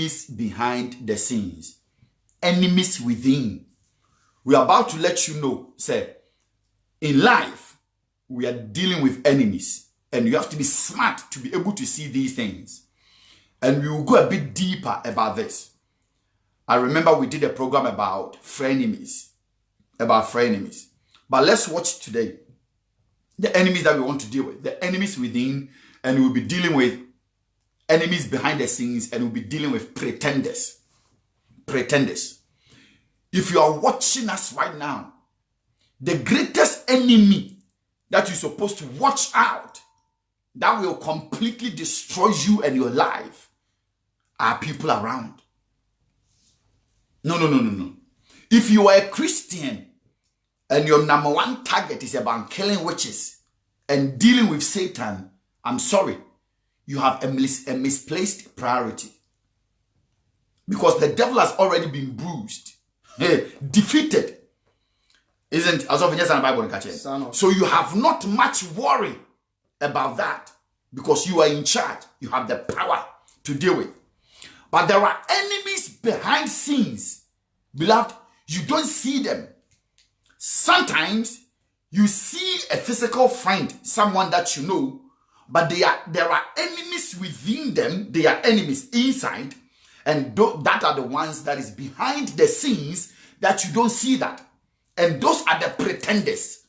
enemies behind the scenes, enemies within. We are about to let you know, say, in life, we are dealing with enemies, and you have to be smart to be able to see these things. And we will go a bit deeper about this. I remember we did a program about frenemies, But let's watch today the enemies that we want to deal with, the enemies within, and we'll be dealing with enemies behind the scenes, and we'll be dealing with pretenders. Pretenders. If you are watching us right now, the greatest enemy that you're supposed to watch out, that will completely destroy you and your life, are people around. No. If you are a Christian and your number one target is about killing witches and dealing with Satan, I'm sorry, you have a misplaced priority. Because the devil has already been bruised, defeated. Isn't as often as in the Bible? So you have not much worry about that, because you are in charge. You have the power to deal with. But there are enemies behind scenes. Beloved, you don't see them. Sometimes you see a physical friend, someone that you know, but there are enemies within them. They are enemies inside, and that are the ones that is behind the scenes that you don't see that. And those are the pretenders.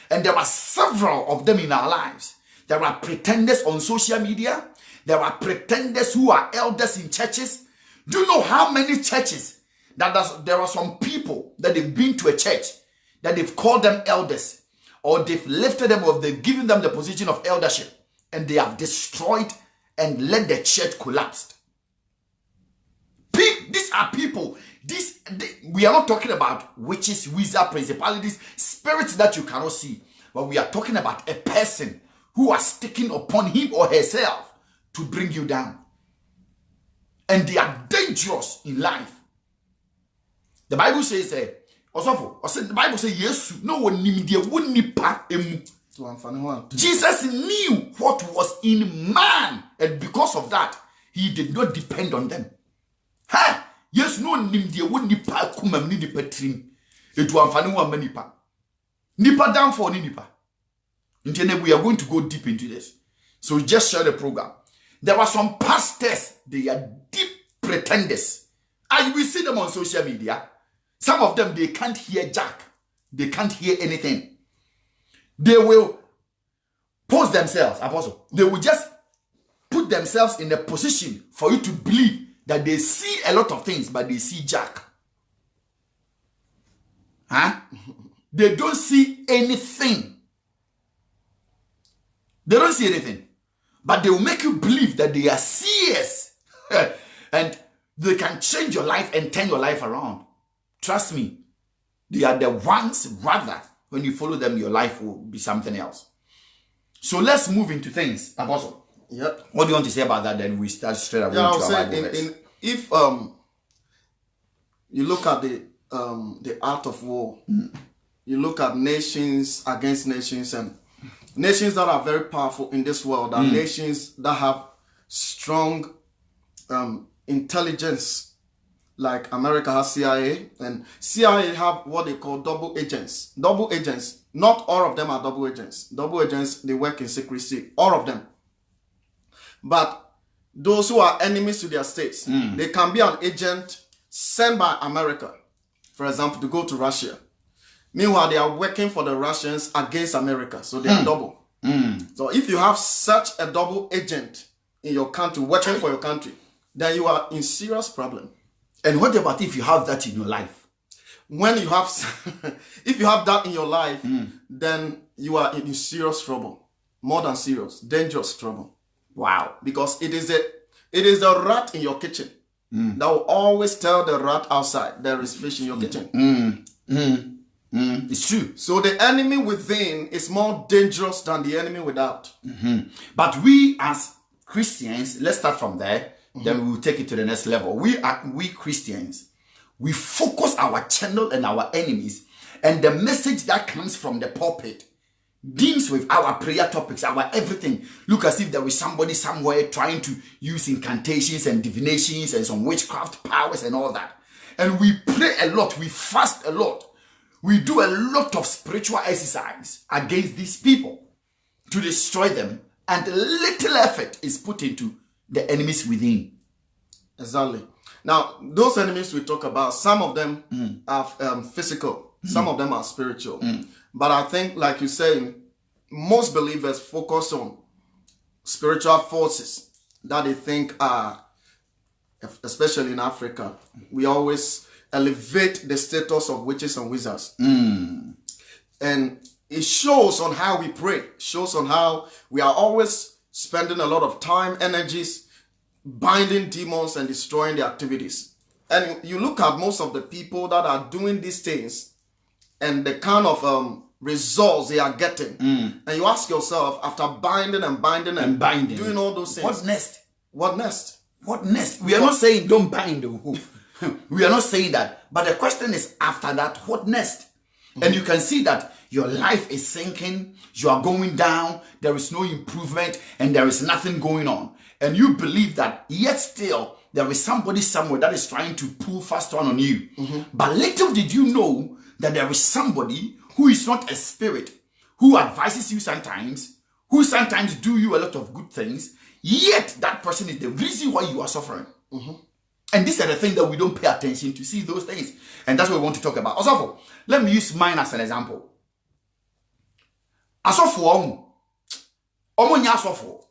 And there are several of them in our lives. There are pretenders on social media. There are pretenders who are elders in churches. Do you know how many churches that there are some people that they've been to a church that they've called them elders, or they've lifted them, or they've given them the position of eldership, and they have destroyed and let the church collapse. These are people. We are not talking about witches, wizards, principalities, spirits that you cannot see, but we are talking about a person who are sticking upon him or herself to bring you down. And they are dangerous in life. The Bible says, the Bible says, yes, no one Jesus knew what was in man, and because of that, he did not depend on them. Yes, no nimdia would nipa kumam ni nipa trim. It will amfani wa manipa. Nipa down for nipa. We are going to go deep into this. So just share the program. There are some pastors, they are deep pretenders. And we see them on social media. Some of them, they can't hear jack. They can't hear anything. They will post themselves, apostle. They will just put themselves in a position for you to believe that they see a lot of things, but they see jack. They don't see anything. They don't see anything. But they will make you believe that they are seers. And they can change your life and turn your life around. Trust me. They are the ones, rather, when you follow them, your life will be something else. So let's move into things, Apostle. Yep. What do you want to say about that? Then we start straight away. Yeah, I would say if you look at the art of war, you look at nations against nations, and nations that are very powerful in this world are nations that have strong intelligence, like America has CIA, and CIA have what they call double agents. Double agents, not all of them are double agents. Double agents, they work in secrecy, all of them. But those who are enemies to their states, they can be an agent sent by America, for example, to go to Russia. Meanwhile, they are working for the Russians against America, so they are double. So if you have such a double agent in your country, working for your country, then you are in serious problem. And what about if you have that in your life? When you have, if you have that in your life, then you are in serious trouble. More than serious, dangerous trouble. Wow. Because it is the rat in your kitchen that will always tell the rat outside there is fish in your kitchen. It's true. So the enemy within is more dangerous than the enemy without. But we as Christians, let's start from there, then we will take it to the next level. We Christians, we focus our channel and our enemies, and the message that comes from the pulpit deals with our prayer topics, our everything. Look as if there is somebody somewhere trying to use incantations and divinations and some witchcraft powers and all that. And we pray a lot, we fast a lot. We do a lot of spiritual exercise against these people to destroy them, and little effort is put into the enemies within. Exactly. Now, those enemies we talk about, some of them are physical, some of them are spiritual. But I think, like you say, most believers focus on spiritual forces that they think are, especially in Africa, we always elevate the status of witches and wizards. And it shows on how we pray, shows on how we are always spending a lot of time, energies, binding demons and destroying their activities. And you look at most of the people that are doing these things and the kind of results they are getting. And you ask yourself, after binding and binding and binding, doing all those things, what next? What next? What next? We are not saying don't bind. We are not saying that. But the question is, after that, what next? And you can see that your life is sinking, you are going down, there is no improvement, and there is nothing going on. And you believe that, yet still, there is somebody somewhere that is trying to pull fast on you. But little did you know that there is somebody who is not a spirit, who advises you sometimes, who sometimes do you a lot of good things, yet that person is the reason why you are suffering. And these are the things that we don't pay attention to, see those things. And that's what we want to talk about. Also, let me use mine as an example. Asofo omo asofo.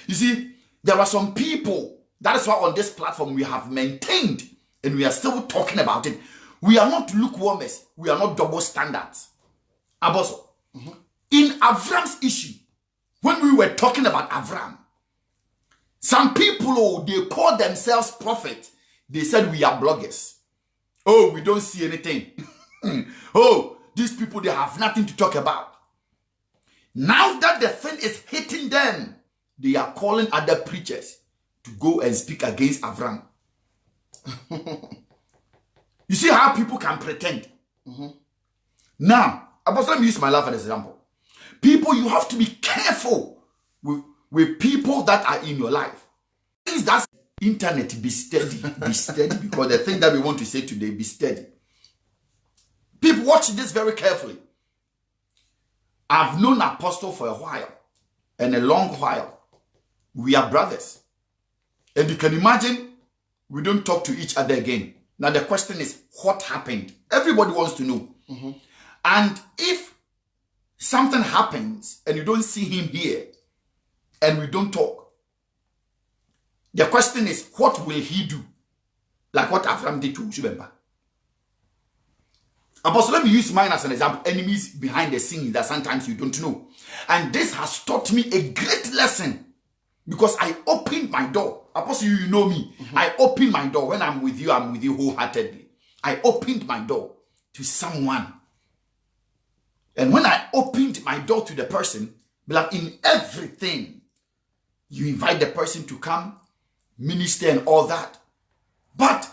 You see, there are some people, that is why on this platform we have maintained, and we are still talking about it. We are not lukewarmers, we are not double standards. Aboso, in Avram's issue, when we were talking about Avram, some people, they call themselves prophets. They said we are bloggers. Oh, we don't see anything. Oh, these people, they have nothing to talk about. Now that the thing is hitting them, they are calling other preachers to go and speak against Avram. You see how people can pretend? Now, let me use my life as an example. People, you have to be careful with people that are in your life. Please, that's internet, be steady, because the thing that we want to say today, be steady. People, watch this very carefully. I've known Apostle for a while, and a long while. We are brothers. And you can imagine, we don't talk to each other again. Now the question is, what happened? Everybody wants to know. And if something happens, and you don't see him here, and we don't talk, the question is, what will he do? Like what Avram did to Shubemba. Apostle, let me use mine as an example. Enemies behind the scenes that sometimes you don't know. And this has taught me a great lesson, because I opened my door. Apostle, you know me. I open my door. When I'm with you wholeheartedly. I opened my door to someone. And when I opened my door to the person, like in everything, you invite the person to come, minister and all that. But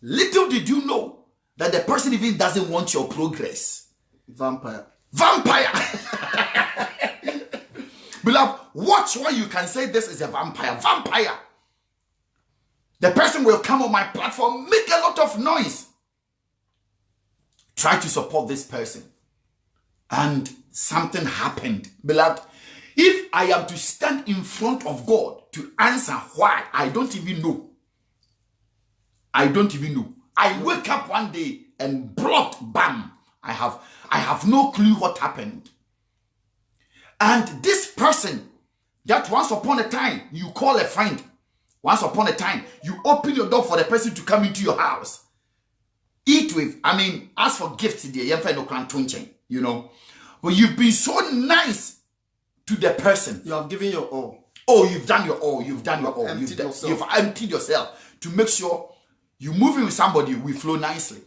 little did you know that the person even doesn't want your progress. Vampire. Beloved, watch why you can say this is a vampire. The person will come on my platform, make a lot of noise. Try to support this person. And something happened. Beloved, if I am to stand in front of God to answer why, I don't even know. I wake up one day and blocked, bam. I have no clue what happened. And this person, that once upon a time, you call a friend. Once upon a time, you open your door for the person to come into your house. Eat with, ask for gifts, you know. But you've been so nice to the person. You have given your all. Oh, you've done your all. You've emptied yourself to make sure you moving with somebody will flow nicely.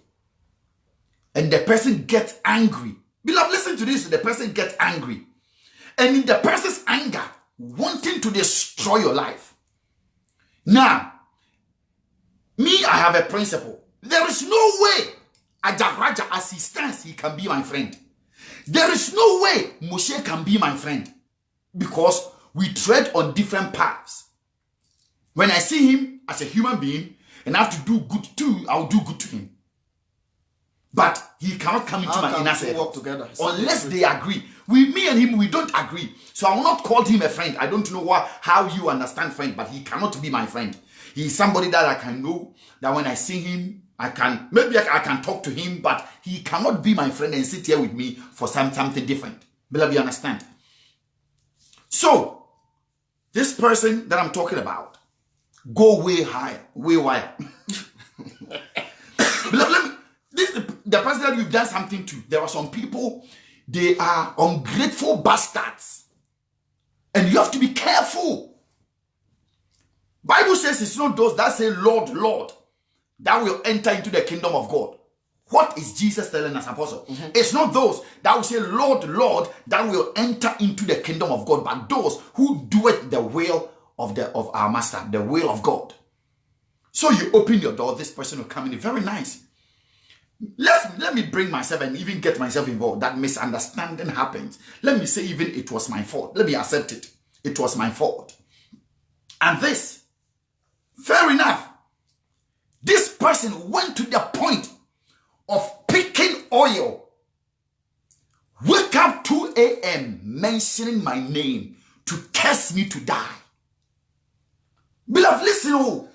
And the person gets angry. Beloved, listen to this. The person gets angry. And in the person's anger, wanting to destroy your life. Now, me, I have a principle. There is no way Ajagraja, as he stands, he can be my friend. There is no way Moshe can be my friend because we tread on different paths. When I see him as a human being and I have to do good too, I'll do good to him. But he cannot come into my inner circle unless they agree. Me and him, we don't agree. So I will not call him a friend. I don't know how you understand friend, but he cannot be my friend. He is somebody that I can know, that when I see him, I can talk to him, but he cannot be my friend and sit here with me for something different. Beloved, you understand? So, this person that I'm talking about, go way higher, way wider. Beloved, the person that you've done something to, there are some people, they are ungrateful bastards. And you have to be careful. Bible says it's not those that say, Lord, Lord, that will enter into the kingdom of God. What is Jesus telling us, Apostle? It's not those that will say, Lord, Lord, that will enter into the kingdom of God, but those who do it the will of our Master, the will of God. So you open your door, this person will come in, very nice. Let me bring myself and even get myself involved. That misunderstanding happens. Let me say even it was my fault. Let me accept it. It was my fault. And this, fair enough, this person went to the point of picking oil. Wake up 2 a.m. mentioning my name to curse me to die. Beloved, listen, oh,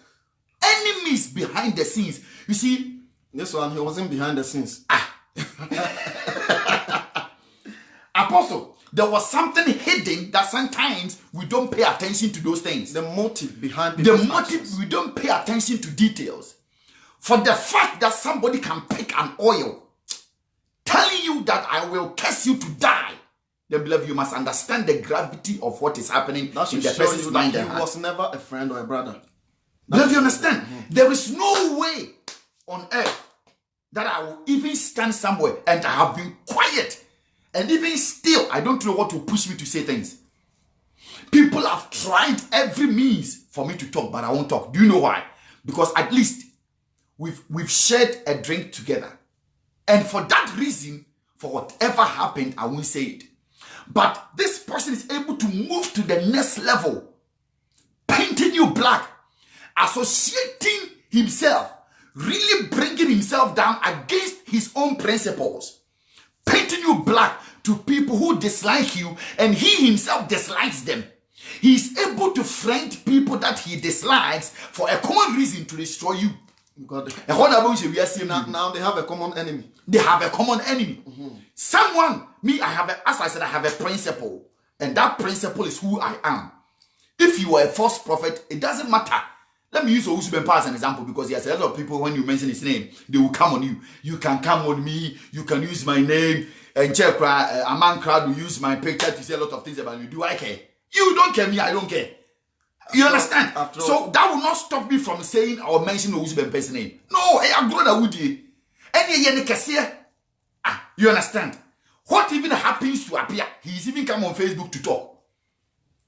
enemies behind the scenes. You see, this one, he wasn't behind the scenes. Apostle, there was something hidden that sometimes we don't pay attention to those things. The motive behind the motive, we don't pay attention to details. For the fact that somebody can pick an oil, telling you that I will curse you to die, then beloved, you must understand the gravity of what is happening in the person's mind. He was never a friend or a brother. Beloved, you understand? There is no way on earth that I will even stand somewhere and I have been quiet. And even still, I don't know what to push me to say things. People have tried every means for me to talk, but I won't talk. Do you know why? Because at least we've shared a drink together. And for that reason, for whatever happened, I won't say it. But this person is able to move to the next level, painting you black, associating himself, really bringing himself down against his own principles, painting you black to people who dislike you, and he himself dislikes them. He is able to friend people that he dislikes for a common reason to destroy you. Now they have a common enemy. They have a common enemy. Someone, as I said, I have a principle, and that principle is who I am. If you are a false prophet, it doesn't matter. Let me use Ousubempa as an example, because there's a lot of people, when you mention his name, they will come on you. You can come on me, you can use my name, and check a man crowd will use my picture to say a lot of things about you. Do I care? You don't care, me, I don't care. You understand? So that will not stop me from saying or mentioning Ousubempa's name. No, I'm going to Woody. You understand? What even happens to appear? He's even come on Facebook to talk.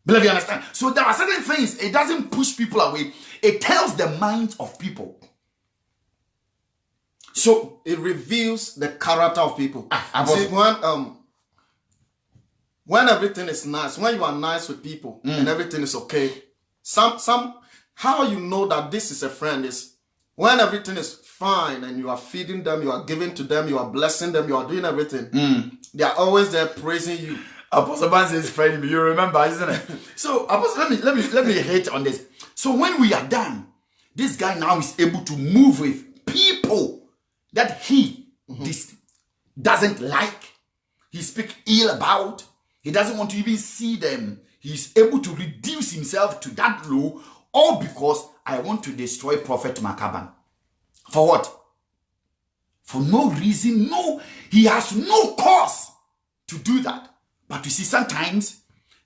Beloved, you understand? So there are certain things, it doesn't push people away. It tells the minds of people. So it reveals the character of people. See, when everything is nice, when you are nice with people and everything is okay, how you know that this is a friend is when everything is fine and you are feeding them, you are giving to them, you are blessing them, you are doing everything. They are always there praising you. Apostle Ban says, friend, you remember, isn't it? So, Apostle, let me hit on this. So when we are done, this guy now is able to move with people that he doesn't like. He speaks ill about. He doesn't want to even see them. He's able to reduce himself to that low, all because I want to destroy Prophet Abban. For what? For no reason. No, he has no cause to do that. But you see, sometimes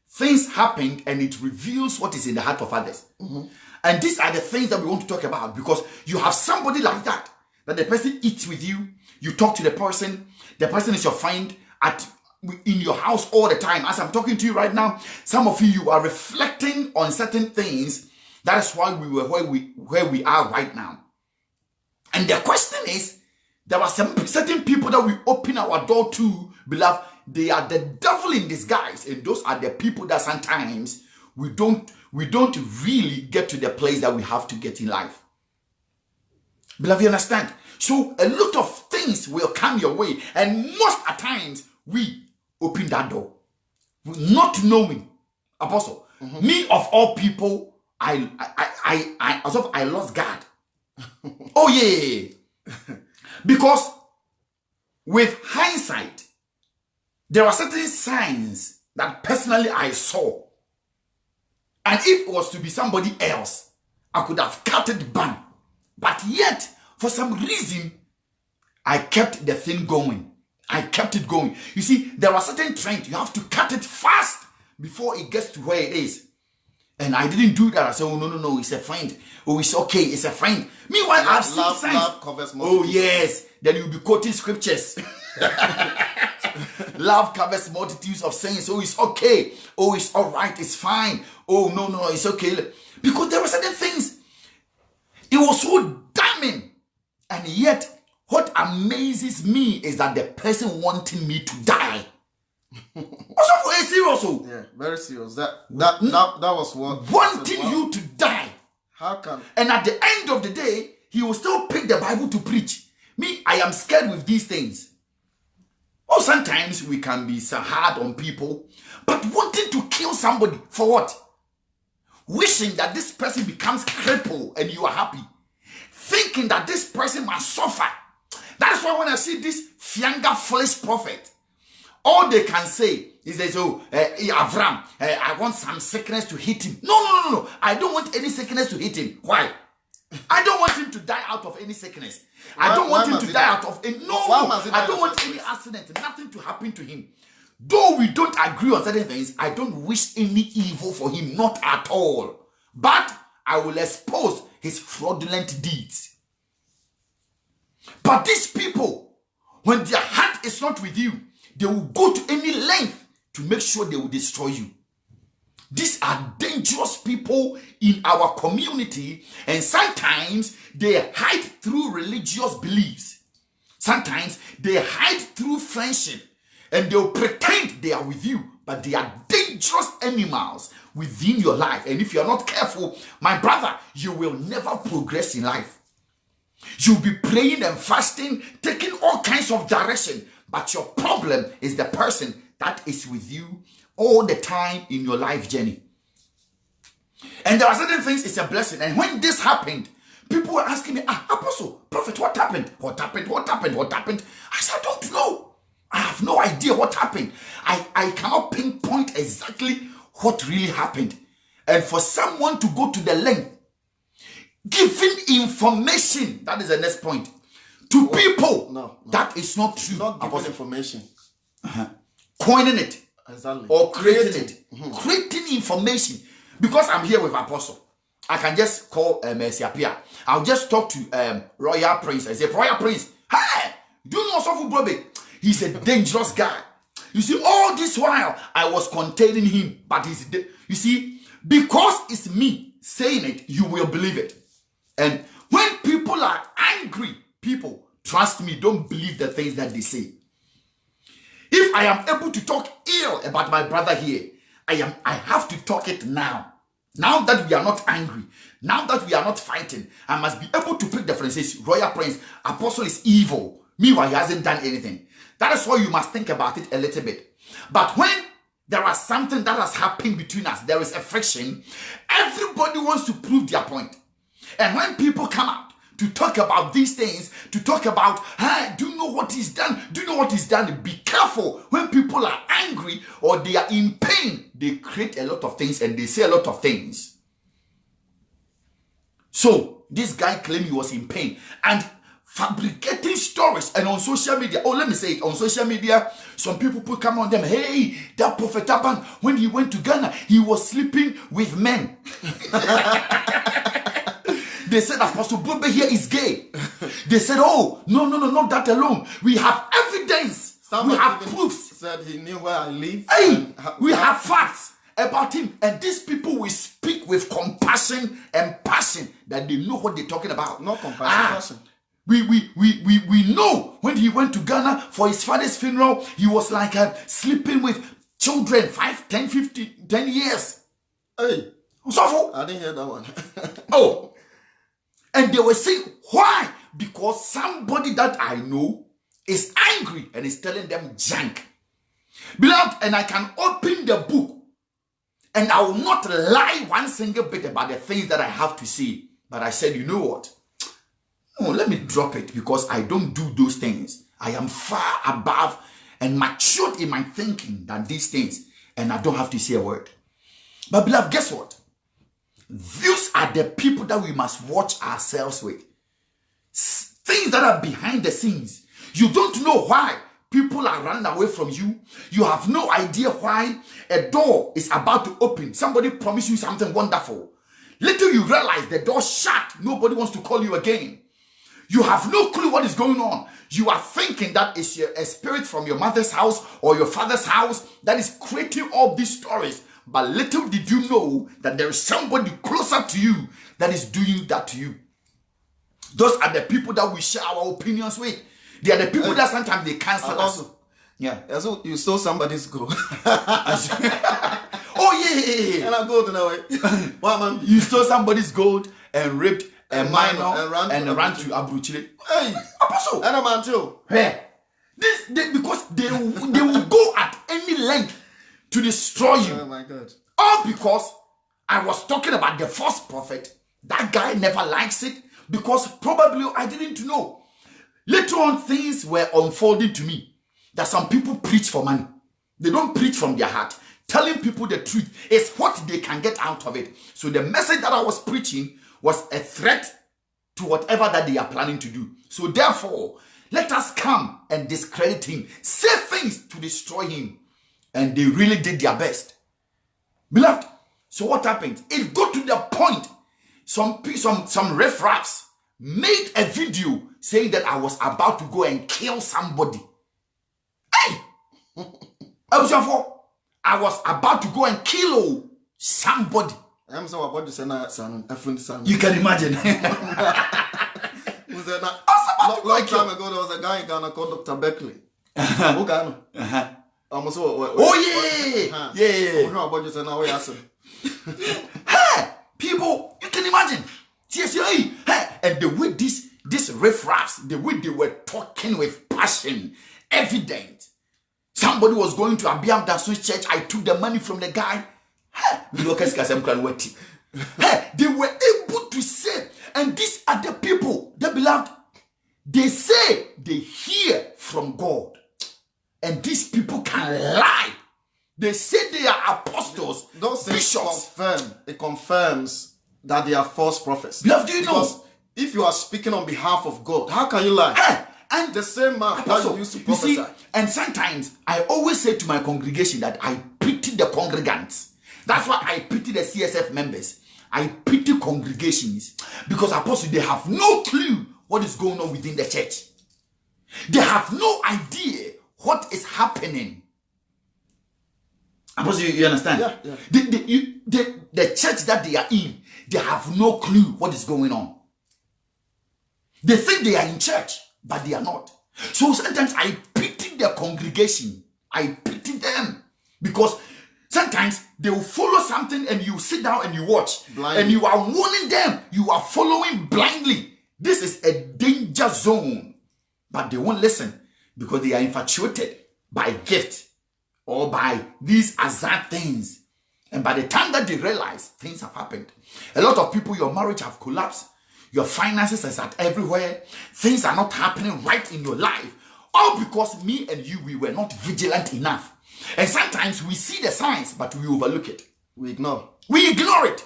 things happen and it reveals what is in the heart of others. And these are the things that we want to talk about, because you have somebody like that the person eats with you, you talk to the person is your friend in your house all the time. As I'm talking to you right now, some of you are reflecting on certain things. That is why we were where we are right now. And the question is, There are some certain people that we open our door to, beloved. They are the devil in disguise, and those are the people that sometimes we don't really get to the place that we have to get in life. Beloved, you understand? So a lot of things will come your way, and most at times we open that door, not knowing. Apostle, me of all people, I lost God. Oh yeah. Because with hindsight, there are certain signs that personally I saw. And if it was to be somebody else, I could have cut it bang. But yet, for some reason, I kept the thing going. I kept it going. You see, there are certain trends. You have to cut it fast before it gets to where it is. And I didn't do that. I said, oh, no, it's a friend. Oh, it's okay, it's a friend. Meanwhile, I've seen signs. Love covers multitude. Oh, yes. Then you'll be quoting scriptures. Love covers multitudes of sins. Oh, it's okay. Oh, it's all right. It's fine. Oh, no, it's okay. Because there were certain things. It was so damning. And yet, what amazes me is that the person wanting me to die. Also, it's serious. Yeah, very serious. That was what wanting you to die. How come? And at the end of the day, he will still pick the Bible to preach. Me, I am scared with these things. Or sometimes we can be so hard on people, but wanting to kill somebody for what? Wishing that this person becomes crippled and you are happy. Thinking that this person must suffer. That's why when I see this Fianga foolish prophet, all they can say is they say, oh, Avram, I want some sickness to hit him. No. I don't want any sickness to hit him. Why? I don't want him to die out of any sickness. I don't want him to die out of any... No, I don't want any accident, nothing to happen to him. Though we don't agree on certain things, I don't wish any evil for him, not at all. But I will expose his fraudulent deeds. But these people, when their heart is not with you, they will go to any length to make sure they will destroy you. These are dangerous people in our community, and sometimes they hide through religious beliefs. Sometimes they hide through friendship, and they'll pretend they are with you, but they are dangerous animals within your life. And if you're not careful, my brother, you will never progress in life. You'll be praying and fasting, taking all kinds of direction, but your problem is the person that is with you all the time in your life journey. And there are certain things, it's a blessing. And when this happened, people were asking me, Apostle, Prophet, what happened? What happened? I said, I don't know. I have no idea what happened. I cannot pinpoint exactly what really happened. And for someone to go to the length, giving information, that is the next point, to people, no. That is not true. Not giving information. Coining it. Exactly. Or creating it. Creating information. Because I'm here with Apostle, I can just call Siapia. I'll just talk to Royal Prince. I say, Royal Prince, hey, do you know Brobbey? He's a dangerous guy. You see, all this while, I was containing him. But you see, because it's me saying it, you will believe it. And when people are angry, people, trust me, don't believe the things that they say. If I am able to talk ill about my brother here, I have to talk it now. Now that we are not angry, now that we are not fighting, I must be able to pick the differences. Royal Prince, Apostle is evil. Meanwhile, he hasn't done anything. That is why you must think about it a little bit. But when there is something that has happened between us, there is a friction, everybody wants to prove their point. And when people come out to talk about these things, to talk about, hey, do you know what he's done? Do you know what he's done? Be careful. When people are angry or they are in pain, they create a lot of things and they say a lot of things. So, this guy claimed he was in pain and fabricating stories. And on social media, let me say it, on social media, some people put come on them, hey, that Prophet Abban, when he went to Ghana, he was sleeping with men. They said Apostle Brobbey here is gay. They said, oh, no, not that alone. We have evidence. We have proofs. Said he knew where I live. Hey, we have facts about him. And these people will speak with compassion and passion that they know what they're talking about. No compassion, passion. We know when he went to Ghana for his father's funeral, he was like sleeping with children, 5, 10, 15, 10 years. Hey. So, I didn't hear that one. Oh. And they were saying, why? Because somebody that I know is angry and is telling them junk. Beloved, and I can open the book and I will not lie one single bit about the things that I have to say. But I said, you know what? Oh, let me drop it because I don't do those things. I am far above and matured in my thinking than these things. And I don't have to say a word. But beloved, guess what? These are the people that we must watch ourselves with. Things that are behind the scenes. You don't know why people are running away from you. You have no idea why a door is about to open. Somebody promised you something wonderful. Little you realize the door shut. Nobody wants to call you again. You have no clue what is going on. You are thinking that it's a spirit from your mother's house or your father's house that is creating all these stories. But little did you know that there is somebody closer to you that is doing that to you. Those are the people that we share our opinions with. They are the people that sometimes they cancel us. Yeah. So you stole somebody's gold. Oh yeah. And I go to know it. What man? You stole somebody's gold and raped a minor and ran to Abruchile. Hey, Apostle. and a man too. Hey. Because they will go at any length to destroy you. Oh my God. All because I was talking about the false prophet. That guy never likes it because probably I didn't know. Later on, things were unfolding to me that some people preach for money. They don't preach from their heart. Telling people the truth is what they can get out of it. So the message that I was preaching was a threat to whatever that they are planning to do. So therefore, let us come and discredit him. Say things to destroy him. And they really did their best. Beloved, so what happened? It got to the point, some riffraffs made a video saying that I was about to go and kill somebody. Hey! I was about to go and kill somebody. I'm so about to say You can imagine. Long time ago, there was a guy in Ghana called Dr. Beckley. Who Ghana? Yeah. Hey, people, you can imagine. Hey, and the way this riffraffs, the way they were talking with passion, evident. Somebody was going to Abban church. I took the money from the guy. Hey, they were able to say, and these are the people, the beloved, they say they hear from God. And these people can lie. They say they are apostles. Those bishops. It confirms that they are false prophets. Beloved, do you know? If you are speaking on behalf of God, how can you lie? Hey, and the same man that used to prophesy. You see, and sometimes I always say to my congregation that I pity the congregants. That's why I pity the CSF members. I pity congregations because apostles, they have no clue what is going on within the church. They have no idea what is happening. Apostle, you understand? Yeah. The church that they are in, they have no clue what is going on. They think they are in church, but they are not. So sometimes I pity the congregation. I pity them because sometimes they will follow something and you sit down and you watch. Blindly. And you are warning them. You are following blindly. This is a danger zone. But they won't listen because they are infatuated by gift or by these azar things. And by the time that they realize things have happened, a lot of people, your marriage have collapsed. Your finances is at everywhere. Things are not happening right in your life. All because me and you, we were not vigilant enough. And sometimes we see the signs, but we overlook it. We ignore it.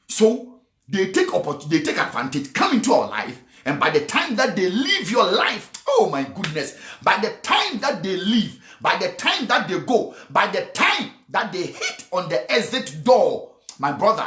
So they take advantage, come into our life, and by the time that they leave your life, oh my goodness, by the time that they leave, by the time that they go, by the time that they hit on the exit door, my brother,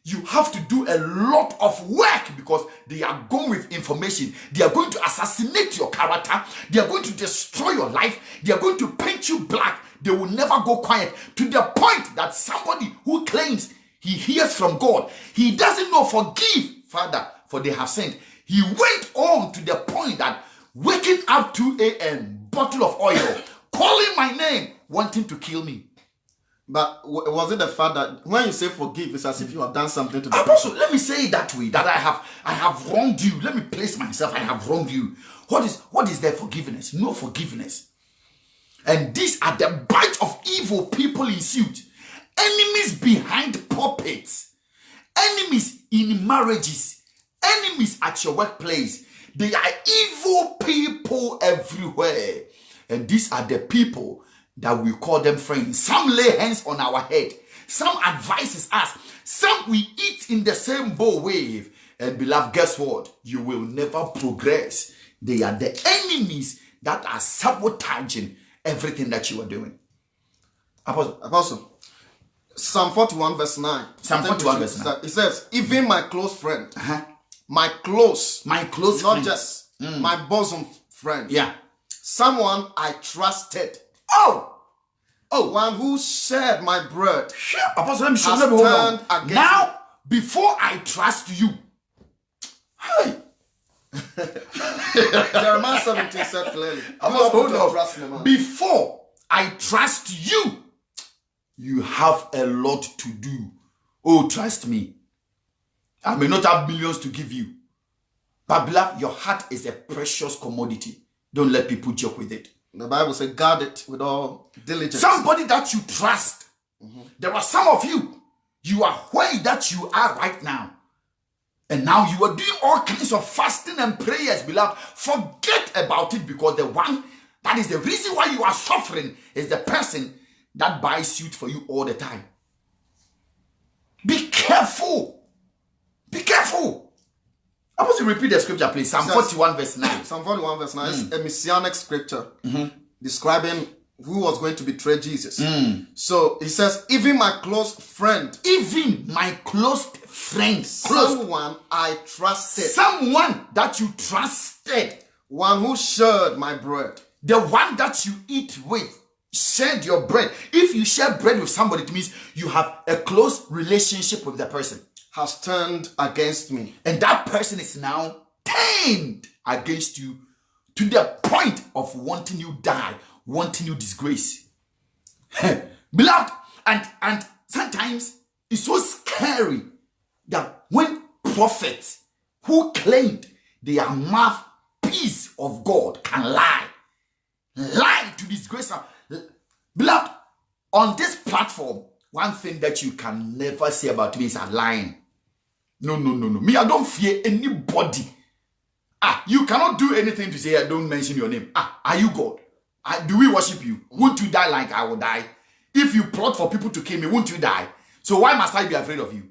you have to do a lot of work because they are going with information. They are going to assassinate your character. They are going to destroy your life. They are going to paint you black. They will never go quiet to the point that somebody who claims he hears from God, he doesn't know, forgive, Father, for they have sinned. He went on to the point that waking up 2 a.m., bottle of oil, calling my name, wanting to kill me. But was it the fact that when you say forgive, it's as if you have done something to the Apostle, let me say it that way, that I have wronged you. Let me place myself, I have wronged you. What is their forgiveness? No forgiveness. And these are the bunch of evil people in suit. Enemies behind pulpits. Enemies in marriages. Enemies at your workplace. They are evil people everywhere. And these are the people that we call them friends. Some lay hands on our head. Some advises us. Some we eat in the same bowl with. And beloved, guess what? You will never progress. They are the enemies that are sabotaging everything that you are doing. Apostle, Psalm 41 verse 9. Psalm 41 verse 9. It says, even my close friend, my close not friend, just my bosom friend. Yeah. Someone I trusted. Oh, one who shared my bread. Apostle, let me show you. Now, before I trust you, hey. Jeremiah 17 said clearly. Before I trust you, you have a lot to do. Oh, trust me. I may not have millions to give you, but beloved, your heart is a precious commodity. Don't let people joke with it. The Bible says, guard it with all diligence. Somebody that you trust. There are some of you. You are where that you are right now. And now you are doing all kinds of fasting and prayers, beloved. Forget about it, because the one that is the reason why you are suffering is the person that buys suit for you all the time. Be careful. Be careful. I want to repeat the scripture, please. Psalm 41 verse 9. Psalm 41 verse 9 is a messianic scripture describing who was going to betray Jesus. So he says, even my close friend. Even my close friend. Someone I trusted. Someone that you trusted. One who shared my bread. The one that you eat with. Shared your bread. If you share bread with somebody, it means you have a close relationship with the person. Has turned against me. And that person is now turned against you to the point of wanting you die, wanting you disgrace. Beloved, and sometimes it's so scary that when prophets who claimed they are mouthpiece of God can lie to disgrace. Beloved, on this platform, one thing that you can never say about me is I'm lying. No. Me, I don't fear anybody. You cannot do anything to say I don't mention your name. Are you God? Do we worship you? Won't you die like I will die? If you plot for people to kill me, won't you die? So why must I be afraid of you?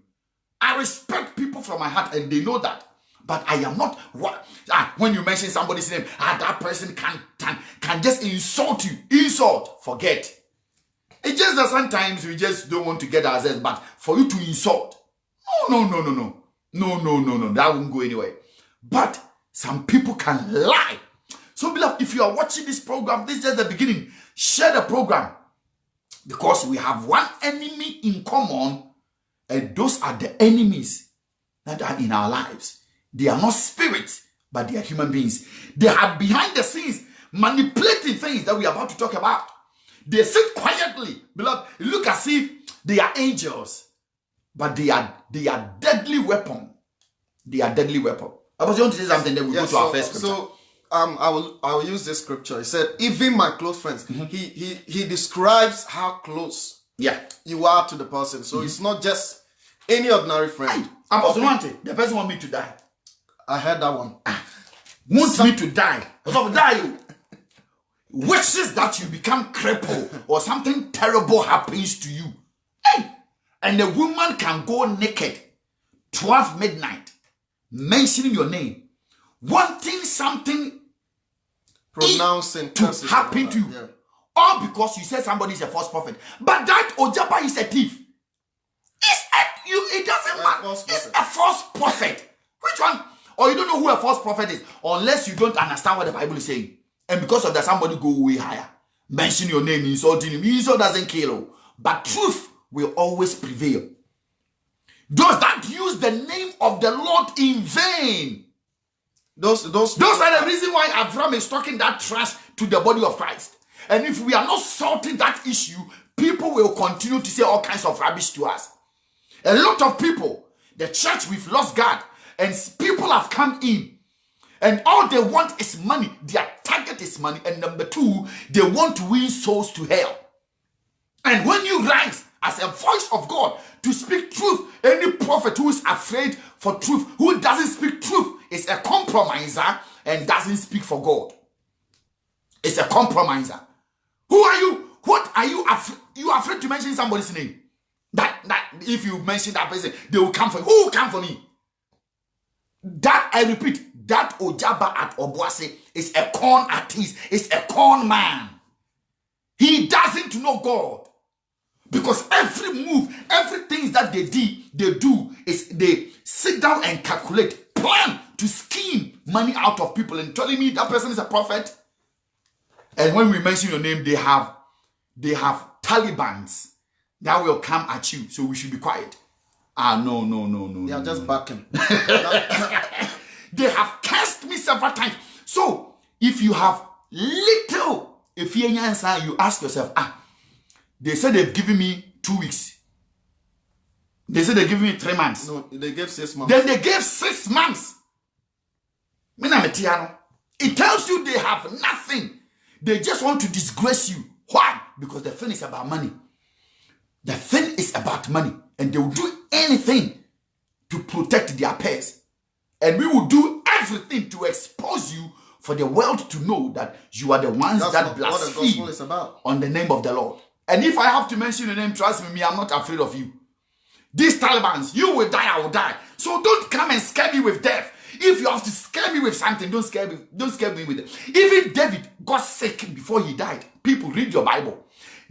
I respect people from my heart and they know that. But I am not what when you mention somebody's name, that person can just insult you. Insult, forget. It's just that sometimes we just don't want to get ourselves, but for you to insult. No. That won't go anywhere. But some people can lie. So beloved, if you are watching this program, this is just the beginning. Share the program. Because we have one enemy in common, and those are the enemies that are in our lives. They are not spirits, but they are human beings. They are behind the scenes manipulating things that we are about to talk about. They sit quietly. Beloved, look as if they are angels, but they are deadly weapon. They are deadly weapon. I was going to say something, then we go to our first scripture. So I will use this scripture. He said, even my close friends. He describes how close you are to the person. So it's not just any ordinary friend. I'm also wanting. The person want me to die. I heard that one. Want me to die. Die. Wishes that you become crippled or something terrible happens to you. And a woman can go naked 12 midnight mentioning your name, wanting something pronouncing to happen to you. Yeah. All because you said somebody is a false prophet. But that Ojaba is a thief. It doesn't matter. It's a false prophet. Which one? Or you don't know who a false prophet is unless you don't understand what the Bible is saying. And because of that, somebody go way higher. Mention your name, insulting him. Insult doesn't kill. But truth will always prevail. Those that use the name of the Lord in vain Those are the reason why Avram is talking that trash to the body of Christ. And if we are not sorting that issue, people will continue to say all kinds of rubbish to us. A lot of people, the church, we've lost God, and people have come in, and all they want is money. Their target is money. And number two, they want to win souls to hell. And when you rise as a voice of God to speak truth, any prophet who is afraid for truth, who doesn't speak truth, is a compromiser and doesn't speak for God. It's a compromiser. Who are you? What are you afraid? You are afraid to mention somebody's name. That if you mention that person, they will come for you. Who will come for me? That, I repeat, that Ojaba at Obuasi is a con artist, is a con man. He doesn't know God. Because every move, everything that they do is they sit down and calculate, plan to scheme money out of people, and telling me that person is a prophet. And when we mention your name, they have Talibans that will come at you. So we should be quiet. No. They are just backing. They have cursed me several times. So if you have little, if you answer, you ask yourself, they said they've given me 2 weeks. They said they've given me 3 months. No, they gave 6 months. Then they gave 6 months. It tells you they have nothing. They just want to disgrace you. Why? Because the thing is about money. The thing is about money. And they will do anything to protect their pairs. And we will do everything to expose you for the world to know that you are the ones that blaspheme on the name of the Lord. And if I have to mention your name, trust me, I'm not afraid of you. These Talibans, you will die, I will die. So don't come and scare me with death. If you have to scare me with something, don't scare me with it. Even David got sick before he died. People, read your Bible.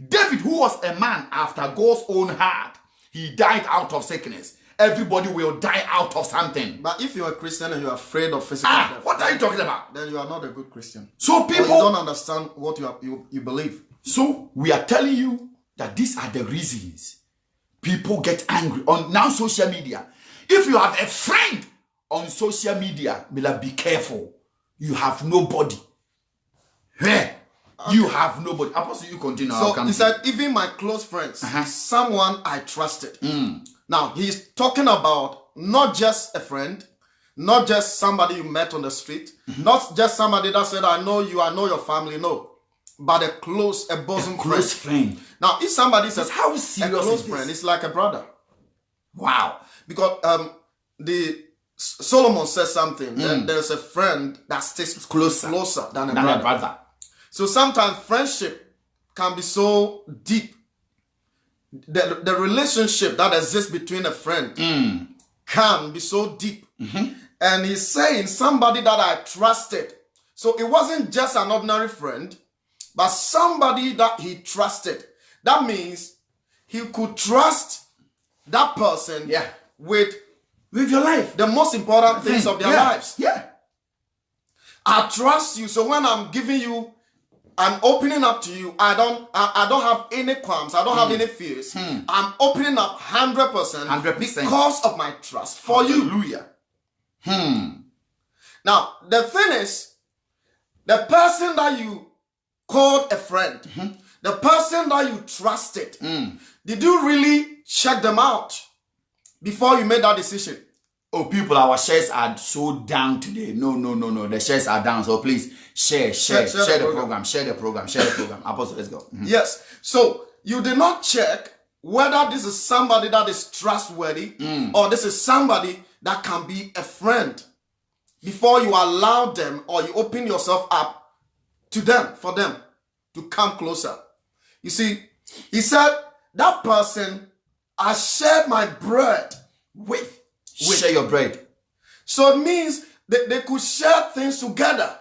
David, who was a man after God's own heart, he died out of sickness. Everybody will die out of something. But if you're a Christian and you're afraid of physical death, what are you talking about? Then you are not a good Christian. So people, or you don't understand what you believe. So we are telling you that these are the reasons people get angry on now social media. If you have a friend on social media, be careful. You have nobody. Hey, okay. You have nobody. Apostle, you continue. So he said, even my close friends, someone I trusted. Now, he's talking about not just a friend, not just somebody you met on the street, not just somebody that said, I know you, I know your family, no. But a bosom friend. Now, if somebody says, how serious a close friend, it's like a brother. Wow. Because Solomon says something, then there's a friend that stays closer than a brother. So sometimes friendship can be so deep. The relationship that exists between a friend can be so deep. And he's saying somebody that I trusted. So it wasn't just an ordinary friend, but somebody that he trusted. That means he could trust that person with your life. The most important things of their lives. Yeah. I trust you. So when I'm giving you, I'm opening up to you. I don't have any qualms. I don't have any fears. I'm opening up 100% because of my trust for you. Hallelujah. Now, the thing is, the person that you called a friend, the person that you trusted, did you really check them out before you made that decision? Oh, people, our shares are so down today. No. The shares are down. So please share the program. Share the program. Apostle, let's go. Yes. So you did not check whether this is somebody that is trustworthy or this is somebody that can be a friend before you allow them or you open yourself up to them, for them to come closer. You see, he said, that person I shared my bread with. Share your bread. So it means that they could share things together.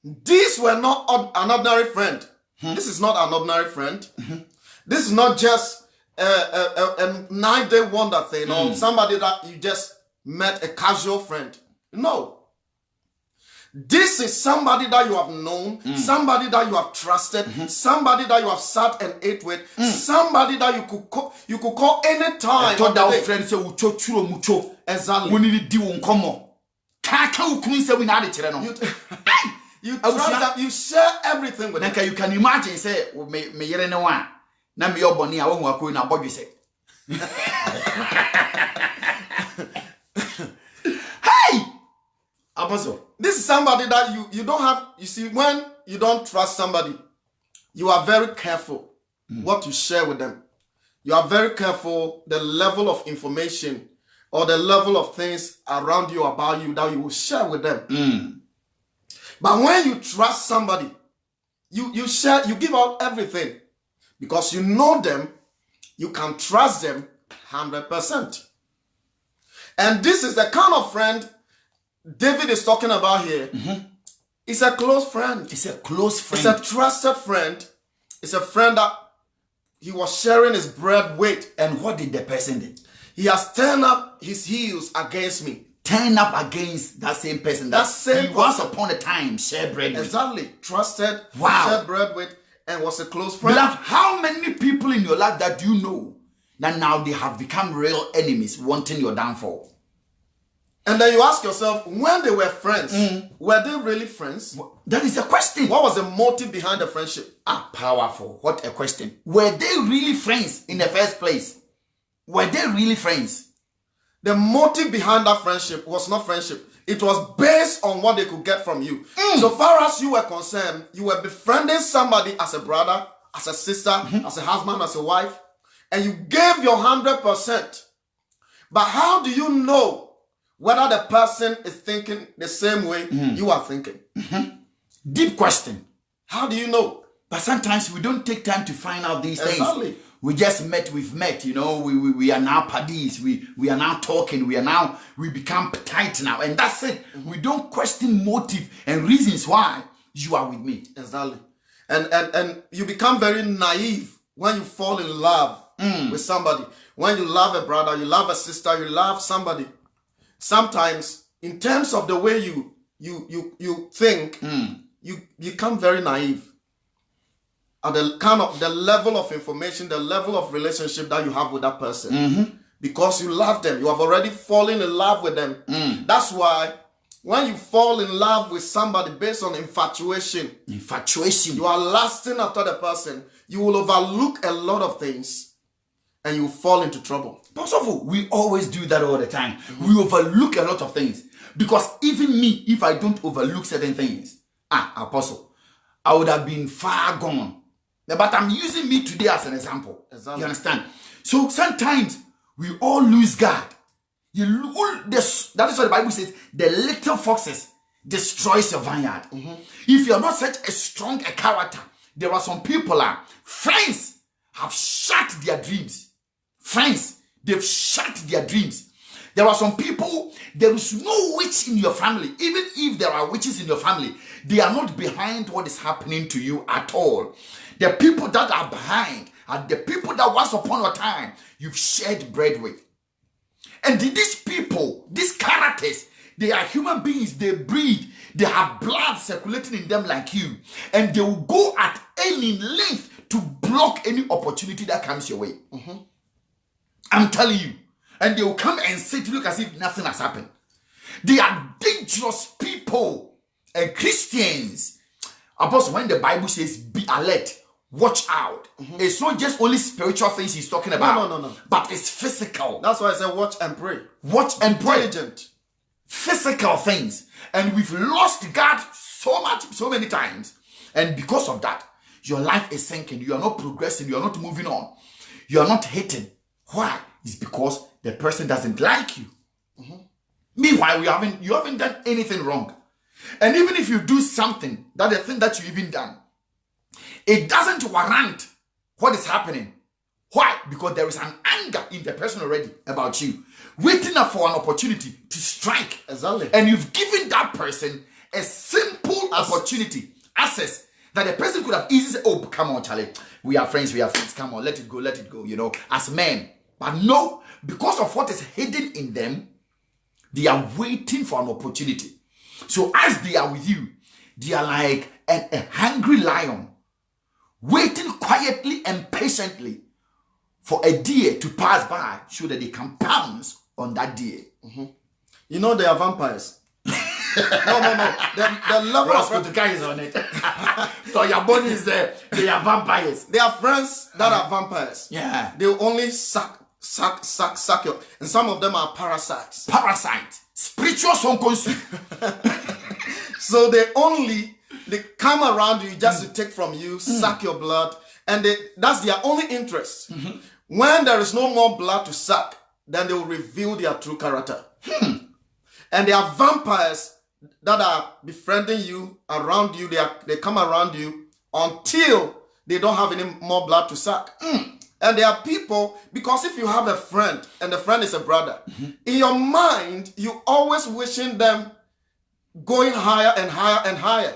These were not an ordinary friend. This is not an ordinary friend. This is not just a 9-day wonder thing or somebody that you just met, a casual friend. No. This is somebody that you have known, somebody that you have trusted, somebody that you have sat and ate with, somebody that you could call any time. That friend say exactly. You trust them, you share everything with them. You can imagine, say, me yere ne one. Na me yoboni a wo hu akoi na bodwe say. Hey! Apostle, this is somebody that you don't have. You see, when you don't trust somebody, you are very careful what you share with them. You are very careful the level of information or the level of things around you about you that you will share with them. But when you trust somebody, you share, you give out everything because you know them, you can trust them 100%. And this is the kind of friend David is talking about here. It's a close friend. It's a close friend. It's a trusted friend. It's a friend that he was sharing his bread with. And what did the person do? He has turned up his heels against me. Turn up against that same person that he once upon a time shared bread with. Exactly. Trusted, shared bread with, and was a close friend. Beloved, how many people in your life that you know that now they have become real enemies wanting your downfall? And then you ask yourself, when they were friends, were they really friends? That is a question. What was the motive behind the friendship? Powerful. What a question. Were they really friends in the first place? Were they really friends? The motive behind that friendship was not friendship. It was based on what they could get from you. So far as you were concerned, you were befriending somebody as a brother, as a sister, as a husband, as a wife, and you gave your 100%. But how do you know whether the person is thinking the same way you are thinking? Deep question. How do you know? But sometimes we don't take time to find out these things. We just met, we've met, you know, we are now paddies, we are now talking, we become tight now, and that's it. We don't question motive and reasons why you are with me. Exactly. And you become very naive when you fall in love with somebody. When you love a brother, you love a sister, you love somebody. Sometimes, in terms of the way you think, you become very naive. At the level of information, the level of relationship that you have with that person. Because you love them. You have already fallen in love with them. That's why when you fall in love with somebody based on infatuation, you are lasting after the person, you will overlook a lot of things and you fall into trouble. Possible. We always do that all the time. We overlook a lot of things. Because even me, if I don't overlook certain things, Apostle, I would have been far gone. But I'm using me today as an example. Exactly. You understand? So sometimes we all lose God. That is what the Bible says. The little foxes destroys your vineyard. If you're not such a strong a character, there are some people, friends have shut their dreams. Friends, they've shut their dreams. There are some people, there is no witch in your family. Even if there are witches in your family, they are not behind what is happening to you at all. The people that are behind are the people that once upon a time you've shared bread with. And these people, these characters, they are human beings, they breathe, they have blood circulating in them like you. And they will go at any length to block any opportunity that comes your way. I'm telling you. And they will come and sit, look as if nothing has happened. They are dangerous people. And Christians, Apostle, when the Bible says be alert, watch out. It's not just only spiritual things he's talking about. No. But it's physical. That's why I said watch and pray. Watch and pray. Diligent. Physical things. And we've lost God so many times. And because of that, your life is sinking. You are not progressing. You are not moving on. You are not hitting. Why? It's because the person doesn't like you. Meanwhile, you haven't done anything wrong. And even if you do something, that the thing that you even done, it doesn't warrant what is happening. Why? Because there is an anger in the person already about you, waiting for an opportunity to strike. Exactly. And you've given that person a simple opportunity, access, that the person could have easily said, oh, come on, Charlie, we are friends, come on, let it go, you know, as men. But no, because of what is hidden in them, they are waiting for an opportunity. So as they are with you, they are like a hungry lion, waiting quietly and patiently for a deer to pass by so that they can pounce on that deer. You know they are vampires. No. The level Roscoe of the guy is on it. So your body is there. They are vampires. They are friends that are vampires. Yeah. They will only suck you. And some of them are parasites. Parasite. Spiritual sonkonsu. So they come around you just to take from you, suck your blood, and that's their only interest. When there is no more blood to suck, then they will reveal their true character. And they are vampires that are befriending you, around you. They come around you until they don't have any more blood to suck. And there are people, because if you have a friend and the friend is a brother, in your mind, you always wishing them going higher and higher and higher.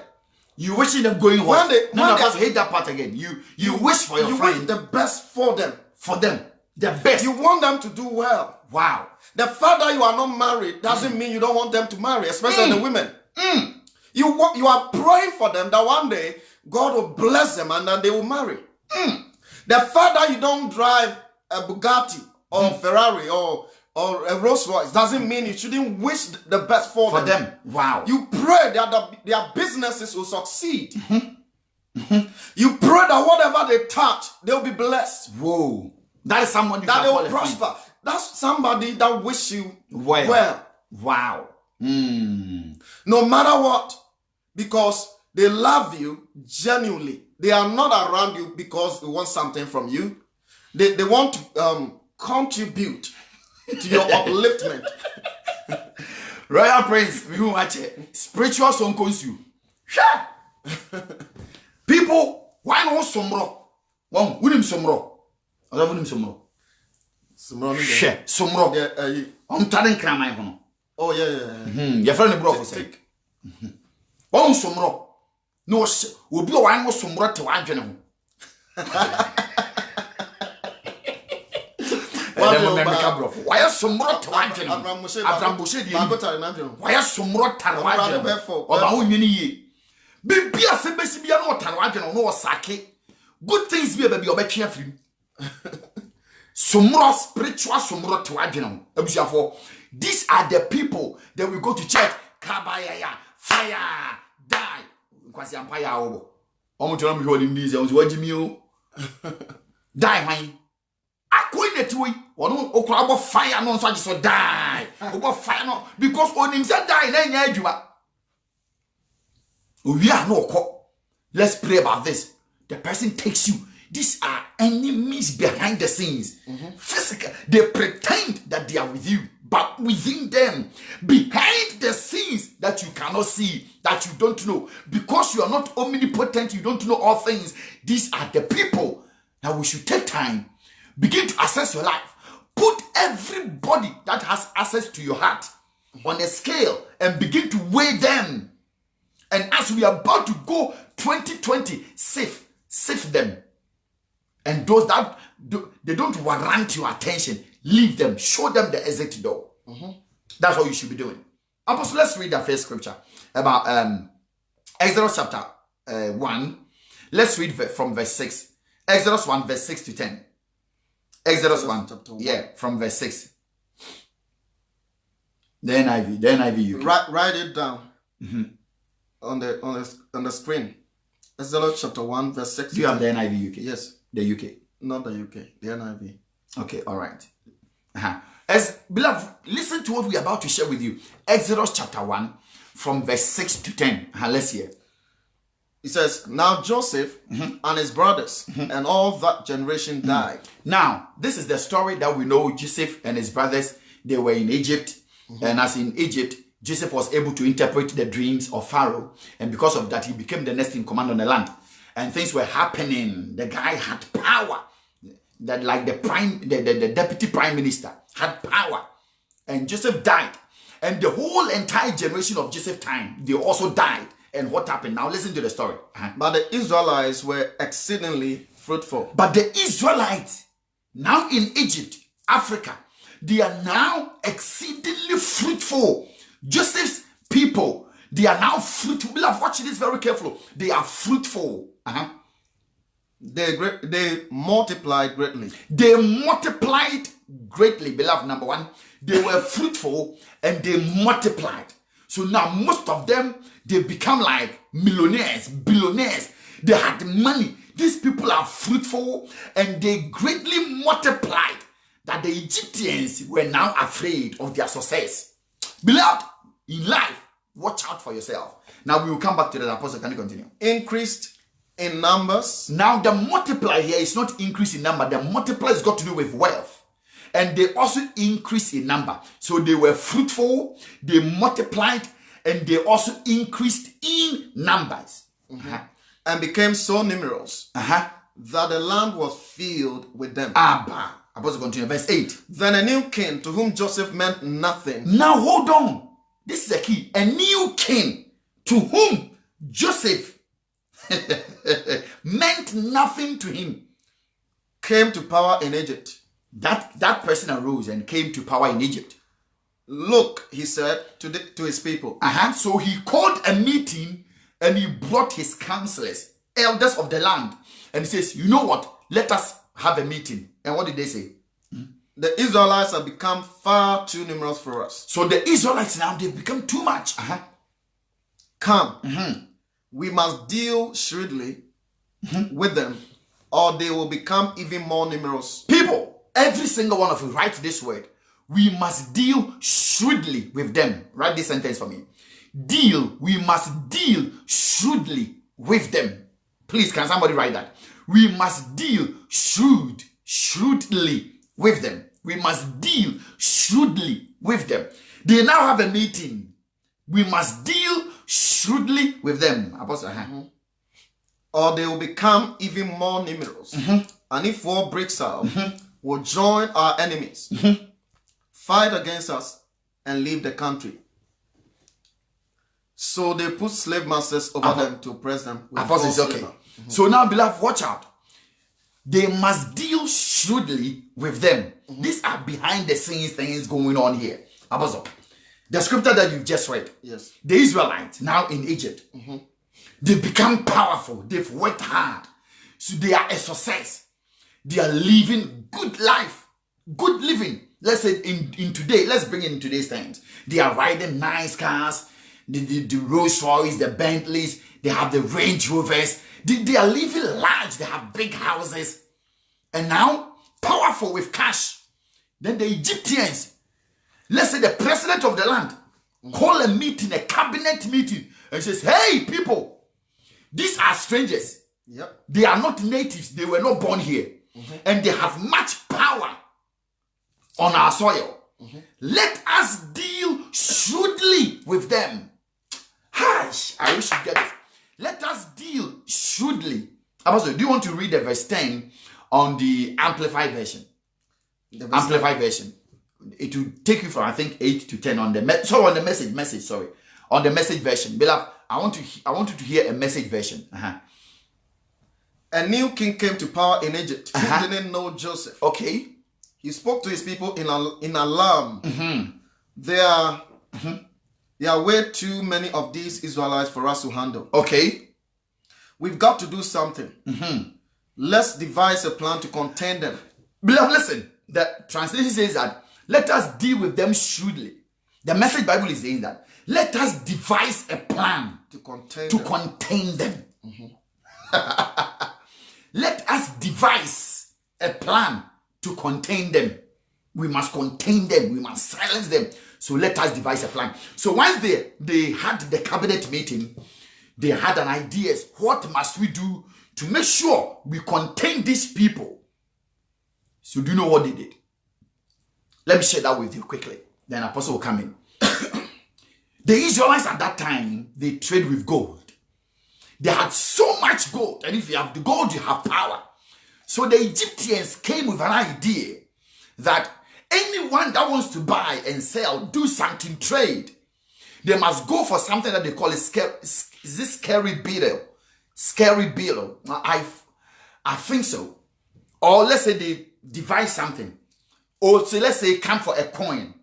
You wishing them going what? No, I hate that part again. You wish for your friend. You wish the best for them. For them. The best. You want them to do well. Wow. The fact that you are not married doesn't mean you don't want them to marry, especially the women. You are praying for them that one day God will bless them and that they will marry. The fact that you don't drive a Bugatti or Ferrari or a Rolls Royce doesn't mean you shouldn't wish the best for them. Wow. You pray that their businesses will succeed. You pray that whatever they touch, they'll be blessed. Whoa. That is someone that they will prosper. That's somebody that wish you well. Wow. No matter what, because they love you genuinely. They are not around you because they want something from you. They want to contribute to your upliftment. Royal Prince, we watch it. Spiritual song calls you. People, why not somro? One, William Somro. I love William Somro. Somro. I'm telling Cramai Hono. Oh, yeah. Your friend bro for One Somro. No, will be one was Somro to one general. Why are some more to one general? Why are some more Tarwajan? Or how many? Be a Sebesibia or Tarwajan or Sake. Good things be a baby or careful. Some more spiritual, some more to one general. These are the people that we go to church. Kabaya, fire, die. Because I'm fire over. I'm telling you, holding these, I was watching you. Die, honey. I quit the way. One about fire, no such so die. About fire, no, because on himself die, then you are. We are no call. Let's pray about this. The person takes you. These are enemies behind the scenes. Physical. They pretend that they are with you, but within them, behind the scenes that you cannot see, that you don't know, because you are not omnipotent, you don't know all things. These are the people that we should take time, begin to assess your life. Put everybody that has access to your heart on a scale and begin to weigh them. And as we are about to go 2020, sift them. And those that they don't warrant your attention, leave them, show them the exit door. That's what you should be doing. Apostle, let's read the first scripture about Exodus chapter 1. Let's read from verse 6. Exodus 1, verse 6 to 10. Exodus 1, yeah, from verse 6. The NIV you write it down on the screen. Exodus chapter 1, verse 6. Do you have the NIV UK? Yes. The UK. Not the UK, the NIV. Okay, all right. As beloved, listen to what we are about to share with you. Exodus chapter 1, from verse 6 to 10. Let's hear. It says, now Joseph and his brothers and all that generation died. Now, this is the story that we know. Joseph and his brothers, they were in Egypt. And as in Egypt, Joseph was able to interpret the dreams of Pharaoh. And because of that, he became the next in command on the land. And things were happening. The guy had power. That like the deputy prime minister had power. And Joseph died. And the whole entire generation of Joseph's time, they also died. And what happened? Now listen to the story. But the Israelites were exceedingly fruitful. But the Israelites, now in Egypt, Africa, they are now exceedingly fruitful. Joseph's people, they are now fruitful. Beloved, watch this very carefully. They are fruitful. They multiplied greatly. They multiplied greatly, beloved. Number one, they were fruitful and they multiplied. So now most of them, they become like millionaires, billionaires. They had money. These people are fruitful and they greatly multiplied that the Egyptians were now afraid of their success. Beloved, in life, watch out for yourself. Now we will come back to the apostle. Can you continue? Increased in numbers. Now the multiply here is not increase in number. The multiply has got to do with wealth. And they also increased in number. So they were fruitful, they multiplied, and they also increased in numbers. And became so numerous that the land was filled with them. Abban. Apostle continue, verse 8. Then a new king to whom Joseph meant nothing. Now hold on. This is a key. A new king to whom Joseph meant nothing to him Came to power in Egypt. That person arose and came to power in Egypt. Look, he said to his people. So he called a meeting and he brought his counselors, elders of the land. And he says, you know what? Let us have a meeting. And what did they say? The Israelites have become far too numerous for us. So the Israelites now, they've become too much. Come, we must deal shrewdly with them, or they will become even more numerous. People, every single one of you, write this word. We must deal shrewdly with them. Write this sentence for me. We must deal shrewdly with them. Please, can somebody write that? We must deal shrewdly with them. We must deal shrewdly with them. They now have a meeting. We must deal shrewdly with them. Apostle, Or they will become even more numerous. And if war breaks out, we'll join our enemies, fight against us, and leave the country. So they put slave masters over them to oppress them. Apostle is okay. So now, beloved, watch out. They must deal shrewdly with them. These are behind the scenes things going on here. Apostle, the scripture that you just read. Yes. The Israelites now in Egypt. They've become powerful. They've worked hard. So they are a success. They are living good life. Good living. Let's say in today, let's bring it in today's times. They are riding nice cars. The Rolls Royce, the Bentleys. They have the Range Rovers. They are living large. They have big houses. And now, powerful with cash. Then the Egyptians, let's say the president of the land, call a meeting, a cabinet meeting, and says, hey, people, these are strangers. Yep. They are not natives. They were not born here. And they have much power on our soil. Let us deal shrewdly with them. Hush, I wish you get it. Let us deal shrewdly. Apostle, do you want to read the verse 10 on the Amplified version? Amplified version. It will take you from, I think, 8 to 10 on the on the message. On the message version. Beloved, I want you to hear a message version. A new king came to power in Egypt who didn't know Joseph. Okay. He spoke to his people in alarm. There are way too many of these Israelites for us to handle. Okay. We've got to do something. Let's devise a plan to contain them. Beloved, listen. The translation says that let us deal with them shrewdly. The Message Bible is saying that let us devise a plan to contain them. Let us devise a plan to contain them. We must contain them. We must silence them. So let us devise a plan. So once they had the cabinet meeting, they had an idea. What must we do to make sure we contain these people? So do you know what they did? Let me share that with you quickly. Then Apostle will come in. The Israelites at that time, they trade with gold. They had so much gold. And if you have the gold, you have power. So the Egyptians came with an idea that anyone that wants to buy and sell, do something, trade, they must go for something that they call a scary beetle. Scary beetle. I think so. Or let's say they devise something. Or so let's say come for a coin.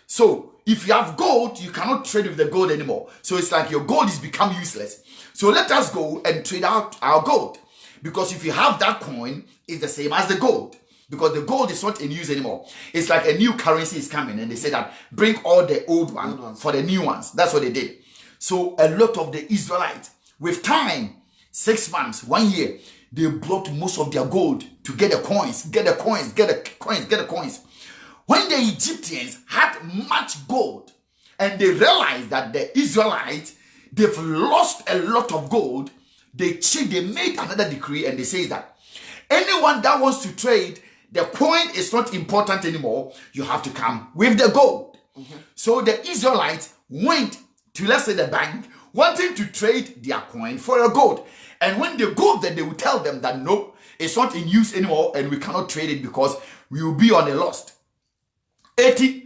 So if you have gold, you cannot trade with the gold anymore. So it's like your gold is become useless. So let us go and trade out our gold. Because if you have that coin, it's the same as the gold. because the gold is not in use anymore. It's like a new currency is coming, and they say that bring all the old ones for the new ones. That's what they did. So a lot of the Israelites, with time, 6 months, 1 year, they brought most of their gold to get the coins, get the coins, get the coins, get the coins. When the Egyptians had much gold and they realized that the Israelites, they've lost a lot of gold, they made another decree, and they say that anyone that wants to trade, the coin is not important anymore. You have to come with the gold. So the Israelites went to, let's say, the bank, wanting to trade their coin for a gold. And when they go there, they will tell them that no, it's not in use anymore and we cannot trade it because we will be on a loss. 80,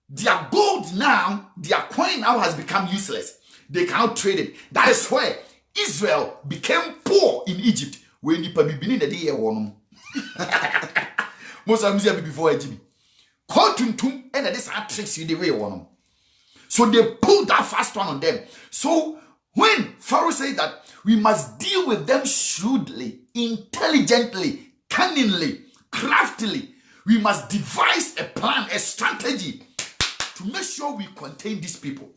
their gold now, their coin now has become useless. They cannot trade it. That is where Israel became poor in Egypt. When you probably been in the day most of them before Egypt. And this tricks you the way one. So they pulled that fast one on them. So when Pharaoh said that we must deal with them shrewdly, intelligently, cunningly, craftily, we must devise a plan, a strategy to make sure we contain these people.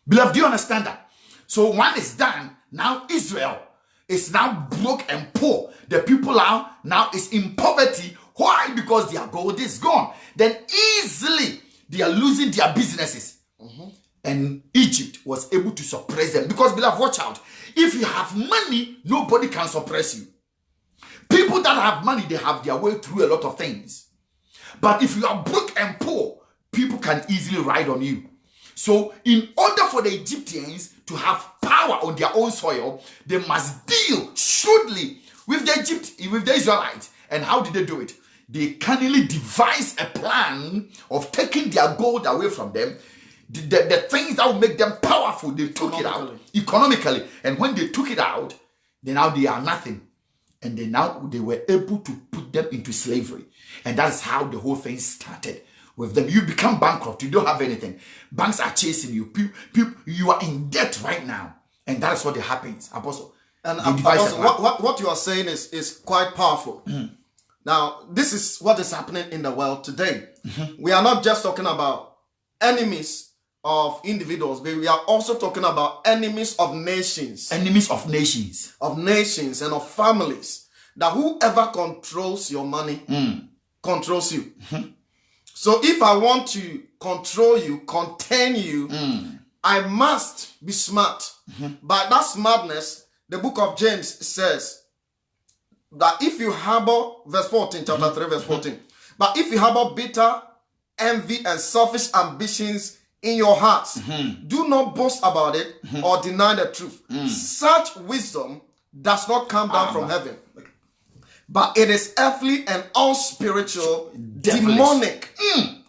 Beloved, do you understand that? So one is done. Now Israel is now broke and poor. The people are now is in poverty. Why? Because their gold is gone. Then easily they are losing their businesses. And Egypt was able to suppress them. Because, beloved, watch out. If you have money, nobody can suppress you. People that have money, they have their way through a lot of things. But if you are broke and poor, people can easily ride on you. So in order for the Egyptians to have power on their own soil, they must deal shrewdly with the Israelites. And how did they do it? They cunningly devised a plan of taking their gold away from them. The things that will make them powerful, they took it out economically. And when they took it out, then now they are nothing. And they were able to put them into slavery. And that's how the whole thing started with them. You become bankrupt. You don't have anything. Banks are chasing you. You are in debt right now. And that's what happens, Apostle. And Apostle, what you are saying is quite powerful. Now, this is what is happening in the world today. We are not just talking about enemies of individuals, but we are also talking about enemies of nations. Enemies of nations. Of nations and of families. That whoever controls your money controls you. So if I want to control you, contain you, I must be smart. By that smartness, the book of James says that if you harbor, verse 14, chapter 3, verse 14, but if you harbor bitter envy and selfish ambitions in your hearts, do not boast about it or deny the truth. Such wisdom does not come down from heaven, but it is earthly and unspiritual, demonic.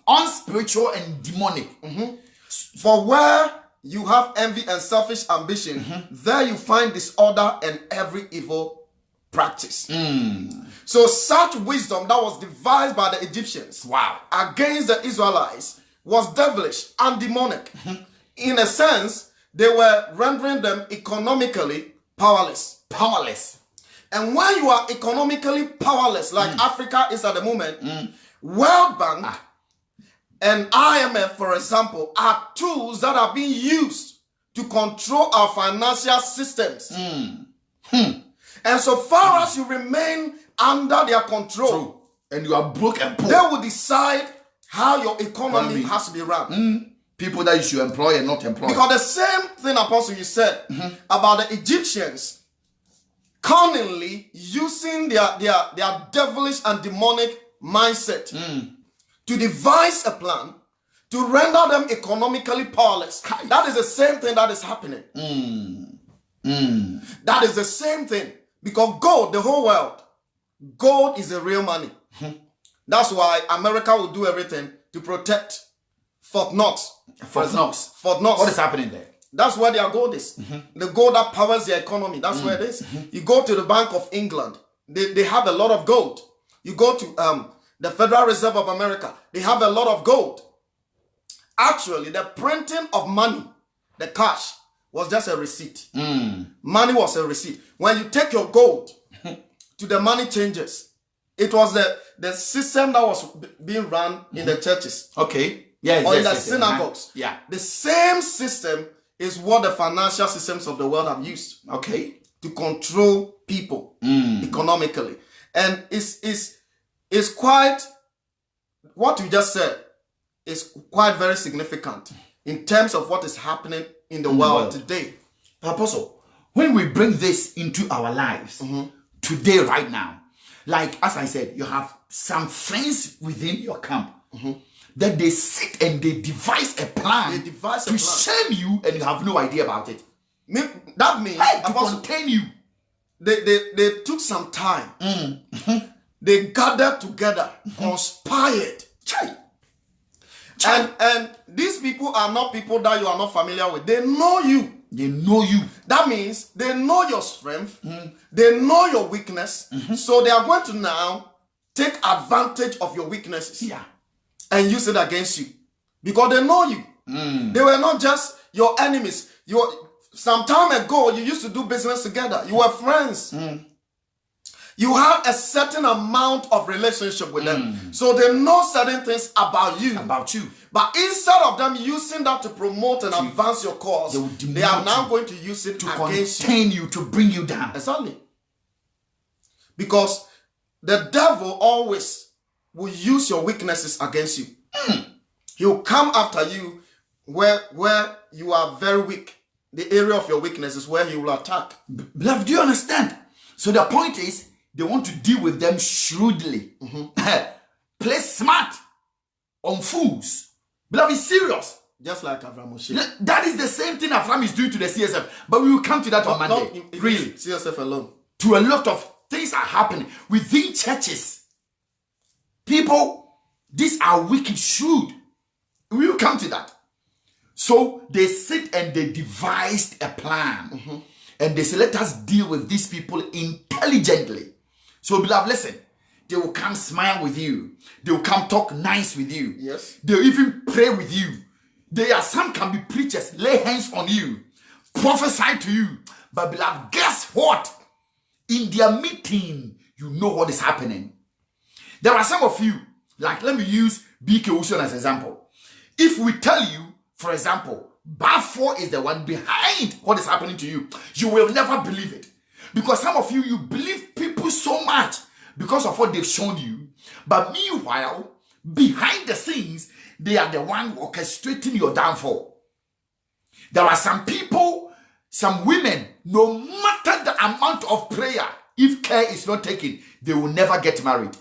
Unspiritual and demonic. For where you have envy and selfish ambition, there you find disorder and every evil practice. So such wisdom that was devised by the Egyptians against the Israelites was devilish and demonic. In a sense, they were rendering them economically powerless. And when you are economically powerless, like Africa is at the moment, World Bank and IMF, for example, are tools that are being used to control our financial systems. And so far as you remain under their control, and you are broke and poor, they will decide how your economy has to be run. People that you should employ and not employ. Because the same thing, Apostle, you said about the Egyptians cunningly using their devilish and demonic mindset to devise a plan to render them economically powerless. That is the same thing that is happening. That is the same thing. Because gold, the whole world, gold is the real money. That's why America will do everything to protect Fort Knox. Fort Knox. What is happening there? That's where their gold is. The gold that powers their economy. That's where it is. You go to the Bank of England. They have a lot of gold. You go to the Federal Reserve of America. They have a lot of gold. Actually, the printing of money, the cash, was just a receipt. Money was a receipt. When you take your gold to the money changers, It was the system that was being run in the churches. Okay. Yes, Or yes, in the yes, synagogues. Yeah. The same system is what the financial systems of the world have used. Okay. To control people economically. And it's quite, what you just said is quite very significant in terms of what is happening in the world today. Apostle, when we bring this into our lives today, right now, like as I said, you have some friends within your camp that they sit and they devise a plan to shame you, and you have no idea about it. That means to contain you. They took some time. They gathered together, conspired. And these people are not people that you are not familiar with. They know you. They know you. That means they know your strength. They know your weakness. So they are going to now take advantage of your weaknesses. Yeah. And use it against you. Because they know you. They were not just your enemies. Some time ago, you used to do business together. You were friends. You have a certain amount of relationship with them. So they know certain things about you. But instead of them using that to promote and advance your cause, they are now going to use it to against contain you, to bring you down. Exactly. Because the devil always will use your weaknesses against you. He will come after you where you are very weak. The area of your weakness is where he will attack. Beloved, do you understand? So the point is, they want to deal with them shrewdly. Play smart on fools. Beloved, it's serious. Just like Avram Moshe. That is the same thing Avram is doing to the CSF. But we will come to that on Monday. Really? CSF alone. To a lot of things are happening within churches. People, these are wicked, shrewd. We will come to that. So they sit and they devised a plan. And they say, let us deal with these people intelligently. So beloved, listen. They will come smile with you. They will come talk nice with you. Yes. They will even pray with you. Some can be preachers, lay hands on you, prophesy to you. But beloved, guess what? In their meeting, you know what is happening. There are some of you, like let me use BK Uson as an example. If we tell you, for example, Bafo is the one behind what is happening to you, you will never believe it. Because some of you, you believe people so much because of what they've shown you. But meanwhile, behind the scenes, they are the one orchestrating your downfall. There are some people, some women, no matter the amount of prayer, if care is not taken, they will never get married.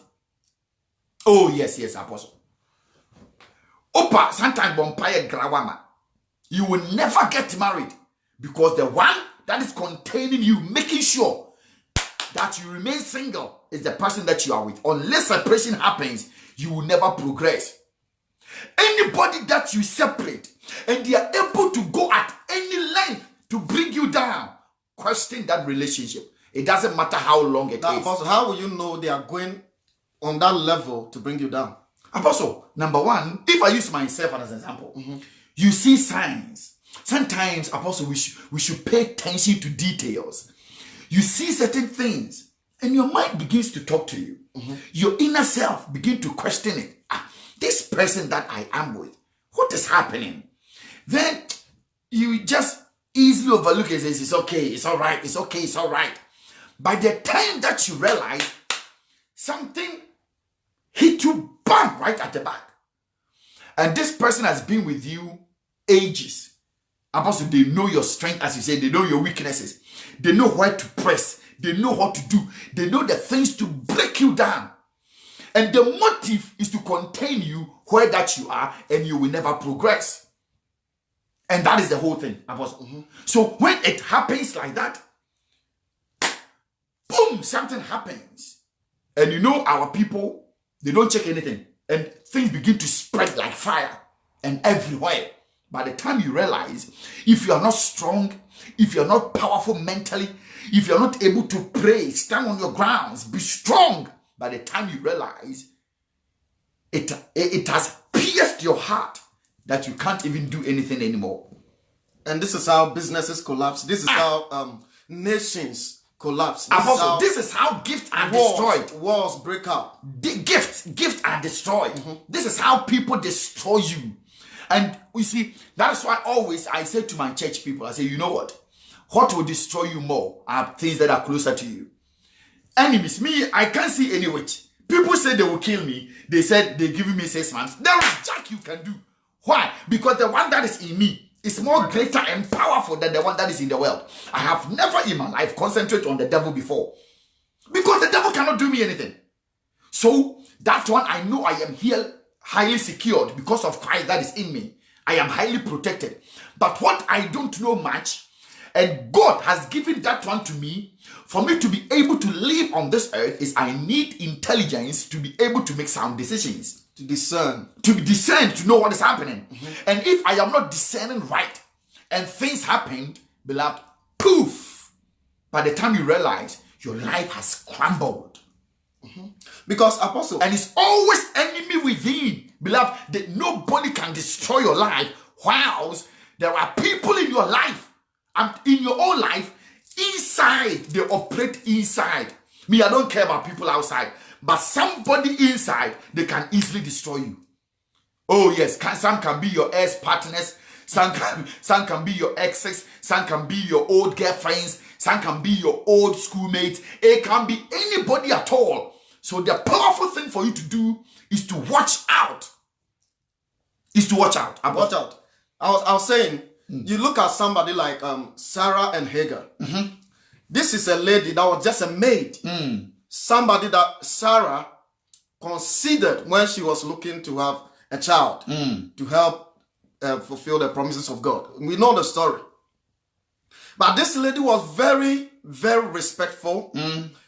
Oh, yes, Apostle. Opa, sometimes Bompire Grawama. You will never get married because the one that is containing you, making sure that you remain single, is the person that you are with. Unless separation happens, you will never progress. Anybody that you separate and they are able to go at any length to bring you down, question that relationship. It doesn't matter how long it is. Apostle, how will you know they are going on that level to bring you down? Apostle, number one, if I use myself as an example, you see signs. Sometimes, Apostle, we should pay attention to details. You see certain things and your mind begins to talk to you. Your inner self begins to question it. This person that I am with, what is happening? Then you just easily overlook it and say, it's okay, it's all right, it's okay, it's all right. By the time that you realize something hit you bang right at the back. And this person has been with you ages. Apostle, they know your strength, as you say, they know your weaknesses. They know where to press. They know what to do. They know the things to break you down. And the motive is to contain you where that you are, and you will never progress. And that is the whole thing, Apostle. So when it happens like that, boom, something happens. And you know our people, they don't check anything. And things begin to spread like fire and everywhere. By the time you realize, if you are not strong, if you are not powerful mentally, if you are not able to pray, stand on your grounds, be strong. By the time you realize, it has pierced your heart that you can't even do anything anymore. And this is how businesses collapse. This is how nations collapse. Apostle, this is how gifts are destroyed. Walls break out. Gifts are destroyed. This is how people destroy you. And you see, that's why always I say to my church people, I say, you know what will destroy you more are things that are closer to you. Enemies, me, I can't see any which. People say they will kill me. They said they're giving me 6 months. There is jack you can do. Why? Because the one that is in me is more greater and powerful than the one that is in the world. I have never in my life concentrated on the devil before. Because the devil cannot do me anything. So that one I know I am here highly secured because of Christ that is in me. I am highly protected. But what I don't know much, and God has given that one to me, for me to be able to live on this earth, is I need intelligence to be able to make sound decisions. To discern. To discern, to know what is happening. And if I am not discerning right, and things happened, beloved, poof, by the time you realize, your life has crumbled. Because, Apostle, and it's always enemy within, beloved, that nobody can destroy your life, whilst there are people in your life, and in your own life, inside, they operate inside. Me, I don't care about people outside, but somebody inside, they can easily destroy you. Oh yes, some can be your ex-partners, some can be your exes, some can be your old girlfriends, some can be your old schoolmates. It can be anybody at all. So the powerful thing for you to do is to watch out. Watch out. I was saying, you look at somebody like Sarah and Hagar. This is a lady that was just a maid. Somebody that Sarah considered when she was looking to have a child to help fulfill the promises of God. We know the story. But this lady was very, very respectful,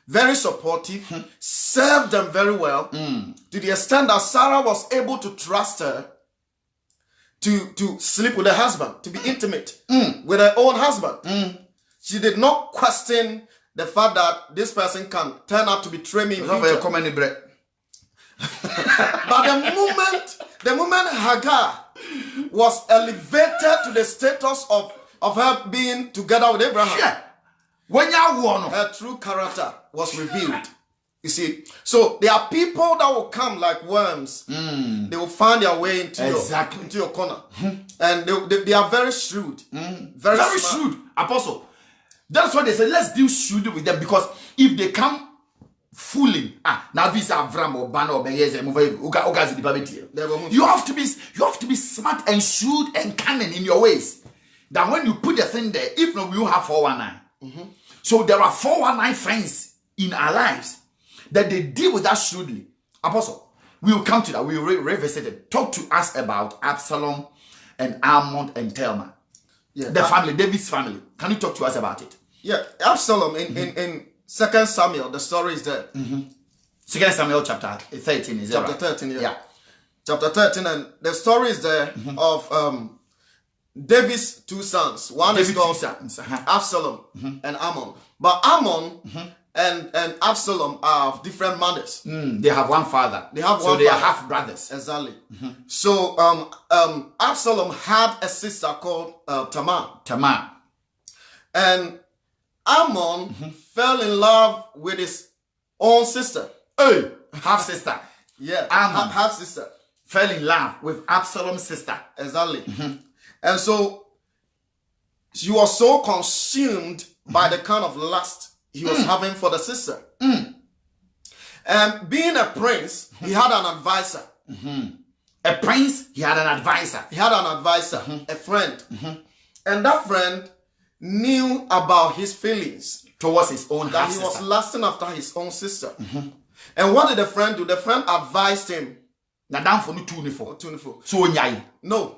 very supportive, served them very well, to the extent that Sarah was able to trust her to sleep with her husband, to be intimate with her own husband. She did not question the fact that this person can turn out to betray me in future. But the moment Hagar was elevated to the status of her being together with Abraham, her true character was revealed. You see, so there are people that will come like worms. They will find their way into your corner, and they are very shrewd, very shrewd. Apostle, that's why they say let's deal shrewdly with them, because if they come fooling, now this Avram or Ban or you have to be smart and shrewd and cunning in your ways. That when you put the thing there, if not, we will have 419. So there are 419 friends in our lives that they deal with us shrewdly. Apostle, we will come to that. We will revisit it. Talk to us about Absalom and Ammon and Talmah. Yeah, the family, David's family. Can you talk to us about it? Yeah, Absalom in 2 Samuel, the story is there. 2 Samuel chapter 13, is it chapter right? 13, yeah. Chapter 13, and the story is there of David's two sons. One is called Absalom and Ammon. But Ammon and Absalom are of different mothers. They have one father. They are half brothers. Exactly. So Absalom had a sister called Tamar. And Ammon fell in love with his own sister. Hey, half sister. Yeah, Ammon half sister fell in love with Absalom's sister. Exactly. And so she was so consumed by the kind of lust he was having for the sister. And being a prince, he had an advisor. A prince, he had an advisor. He had an advisor, a friend. And that friend knew about his feelings towards his own that he was lusting after his own sister. And what did the friend do? The friend advised him. Now down for tunifo. So no. No.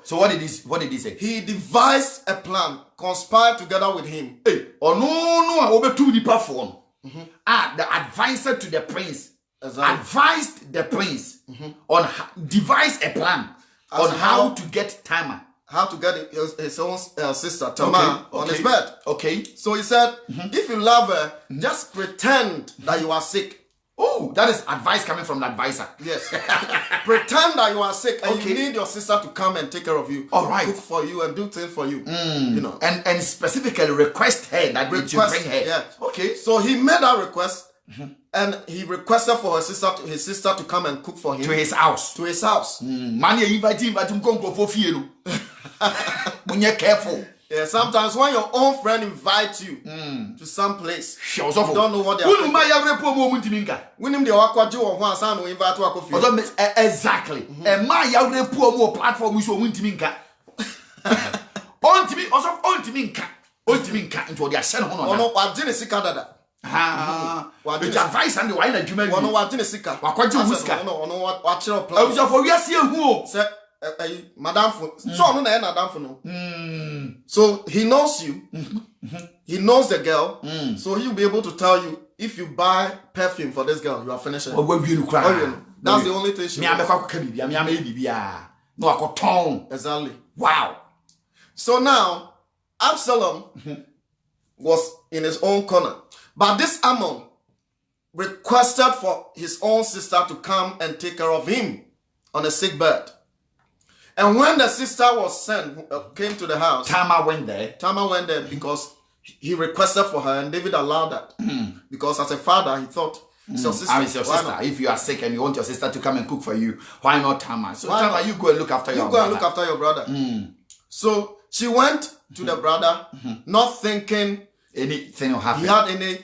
So what did he say? He devised a plan, conspired together with him. Hey, over two phone. The advisor to the prince advised the prince on devised a plan on how to get Tamar. How to get his own sister Tamar on his bed. Okay. So he said, if you love her, just pretend that you are sick. Oh, that is advice coming from the advisor. Yes. Pretend that you are sick and Okay. you need your sister to come and take care of you. All right. Cook for you and do things for you. You know. And specifically request her that you bring her. Yeah. Okay. So he made that request, and he requested for his sister to come and cook for him To his house. to his house. Man, you invite him for fear. When you're careful. Yeah, sometimes when your own friend invites you to some place, you don't know what they are thinking. When him the wakwaji or one son who invite to a coffee. Exactly. And my young poor more platform which will win to minka. On to me, also on to minka. On to minka into their son. Oh no, what didn't see Canada? What did advice and the wine that you may One what didn't see Canada? No, what your plan? I was for yes, who said, Madame, so no. So he knows you, he knows the girl, so he'll be able to tell you if you buy perfume for this girl, you are finished. That's the only thing she knows. Exactly. Wow. So now, Absalom was in his own corner, but this Ammon requested for his own sister to come and take care of him on a sick bed. And when the sister was sent, came to the house, Tamar went there because he requested for her, and David allowed that. Because as a father, he thought, it's your sister. Your sister. If you are sick and you want your sister to come and cook for you, why not Tamar? So Tamar, you go and look after your brother. You go and look after your brother. So she went to the brother, not thinking anything will happen. He had any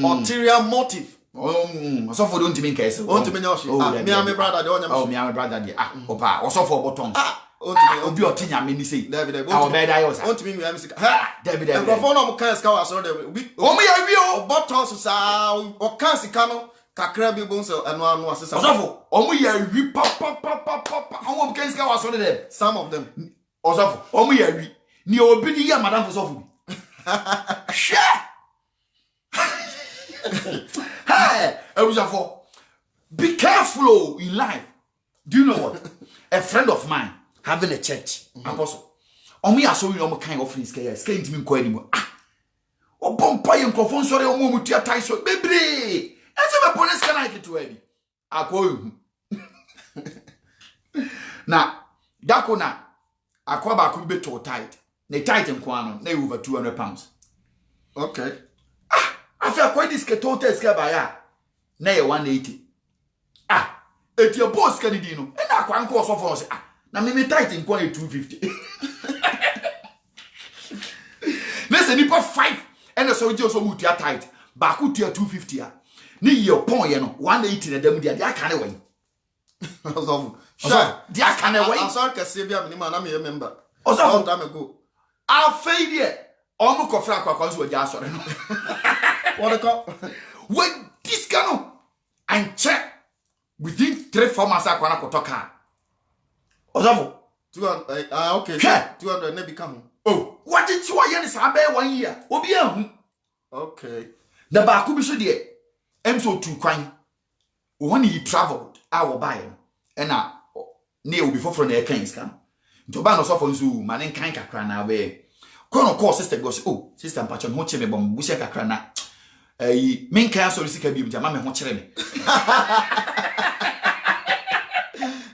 ulterior motive. So for don't mean case. Me and my brother, me and my brother. Opa, also for bottom. Obi otinya me ni say. Our bed I was. Want me we am sick. David. And for no can ska was so there. We o me ya wi o bottom so sa o kan sika no kakra bi bon so eno anu asesa. Osofo, o me ya wi pa. How can ska was so there? Some of them. Osofo, o me ya wi. Ni obi ni ya madam for sofo. Share. Hey, be careful in life. Do you know what? A friend of mine having a church, apostle. Omi aso you no kind of friends kaya. Skay ntimi nko animo. O bompa ye nkrofon sori o mu mutua tai so bebre. Ese be police kana ikitu abi. Akoyu. Na dako na akwa ba ko be to tight. Na tight nko ano na over 200 pounds. Okay. After quite this total skabaya, na 180. If your boss can do, and I can't cause of us. Now, me tight in quite 250. Listen, you put 5 and a soldier also would tight. Baku tier 250. Ni your point, 180 and them, they can't away. Sure, they can't away. I'm sorry, Casabia, I'm a member. Also, a long time ago. I'll fade yet. Almost a frack because we're just sorry. What a cop. When this canoe and check within 3-4 months, I can't talk. Osofo, 200. Okay. Yeah. 200 never come. Oh, what did you want? I 1 year. Okay. The Bakubi should dear. I'm so too crying. When he traveled, I will buy him. And now, near before from the Kings come. To ban us off on Zoom, man, and can't cry now. Kono call sister goes, oh, sister Patron, what chimney bomb, Bushaka crana. Main castle is a baby, mamma, what chimney.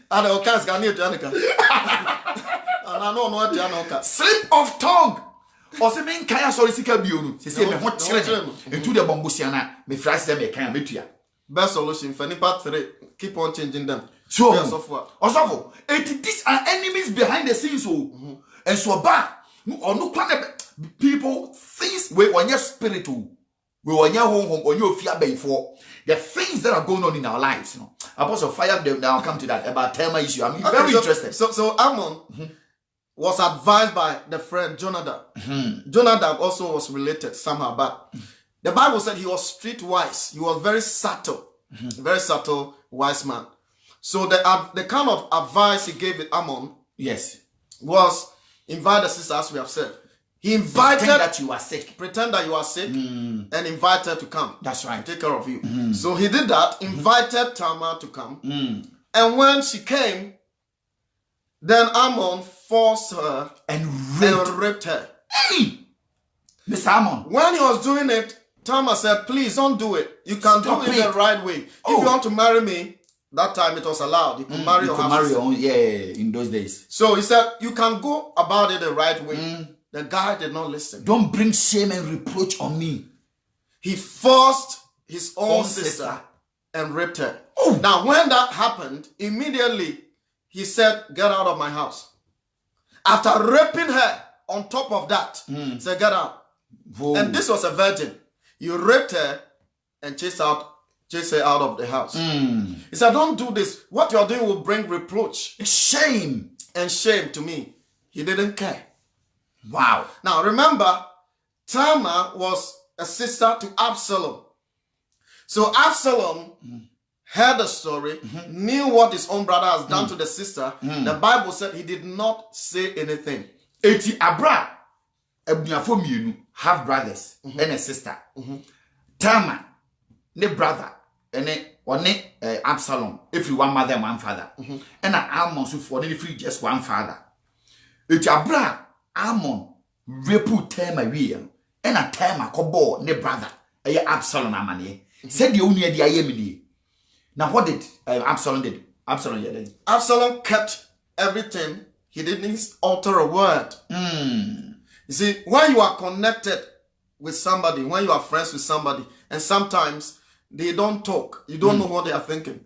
I don't cast Garnier Janica. And I know what Janoka. Slip of tongue. Or the main castle is a cabu, she said, what children into the Bombusiana, me fries them a can bet you. Best solution for any part 3. Keep on changing them. So, also, these are enemies behind the scenes, and so back. Or no people things we on your spiritual, we on your home or your fear before the things that are going on in our lives. Apostle fire them now come to that about Tema issue. I'm very interested. So Ammon was advised by the friend Jonadab. Jonadab also was related somehow, but the Bible said he was streetwise. He was very subtle, wise man. So the kind of advice he gave Ammon, yes, was invite the sister, as we have said. He invited pretend that you are sick. Pretend that you are sick and invite her to come. That's right. Take care of you. So he did that, invited Tamar to come. And when she came, then Ammon forced her and raped her. Hey! Miss Ammon. When he was doing it, Tamar said, please don't do it. You can Stop do it the right way. If you want to marry me, that time it was allowed. You could marry your husband. In those days. So he said, you can go about it the right way. The guy did not listen. Don't bring shame and reproach on me. He forced his own sister and raped her. Oh. Now, when that happened, immediately he said, get out of my house. After raping her on top of that, he said, get out. Whoa. And this was a virgin. You raped her and chased her out of the house. He said, don't do this. What you're doing will bring reproach. Shame. And shame to me. He didn't care. Wow. Now remember, Tamar was a sister to Absalom. So Absalom heard the story, knew what his own brother has done to the sister. The Bible said he did not say anything. Eti Abra, ebunyafo mienu, half brothers and a sister. Tamar, ne brother, and Absalom, if you one mother and one father. And Ammon so for only just one father. Eti Abra, Ammon, repu Tamar we and a Tamar kobo ne brother, Absalom amane. Said the only idea yemini. Now what did Absalom did? Absalom kept everything. He didn't alter a word. You see, when you are connected with somebody, when you are friends with somebody, and sometimes they don't talk, you don't know what they are thinking.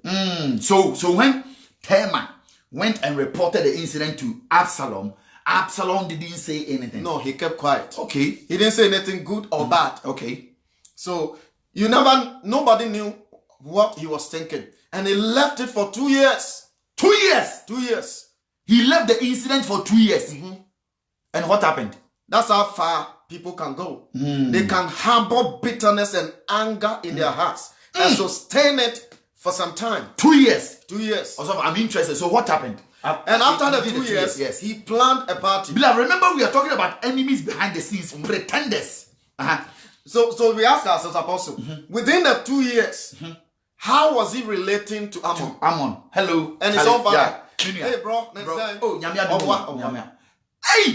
So when Tamar went and reported the incident to Absalom, Absalom didn't say anything. No, he kept quiet. Okay. He didn't say anything good or bad. Okay. So nobody knew what he was thinking. And he left it for 2 years. 2 years? 2 years. He left the incident for 2 years. And what happened? That's how far people can go. They can harbor bitterness and anger in their hearts and sustain it for some time. 2 years? 2 years. Also, I'm interested. So what happened? And after the 2 years, yes, he planned a party. Bila, remember we are talking about enemies behind the scenes, pretenders. So we ask ourselves, Apostle, within the 2 years, how was he relating to Ammon? Ammon. Hello. And his own father. Yeah. Hey, bro. Next time. Oh, nyamia. Hey,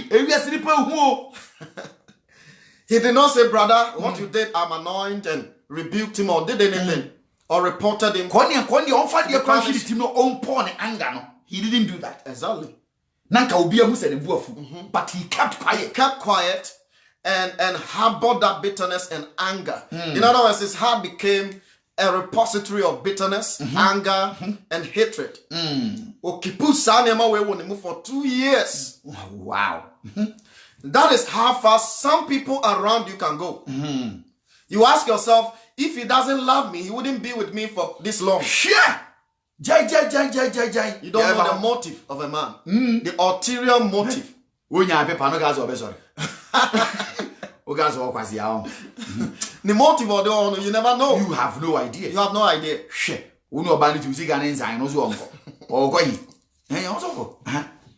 he did not say, brother, what you did, I'm annoyed, and rebuked him or did anything or reported him. He didn't do that. Exactly. But he kept quiet. He kept quiet and harbored that bitterness and anger. In other words, his heart became a repository of bitterness, anger, and hatred. For 2 years. Wow. That is how far some people around you can go. You ask yourself, if he doesn't love me, he wouldn't be with me for this long. Yeah. Jai. You don't know the motive of a man. The ulterior motive. The motive of the honor, you never know. You have no idea. You have no idea.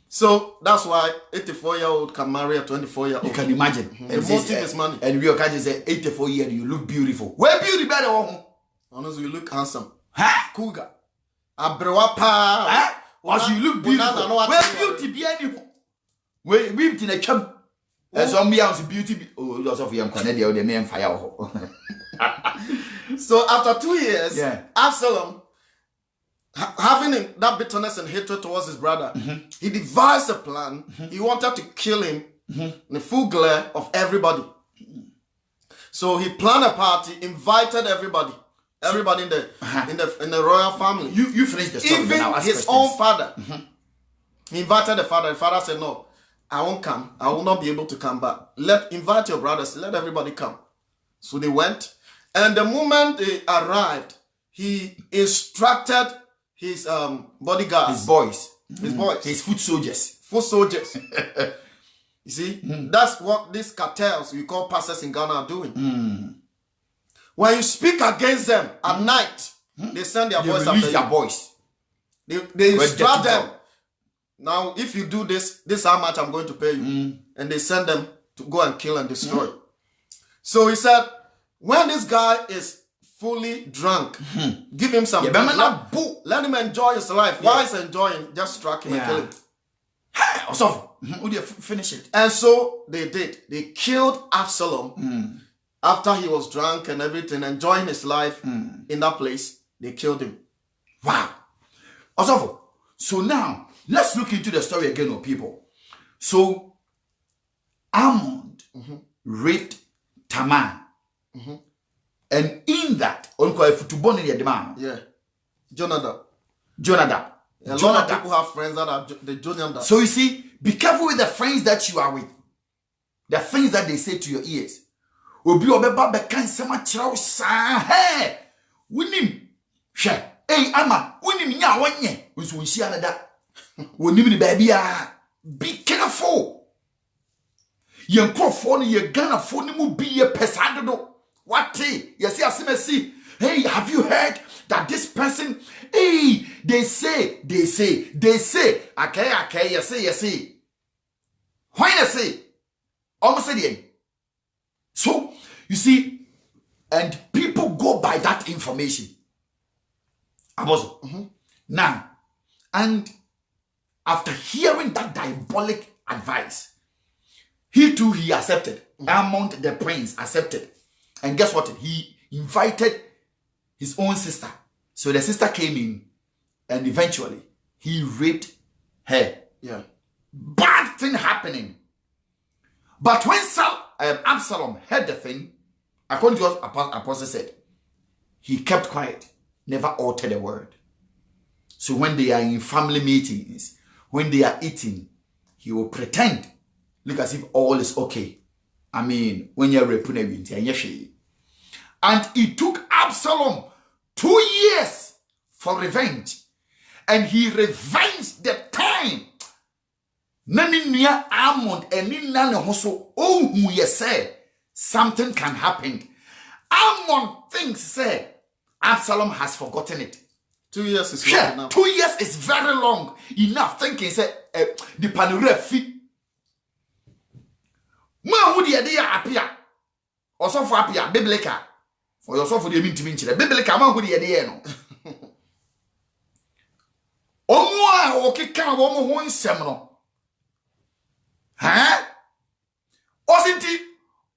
So that's why 84-year-old can marry a 24-year-old. You can imagine. The motive is money. And we can say 84 years, you look beautiful. Where beauty better? Honestly, you look handsome. Cougar. Abrewapa. As you look beautiful. Where beauty be anyone? Where beauty in a chum. And some beauty. Oh, lots of young Canadian, the main fire. So after 2 years, yeah. Absalom, having that bitterness and hatred towards his brother, he devised a plan. He wanted to kill him in the full glare of everybody. So he planned a party, invited everybody in the royal family. You finished the story. Even his own father. He invited the father. The father said, "No, I won't come. I will not be able to come back. Invite your brothers. Let everybody come." So they went, and the moment they arrived, he instructed his bodyguards, his boys, his foot soldiers. You see, that's what these cartels we call pastors in Ghana are doing. When you speak against them at night, they send their boys after their boys. They instruct them. Now, if you do this is how much I'm going to pay you. And they send them to go and kill and destroy. So he said, when this guy is fully drunk, give him some. Let him enjoy his life. While he's enjoying, just strike him and kill him. Also, finish it. And so they did. They killed Absalom After he was drunk and everything, enjoying his life in that place, they killed him. Wow. Also, so now, let's look into the story again of people. So, Ammon raped Tamar. And in that, yeah, Jonadab. A lot of people have friends that are the Jonadab. So you see, be careful with the friends that you are with. The things that they say to your ears. Obi obeba beka nsema kirawo saa he wonim hwe ama wonim nya wonye nso nhia nada wonim ni ba bia be careful ye nkrofo no ye ganafo ni mu bi ye pesadodo what you see asemasi hey have you heard that this person hey they say okay yes why they say almost say so, you see, and people go by that information. Now, and after hearing that diabolic advice, he too, he accepted. Ammon the prince accepted. And guess what? He invited his own sister. So the sister came in and eventually he raped her. Yeah. Bad thing happening. But when Absalom heard the thing, according to what Apostle said, he kept quiet, never uttered a word. So when they are in family meetings, when they are eating, he will pretend, look as if all is okay. I mean, when you're repugnant, and it took Absalom 2 years for revenge, and he revenged the time. Nani near Ammon and Nina Hoso, oh, who you say something can happen. Ammon thinks, say, Absalom has forgotten it. 2 years is long enough. 2 years is very long enough. Thinking, say, the panure fit. Mo would the idea appear? Also for appear, biblical. For yourself for the mean to mean, biblical, man would the idea no. Oh, okay, come on, one seminal. Huh? Wasn't it?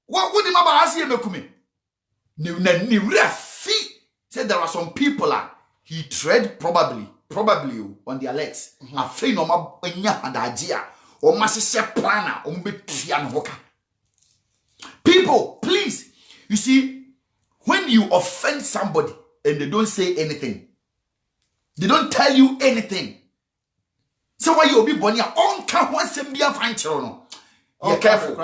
What would the mama ask you to come? Ni refi said there are some people he tread probably on their legs. I feel no ma enya adagea or masise plana o mbetia no hoka. People, please, you see, when you offend somebody and they don't say anything, they don't tell you anything. So why you be born here? On can one send be a fine children. You're careful.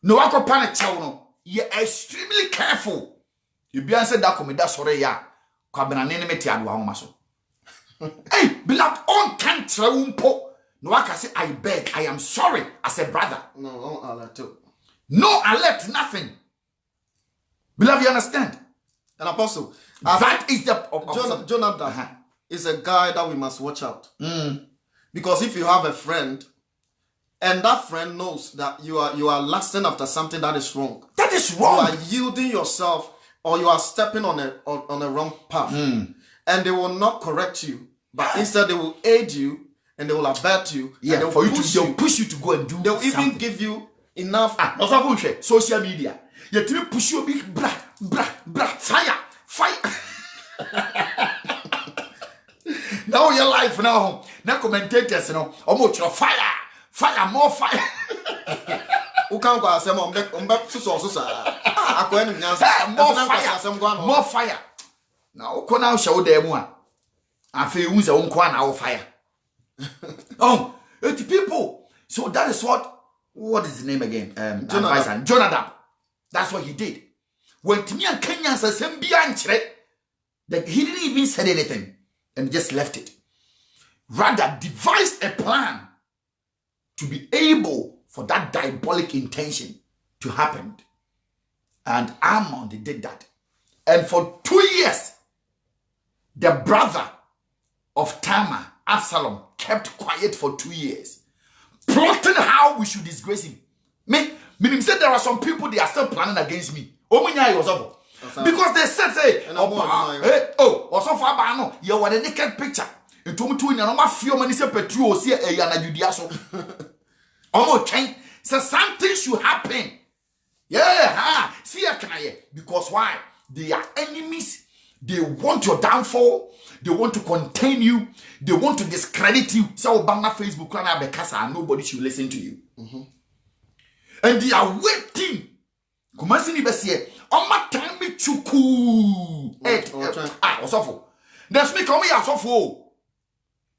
No, I can panic children. You're extremely careful. You be answered that come that's sorry ya. Kwabena enemy ti adwa maso. Hey, beloved, on can traumpo. No, I can say I beg, I am sorry as a brother. No alert too. No alert, nothing. Beloved, you understand? An apostle. That is the Jonadab is a guy that we must watch out. Because if you have a friend, and that friend knows that you are lusting after something that is wrong. That is wrong. You are yielding yourself, or you are stepping on a wrong path, and they will not correct you, but instead they will aid you and they will abet you. Yeah, and they'll push you to go and do. They'll even give you enough. Social media. You tell push you big bra fire. Now your life now commentators almost fire more fire. Who can't go as more fire. Now who now show them one. I feel who's own quan our fire. Oh, 80 people. So that is what is the name again? Jonadab. That's what he did. When Timmy and Kenya says that he didn't even say anything and just left it. Rather devised a plan to be able for that diabolic intention to happen. And Ammon did that. And for 2 years, the brother of Tamar, Absalom, kept quiet for 2 years, plotting how we should disgrace him. Meaning said there are some people, they are still planning against me. Because they said, Abban, you want a naked picture. You told me to no few money say petrol see a Almost change. So something should happen. Yeah, see, can I? Because why? They are enemies. They want your downfall. They want to contain you. They want to discredit you. So, Obama Facebook, and nobody should listen to you. And they are waiting. Kumasini besiye. Oma time me chuku. Osofo. That's me come here osofo.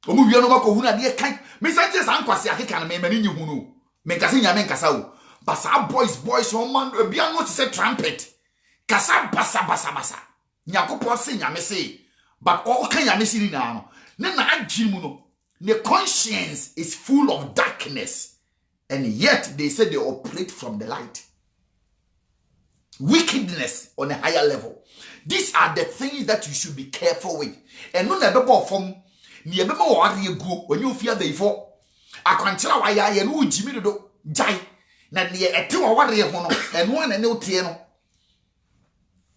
Omu wiye no mako huna de kan. Me sanje san kwase akeka na me mani nyi hunu. Me kase nya me nkasa wo. Basa boys one man bia no say trumpet. Kasa basa. Nyakopo se nyame se. But all kan nyame se ni na no. Ne na agimu no. The conscience is full of darkness. And yet they say they operate from the light. Wickedness on a higher level. These are the things that you should be careful with. And no never from never more when you fear the for. I can't tell why I know Jimmy do jai. Na near a 2 hour and one and no tiano.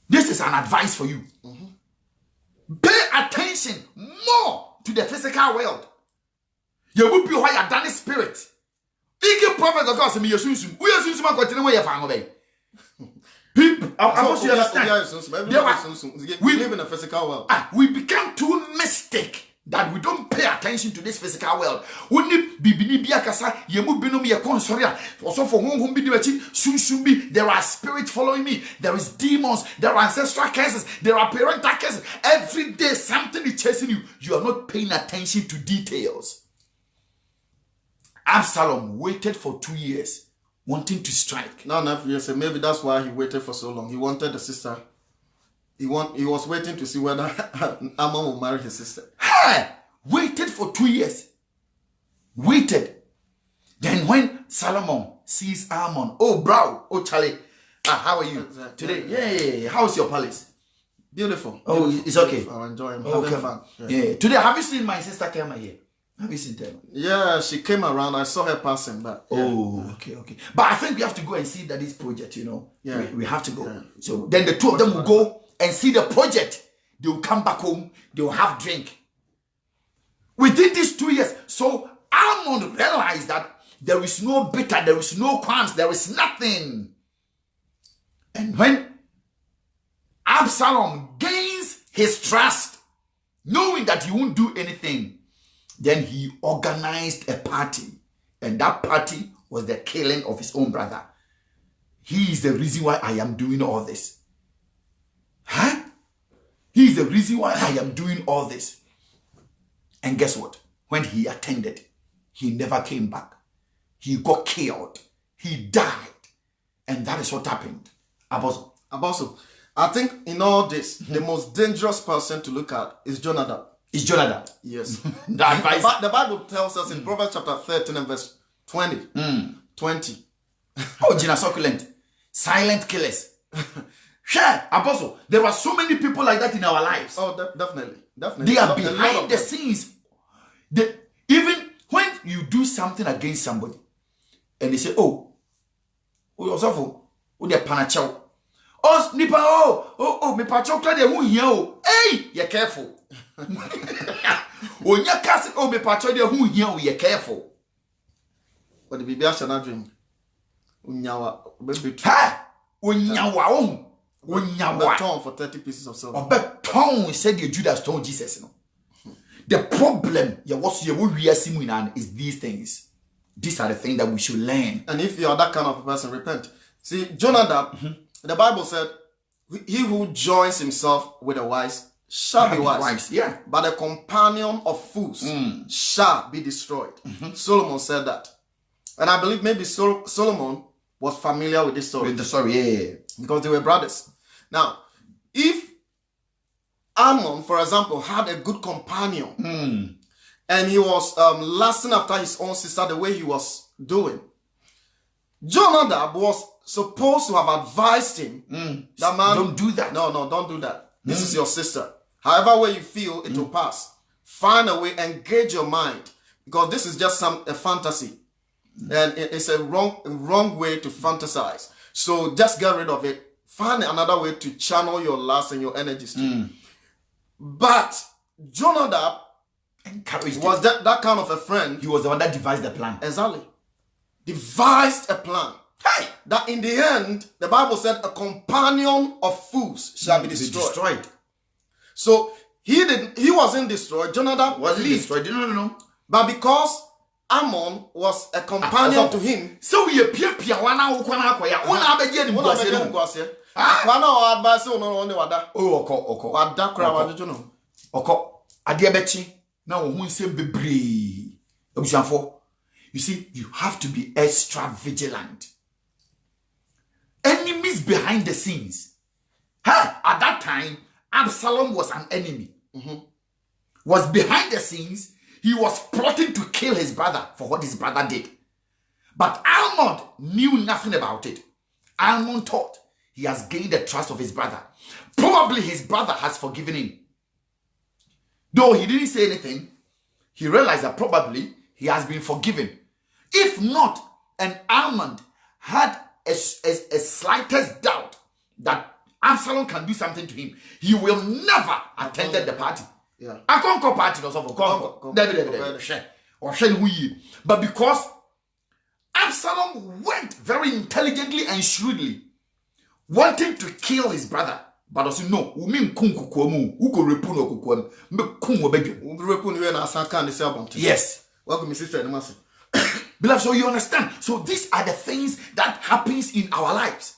This is an advice for you. Pay attention more to the physical world. You will be higher than the spirit. Ike prophet of God, me Yesusu. We Yesusu man continue where you find obey. I want you to understand. We live in a physical world. We become too mystic that we don't pay attention to this physical world. Only bibini biakasa yemu binom ye konsoria. Also for home bidiwachi sunsumbi. There are spirits following me. There is demons. There are ancestral curses. There are parental curses. Every day something is chasing you. You are not paying attention to details. Absalom waited for 2 years, wanting to strike. No, yes, maybe that's why he waited for so long. He wanted the sister. He was waiting to see whether Ammon will marry his sister. Hey, waited for 2 years. Waited. Then when Solomon sees Ammon, oh bro, oh Charlie, how are you today? Yeah. How's your palace? Beautiful. Oh, it's okay. I'm enjoying. Having fun. Yeah. Today, have you seen my sister Kema here? Have you seen them? Yeah, she came around. I saw her passing by. Oh, okay. But I think we have to go and see that this project, Yeah. We have to go. Yeah. So then the two of them will go and see the project. They will come back home. They will have drink. Within these 2 years, so Ammon realized that there is no bitter, there is no qualms, there is nothing. And when Absalom gains his trust, knowing that he won't do anything, then he organized a party. And that party was the killing of his own brother. He is the reason why I am doing all this. He is the reason why I am doing all this. And guess what? When he attended, he never came back. He got killed. He died. And that is what happened. Apostle, I think in all this, the most dangerous person to look at is Jonadab. It's Jonadab. Yes. The Bible tells us in Proverbs chapter 13 and verse 20. 20. Oh, Gina succulent. Silent killers. Sure, Apostle. There are so many people like that in our lives. Oh, definitely. They are behind the scenes. Even when you do something against somebody and they say, oh, they're panachow. Oh, nipa, me pachow, they won't hear. Hey, you're careful. When you're casting, oh, me pachow, they won't hear. You're careful. But the baby shall not drink. Unyawa, baby. Ha! Unyawa. Unyawa. For 30 pieces of silver. But Tom said the Judas told Jesus. The problem is these things. These are the things that we should learn. And if you are that kind of a person, repent. See, Jonadab, the Bible said, he who joins himself with the wise shall be wise. Yeah. But the companion of fools shall be destroyed. Solomon said that. And I believe maybe Solomon was familiar with this story. With the story, yeah. Because they were brothers. Now, if Ammon, for example, had a good companion and he was lasting after his own sister the way he was doing, Jonadab was supposed to have advised him that, man, don't do that. No, don't do that. This is your sister. However way you feel, it will pass. Find a way, engage your mind, because this is just a fantasy. And it's a wrong way to fantasize. So just get rid of it. Find another way to channel your lust and your energies to. But Jonadab was that kind of a friend. He was the one that devised the plan. Exactly. Devised a plan. Hey! That in the end, the Bible said a companion of fools shall be destroyed. So he wasn't destroyed. Jonadab wasn't destroyed. No. But because Ammon was a companion to him. So we appear piawana ukwana kwaya. Ona abeje ni kwase. Akwana o advice no on the wada. Oh, oko. Wada kra wajojo no. Oko. Ade bechi na wo hu nsem bebre. Obusanfo. You see, you have to be extra vigilant. Enemies behind the scenes. At that time, Absalom was an enemy. Was behind the scenes. He was plotting to kill his brother for what his brother did. But Almond knew nothing about it. Almond thought he has gained the trust of his brother. Probably his brother has forgiven him. Though he didn't say anything, he realized that probably he has been forgiven. If not, and Almond had a slightest doubt that Absalom can do something to him, he will never attend the party. Yeah. I can't go party or something. But because Absalom went very intelligently and shrewdly, wanting to kill his brother, but also no, yes. Welcome, sister. Beloved, so you understand. So these are the things that happens in our lives.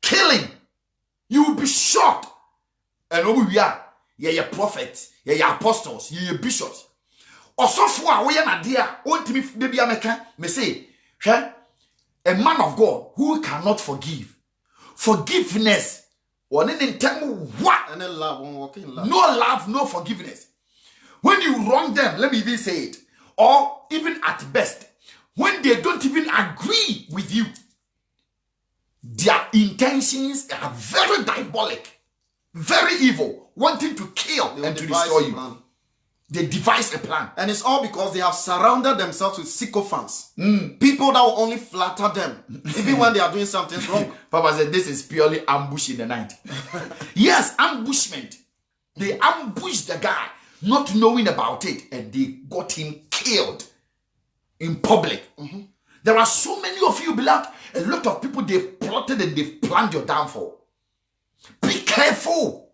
Killing. You will be shocked. And we are, yeah, prophets, yeah, apostles, yeah, bishops. Also for we are dear, baby me say, a man of God who cannot forgive. Forgiveness. One in time what? And then love won't walk in love. No love, no forgiveness. When you wrong them, let me even say it, or even at best, when they don't even agree with you, their intentions are very diabolic, very evil, wanting to kill and to destroy you. Plan. They devise a plan. And it's all because they have surrounded themselves with sycophants. People that will only flatter them, even when they are doing something wrong. Papa said this is purely ambush in the night. Yes, ambushment. They ambushed the guy, not knowing about it, and they got him killed in public. There are so many of you, beloved. A lot of people, they've plotted and they've planned your downfall. Be careful.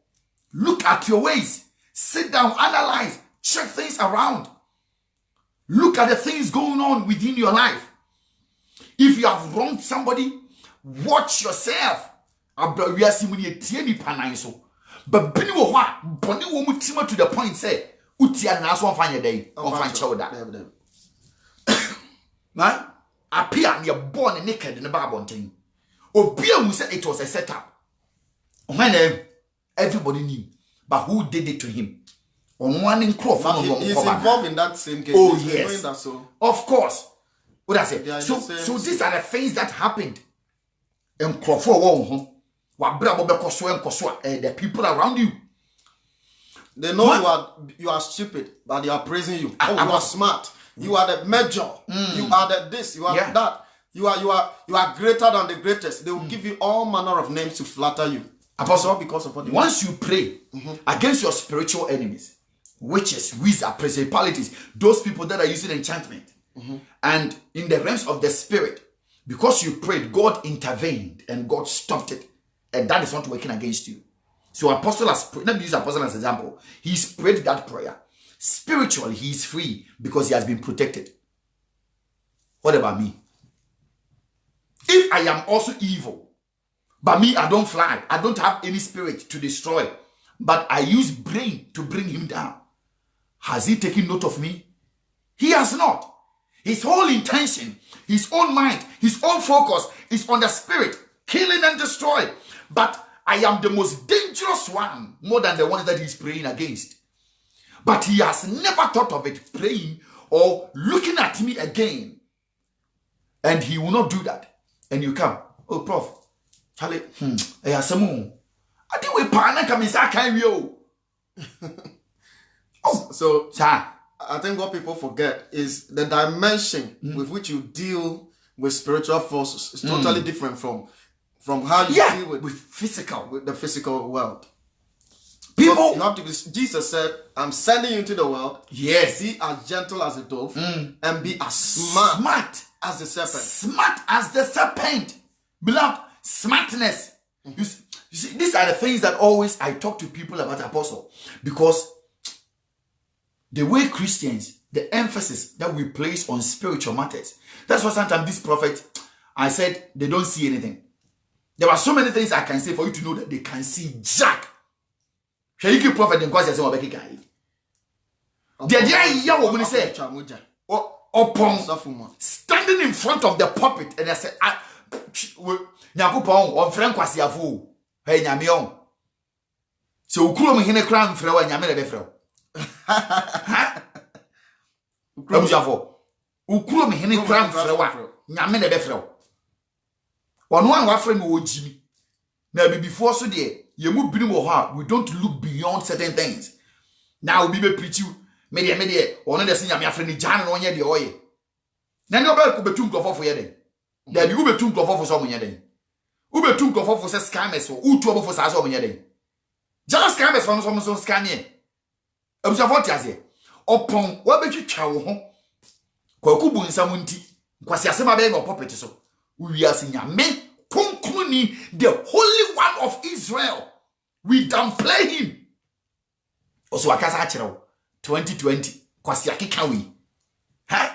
Look at your ways. Sit down, analyze, check things around. Look at the things going on within your life. If you have wronged somebody, watch yourself. But to the point, say, man, appear near born naked in the Bible thing. Obia who said it was a setup. Everybody knew, but who did it to him? On one in he's involved in that same case. Oh yes, that, so. Of course. What I say? Yeah, so these are the things that happened. And the people around you, they know you are stupid, but they are praising you. Oh, you are smart. You are the major. You are the this. You are that. You are greater than the greatest. They will give you all manner of names to flatter you. Apostle, because of what once you pray against your spiritual enemies, witches, wizards, principalities, those people that are using enchantment, and in the realms of the spirit, because you prayed, God intervened and God stopped it, and that is not working against you. So Apostle has prayed. Let me use Apostle as an example. He's prayed that prayer. Spiritually, he is free because he has been protected. What about me? If I am also evil, but me, I don't fly. I don't have any spirit to destroy. But I use brain to bring him down. Has he taken note of me? He has not. His whole intention, his own mind, his own focus is on the spirit, killing and destroy. But I am the most dangerous one, more than the ones that he's praying against. But he has never thought of it, praying or looking at me again. And he will not do that. And you come, oh, Prof. Charlie, I have some more. I think we partner come inside, can you? Oh, so I think what people forget is the dimension with which you deal with spiritual forces is totally different from how you deal with physical, with the physical world. People, you have to be. Jesus said, "I'm sending you into the world. yes, Be as gentle as a dove, and be as smart as the serpent." Smart as the serpent. Beloved, smartness. You see, these are the things that always I talk to people about Apostle, because the way Christians, the emphasis that we place on spiritual matters. That's why sometimes these prophets, I said, they don't see anything. There are so many things I can say for you to know that they can see jack. Shall you keep prophet in question? Standing in front of the pulpit, and I said, Nyakupon on Frank Kwasiafu, hey Nyamion. So Ukuro Hine Crown Frewa Nyamene Befro. Ukuro Hine Crown Frewa Nyamene Befro. One wafre me wo Jimmy. Now before so there, you move binu heart. We don't look beyond certain things. Now we be preach you media one the senior friend Jan on ye the oye. Now nobody could be too close for ye. There be ube too close for some ye. Ube too close for scammers or utu for sazo ye. Just scammers from some scanning. Observe what you say. Upon what be you chow home? Kwakubu in Samunti, Kwasiasema be or puppet so. We are seeing me. The Holy One of Israel. We downplay him. Also, I can't 2020. Kwasiaki Kawi. Huh?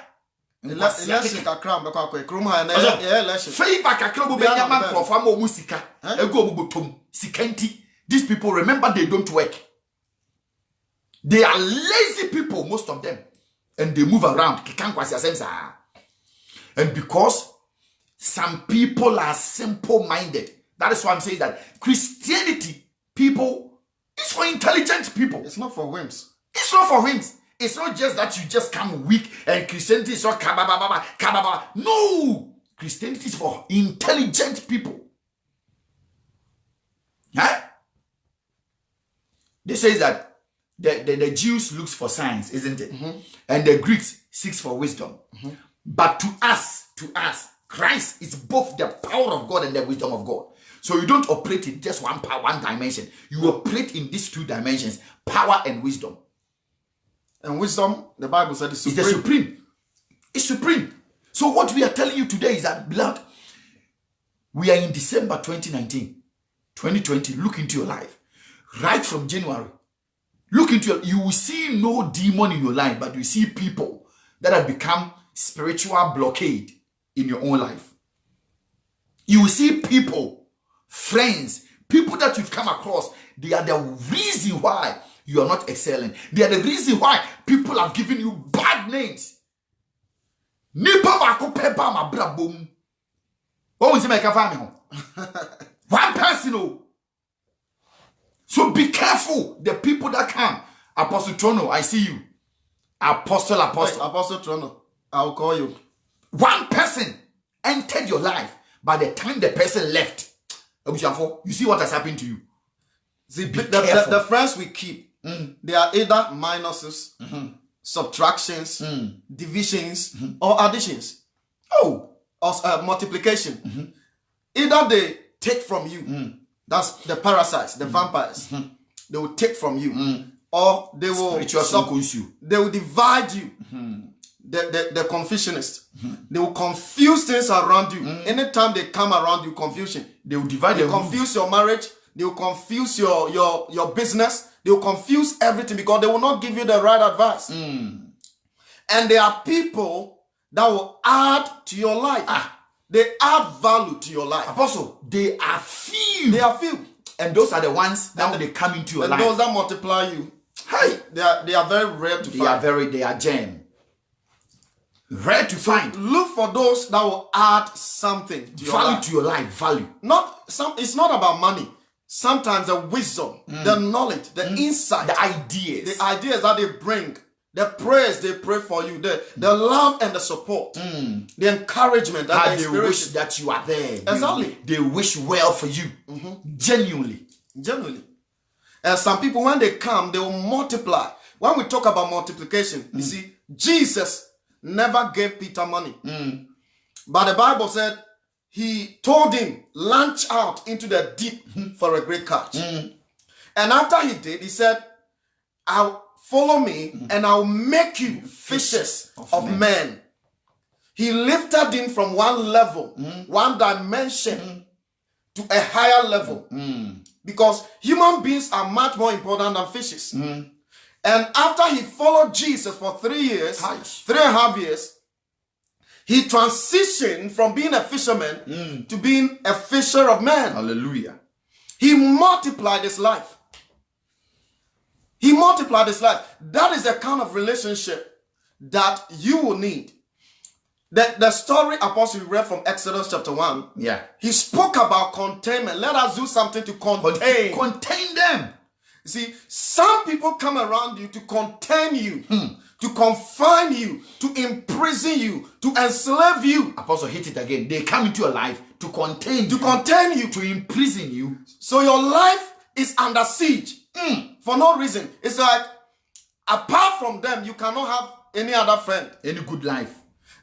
Election kakra mbekwa kwa kruma na election. Favor kakra bu benyama profama musika. Ego bubutom. Sikenti. These people, remember, they don't work. They are lazy people, most of them. And they move around. And because some people are simple-minded. That is why I'm saying that Christianity, people, is for intelligent people. It's not for whims. It's not for whims. It's not just that you just come weak and Christianity is not kababa. No! Christianity is for intelligent people. Huh? They say that the Jews looks for signs, isn't it? And the Greeks seeks for wisdom. But to us, Christ is both the power of God and the wisdom of God. So you don't operate in just one dimension. You operate in these two dimensions, power and wisdom. And wisdom, the Bible said, is supreme. It's the supreme. It's supreme. So what we are telling you today is that, blood, we are in December 2019, 2020. Look into your life. Right from January. Look into you will see no demon in your life, but you see people that have become spiritual blockade in your own life. You will see people, friends, people that you've come across. They are the reason why you are not excelling. They are the reason why people have given you bad names. One person. So be careful. The people that come. Apostle Trono, I see you. Apostle. Wait, Apostle Trono, I'll call you. One person entered your life. By the time the person left, you see what has happened to you. See, the friends we keep, they are either minuses, subtractions, divisions, or additions. Or multiplication. Either they take from you, that's the parasites, the vampires. They will take from you, or they will they will divide you. The Confucianists, they will confuse things around you. Anytime they come around you, confusion. They will divide. They will confuse your marriage. They will confuse your business. They will confuse everything because they will not give you the right advice. And there are people that will add to your life. They add value to your life. Apostle, they are few. They are few. And those are the ones that when they come into your life. And those that multiply you. Hey, they are very rare to find. They are gem. Rare to find. Look for those that will add something to your life. To your life. Value. It's not about money. Sometimes the wisdom, the knowledge, the insight, the ideas that they bring, the prayers they pray for you, the love and the support, the encouragement, and the inspiration. They wish that you are there. Exactly. They wish well for you. Genuinely. And some people, when they come, they will multiply. When we talk about multiplication, you see, Jesus never gave Peter money. But the Bible said he told him, launch out into the deep for a great catch. And And after he did, he said, "I'll follow me and I'll make you fishers of men." He lifted him from one level, one dimension to a higher level. Because human beings are much more important than fishes. And after he followed Jesus for 3 years, 3.5 years, he transitioned from being a fisherman to being a fisher of men. Hallelujah. He multiplied his life. He multiplied his life. That is the kind of relationship that you will need. The story Apostle read from Exodus chapter 1. Yeah. He spoke about containment. Let us do something to contain. Contain them. You see, some people come around you to contain you, to confine you, to imprison you, to enslave you. Apostle hit it again. They come into your life to contain you. To contain you. To imprison you. So your life is under siege for no reason. It's like, apart from them, you cannot have any other friend. Any good life.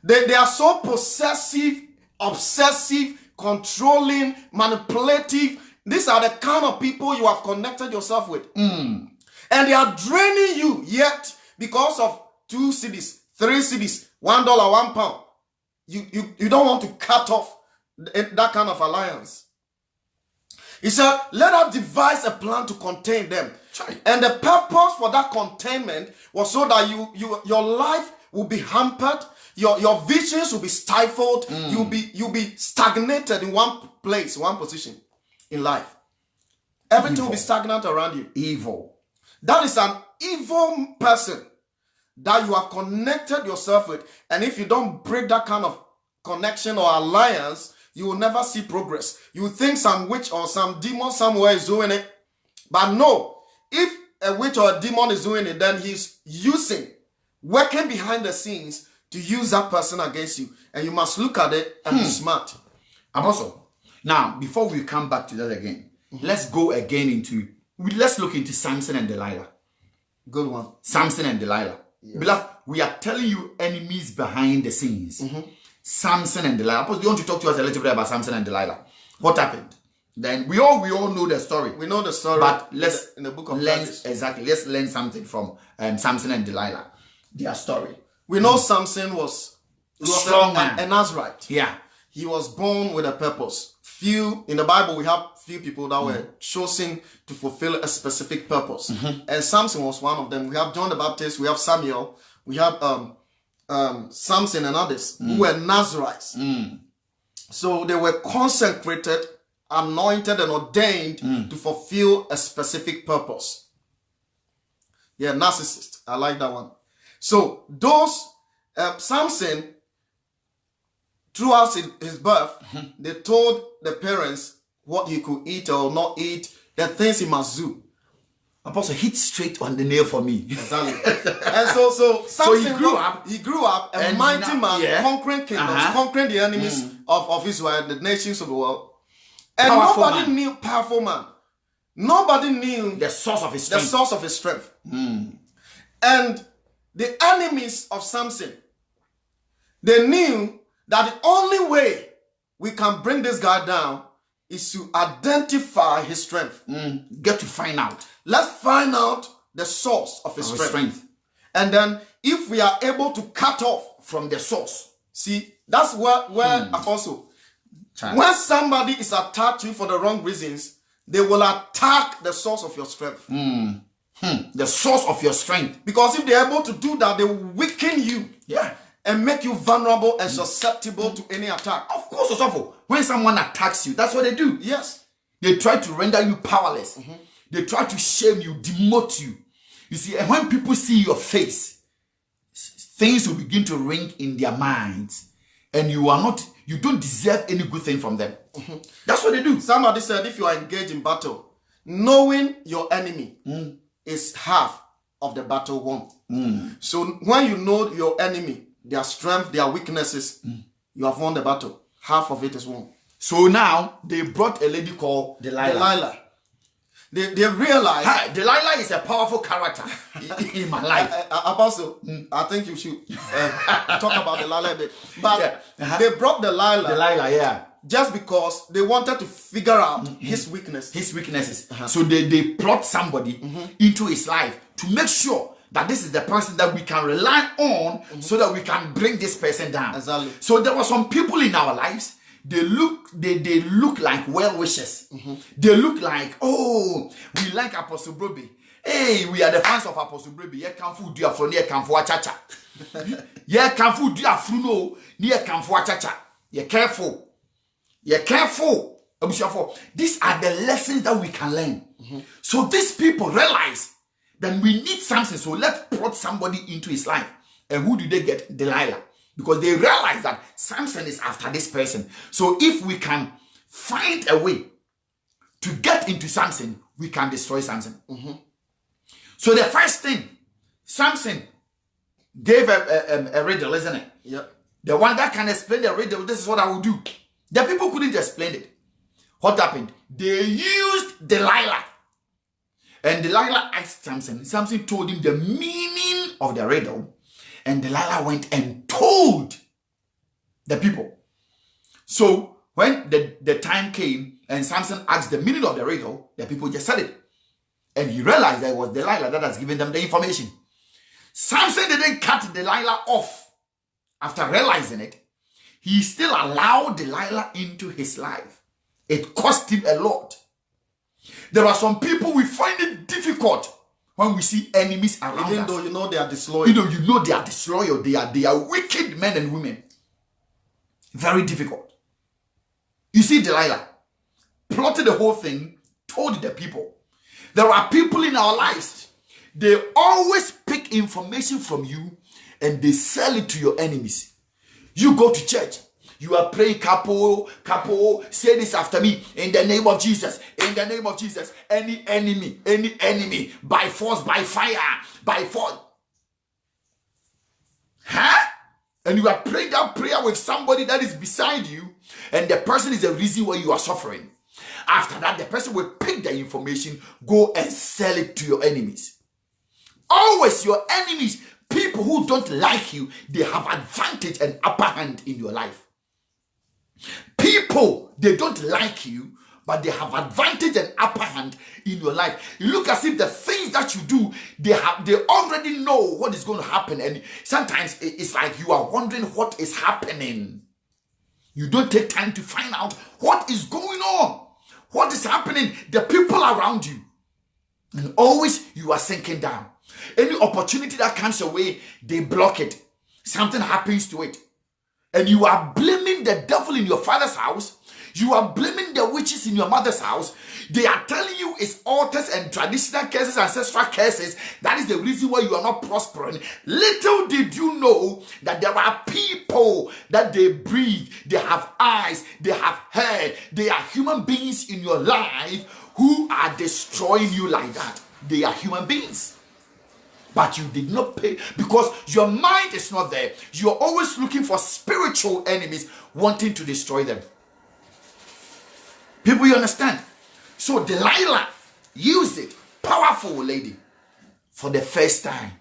They are so possessive, obsessive, controlling, manipulative. These are the kind of people you have connected yourself with. And they are draining you, yet because of 2 cedis, 3 cedis, $1, £1, you don't want to cut off that kind of alliance. He said, let us devise a plan to contain them. And the purpose for that containment was so that your life will be hampered. Your visions will be stifled. You'll be stagnated in one place, one position in life. Everything will be stagnant around you. Evil. That is an evil person that you have connected yourself with. And if you don't break that kind of connection or alliance, you will never see progress. You think some witch or some demon somewhere is doing it. But no, if a witch or a demon is doing it, then he's working behind the scenes to use that person against you. And you must look at it and be smart. Apostle, now, before we come back to that again, let's go again let's look into Samson and Delilah. Good one. Samson and Delilah. Yes. Beloved, we are telling you enemies behind the scenes. Samson and Delilah. Apostle, you want to talk to us a little bit about Samson and Delilah? What happened? Then we all know the story. We know the story. But let's in the book of learn Judges. exactly. Let's learn something from Samson and Delilah. Their story. We know Samson was strong man, a Nazarite. Yeah. He was born with a purpose. In the Bible, we have few people that were chosen to fulfill a specific purpose. And Samson was one of them. We have John the Baptist, we have Samuel, we have Samson and others who were Nazarites. So they were consecrated, anointed and ordained to fulfill a specific purpose. Yeah, narcissist. I like that one. So those, Samson, throughout his birth, they told the parents what he could eat or not eat, the things he must do. Apostle, hit straight on the nail for me. Exactly. And so Samson he grew up a mighty man, conquering kingdoms, conquering the enemies of Israel, the nations of the world. And nobody knew, powerful man. Nobody knew the source of his strength. The source of his strength. And the enemies of Samson, they knew that the only way we can bring this guy down is to identify his strength. Get to find out. Let's find out the source of his strength. And then if we are able to cut off from the source, see, that's where also, when somebody is attacked you for the wrong reasons, they will attack the source of your strength. The source of your strength. Because if they're able to do that, they will weaken you. Yeah. And make you vulnerable and susceptible to any attack. Of course, Osofo. When someone attacks you, that's what they do. Yes. They try to render you powerless. They try to shame you, demote you. You see, and when people see your face, things will begin to ring in their minds. And you don't deserve any good thing from them. That's what they do. Somebody said if you are engaged in battle, knowing your enemy is half of the battle won. So when you know your enemy, their strength, their weaknesses, you have won the battle. Half of it is won. So now they brought a lady called Delilah. They realized Delilah is a powerful character in my life. Apostle, I think you should talk about Delilah a bit. But they brought Delilah. just because they wanted to figure out his weakness. His weaknesses. So they plot somebody into his life to make sure that this is the person that we can rely on so that we can bring this person down. Exactly. So there were some people in our lives, they look like well-wishers. They look like, oh, we like Apostle Brobbey. Hey, we are the fans of Apostle Brobbey. Yeah, can food do afro, yeah, can for chacha. Yeah, can food do afro, no, yeah, can for chacha. You're careful. You're careful. These are the lessons that we can learn. So these people realize that we need something. So let's plot somebody into his life. And who do they get? Delilah. Because they realize that Samson is after this person. So if we can find a way to get into Samson, we can destroy Samson. So the first thing, Samson gave a riddle, isn't it? Yep. The one that can explain the riddle, this is what I will do. The people couldn't explain it. What happened? They used Delilah. And Delilah asked Samson. Samson told him the meaning of the riddle. And Delilah went and told the people. So when the time came and Samson asked the meaning of the riddle, the people just said it. And he realized that it was Delilah that has given them the information. Samson didn't cut Delilah off. After realizing it, he still allowed Delilah into his life. It cost him a lot. There are some people we find it difficult when we see enemies around us. Even though you know they are disloyal. You know they are disloyal. They are wicked men and women. Very difficult. You see, Delilah plotted the whole thing, told the people. There are people in our lives. They always pick information from you and they sell it to your enemies. You go to church. You are praying, capo, say this after me. In the name of Jesus. In the name of Jesus. Any enemy, by force, by fire, by force. Huh? And you are praying that prayer with somebody that is beside you, and the person is the reason why you are suffering. After that, the person will pick the information, go and sell it to your enemies. Always your enemies, people who don't like you, they have advantage and upper hand in your life. People, they don't like you, but they have advantage and upper hand in your life. You look as if the things that you do, they already know what is going to happen. And sometimes it's like you are wondering what is happening. You don't take time to find out what is going on. What is happening? The people around you. And always you are sinking down. Any opportunity that comes your way, they block it. Something happens to it. And you are blaming the devil in your father's house. You are blaming the witches in your mother's house. They are telling you it's altars and traditional curses, ancestral curses. That is the reason why you are not prospering. Little did you know that there are people that they breathe. They have eyes. They have hair. They are human beings in your life who are destroying you like that. They are human beings. But you did not pay because your mind is not there. You're always looking for spiritual enemies wanting to destroy them. People, you understand? So Delilah used it. Powerful lady. For the first time.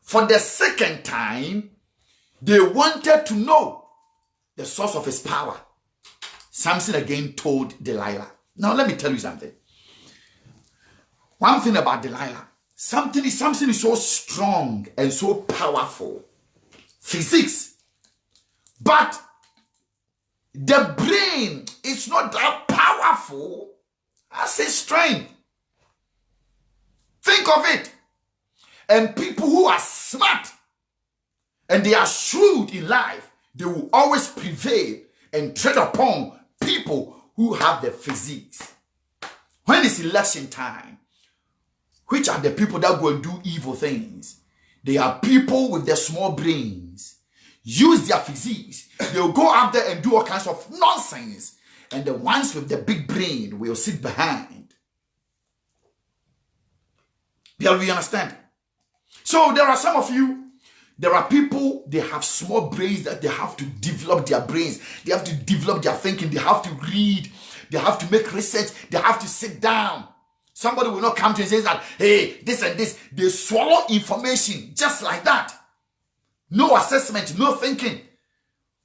For the second time, they wanted to know the source of his power. Samson again told Delilah. Now let me tell you something. One thing about Delilah. Samson is so strong and so powerful. Physics. But the brain is not that powerful as his strength. Think of it. And people who are smart and they are shrewd in life, they will always prevail and tread upon people who have the physiques. When it's election time, which are the people that go and do evil things? They are people with their small brains. Use their physiques. They'll go out there and do all kinds of nonsense. And the ones with the big brain will sit behind. Do you understand? So there are some of you, there are people, they have small brains that they have to develop their brains. They have to develop their thinking. They have to read. They have to make research. They have to sit down. Somebody will not come to you and say that, hey, this and this. They swallow information just like that. No assessment, no thinking.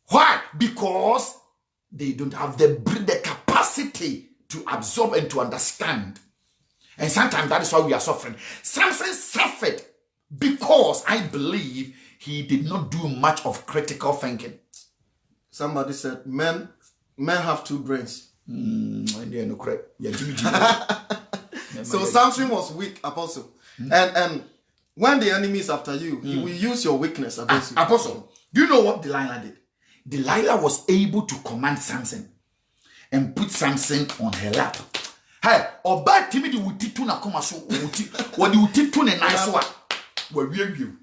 Why? Because they don't have the capacity to absorb and to understand. And sometimes that is why we are suffering. Samson suffered because I believe he did not do much of critical thinking. Somebody said, men have two brains. So Samson was weak, Apostle. And when the enemy is after you, he will use your weakness against you. Apostle, do you know what Delilah did? Delilah was able to command Samson and put Samson on her lap. Hey, oba timi di wuti na koma so what the wuti to ne nice one. We you.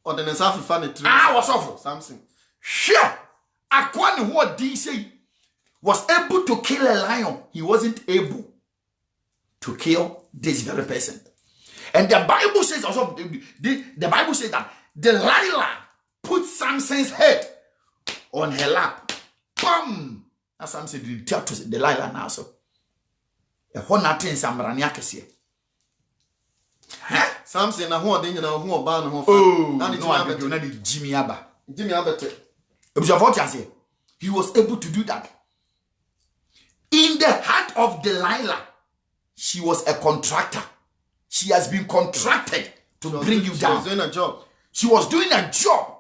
Or the Nesafi fan it. Was awful. Samson. Sure. Akwani what did say was able to kill a lion. He wasn't able to kill this very person. And the Bible says also, the Bible says that Delilah put Samson's head on her lap. Bam! As Samson did tell to Delilah now. So, a whole nothing Samraniakes. Samson, na who didn't know who ban who. Oh, no, I do not Jimmy Abba. Jimmy Abba. He was able to do that. In the heart of Delilah, she was a contractor. She has been contracted to bring you down. She was doing a job. She was doing a job.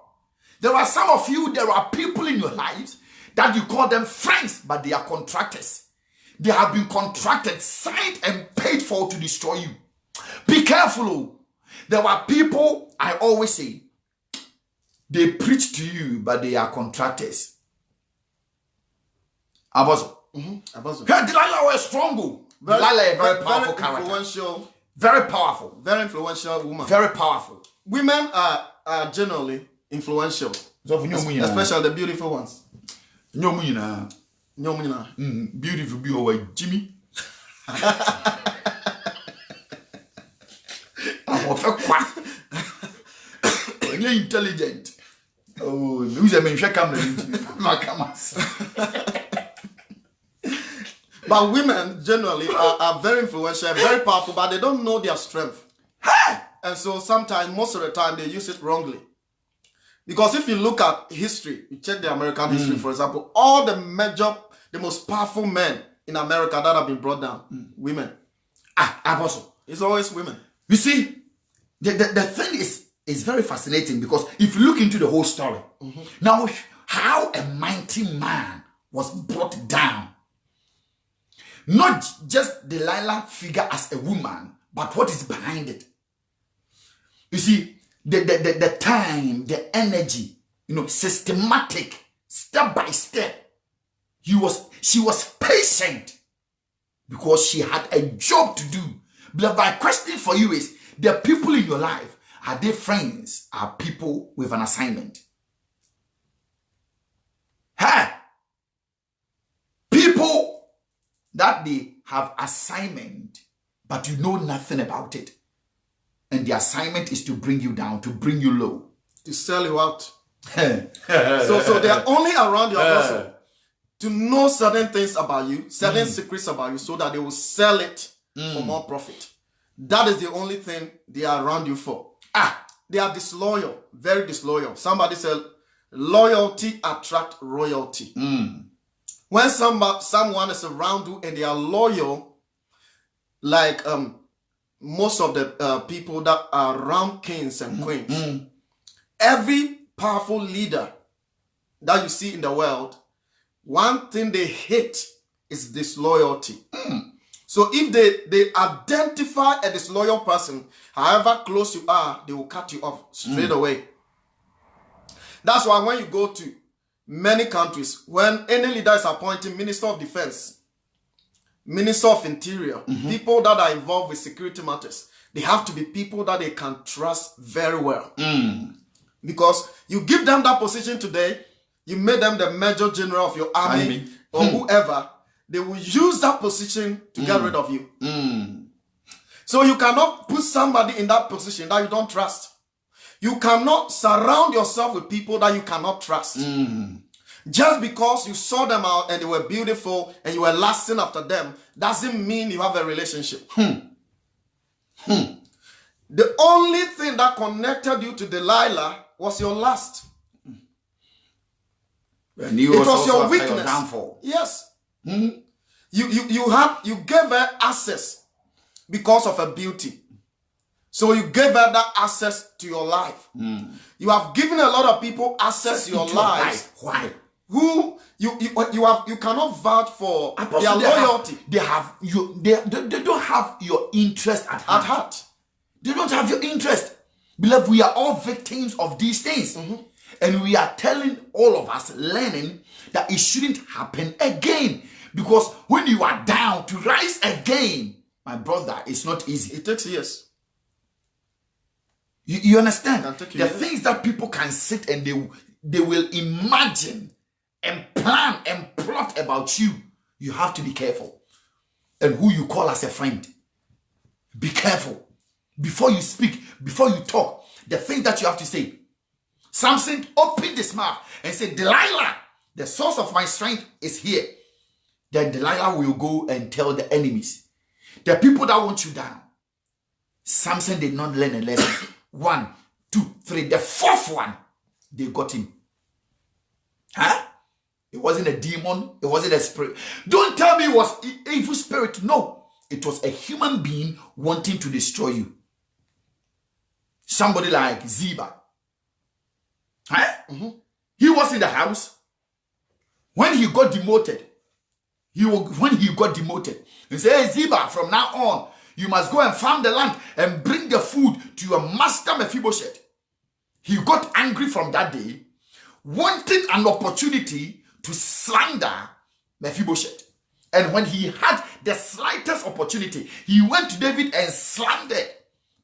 There are some of you, there are people in your lives that you call them friends, but they are contractors. They have been contracted, signed and paid for to destroy you. Be careful. There are people, I always say, they preach to you, but they are contractors. Apostle. Delilah was strong. Delilah is a very powerful character. Influential. Very powerful. Very influential woman. Very powerful. Women are generally influential. Especially the beautiful ones. Beautiful be over Jimmy. You're intelligent. Oh, who's a man? But women generally are very influential, very powerful, but they don't know their strength. And so sometimes, most of the time, they use it wrongly. Because if you look at history, you check the American history, for example, all the most powerful men in America that have been brought down, women. Apostle. It's always women. You see, the thing is very fascinating because if you look into the whole story, now how a mighty man was brought down. Not just Delilah figure as a woman, but what is behind it. You see, the time, the energy, systematic, step by step. She was patient because she had a job to do. But my question for you is, the people in your life, are they friends? Are people with an assignment? People that they have assignment, but you know nothing about it. And the assignment is to bring you down, to bring you low. To sell you out. so they are only around your person to know certain things about you, certain secrets about you, so that they will sell it for more profit. That is the only thing they are around you for. They are disloyal, very disloyal. Somebody said, loyalty attracts royalty. When someone is around you and they are loyal, like most of the people that are around kings and queens, every powerful leader that you see in the world, one thing they hate is disloyalty. So if they identify a disloyal person, however close you are, they will cut you off straight away. That's why when you go to many countries, when any leader is appointing Minister of Defense, Minister of Interior, people that are involved with security matters, they have to be people that they can trust very well. Because you give them that position today, you made them the Major General of your army or whoever, they will use that position to get rid of you. So you cannot put somebody in that position that you don't trust. You cannot surround yourself with people that you cannot trust. Just because you saw them out and they were beautiful and you were lasting after them, doesn't mean you have a relationship. The only thing that connected you to Delilah was your lust. And he It was also your after your weakness. downfall. Yes. Mhm. You gave her access because of her beauty. So you gave her that access to your life. You have given a lot of people access to your lives. Why? Who you cannot vouch for Apostle, their loyalty. They don't have your interest at heart. They don't have your interest. Beloved, we are all victims of these things. And we are telling all of us, learning that it shouldn't happen again. Because when you are down, to rise again, my brother, it's not easy. It takes years. You understand? The things that people can sit and they will imagine and plan and plot about you. You have to be careful. And who you call as a friend. Be careful. Before you speak, before you talk, the things that you have to say. Samson opened his mouth and said, Delilah, the source of my strength is here. Then Delilah will go and tell the enemies, the people that want you down. Samson did not learn a lesson. 1, 2, 3. The fourth one, they got him. Huh? It wasn't a demon. It wasn't a spirit. Don't tell me it was an evil spirit. No. It was a human being wanting to destroy you. Somebody like Ziba. Huh? He was in the house. When he got demoted, he said, hey, Ziba, from now on, you must go and farm the land and bring the food to your master Mephibosheth. He got angry from that day, wanting an opportunity to slander Mephibosheth. And when he had the slightest opportunity, he went to David and slandered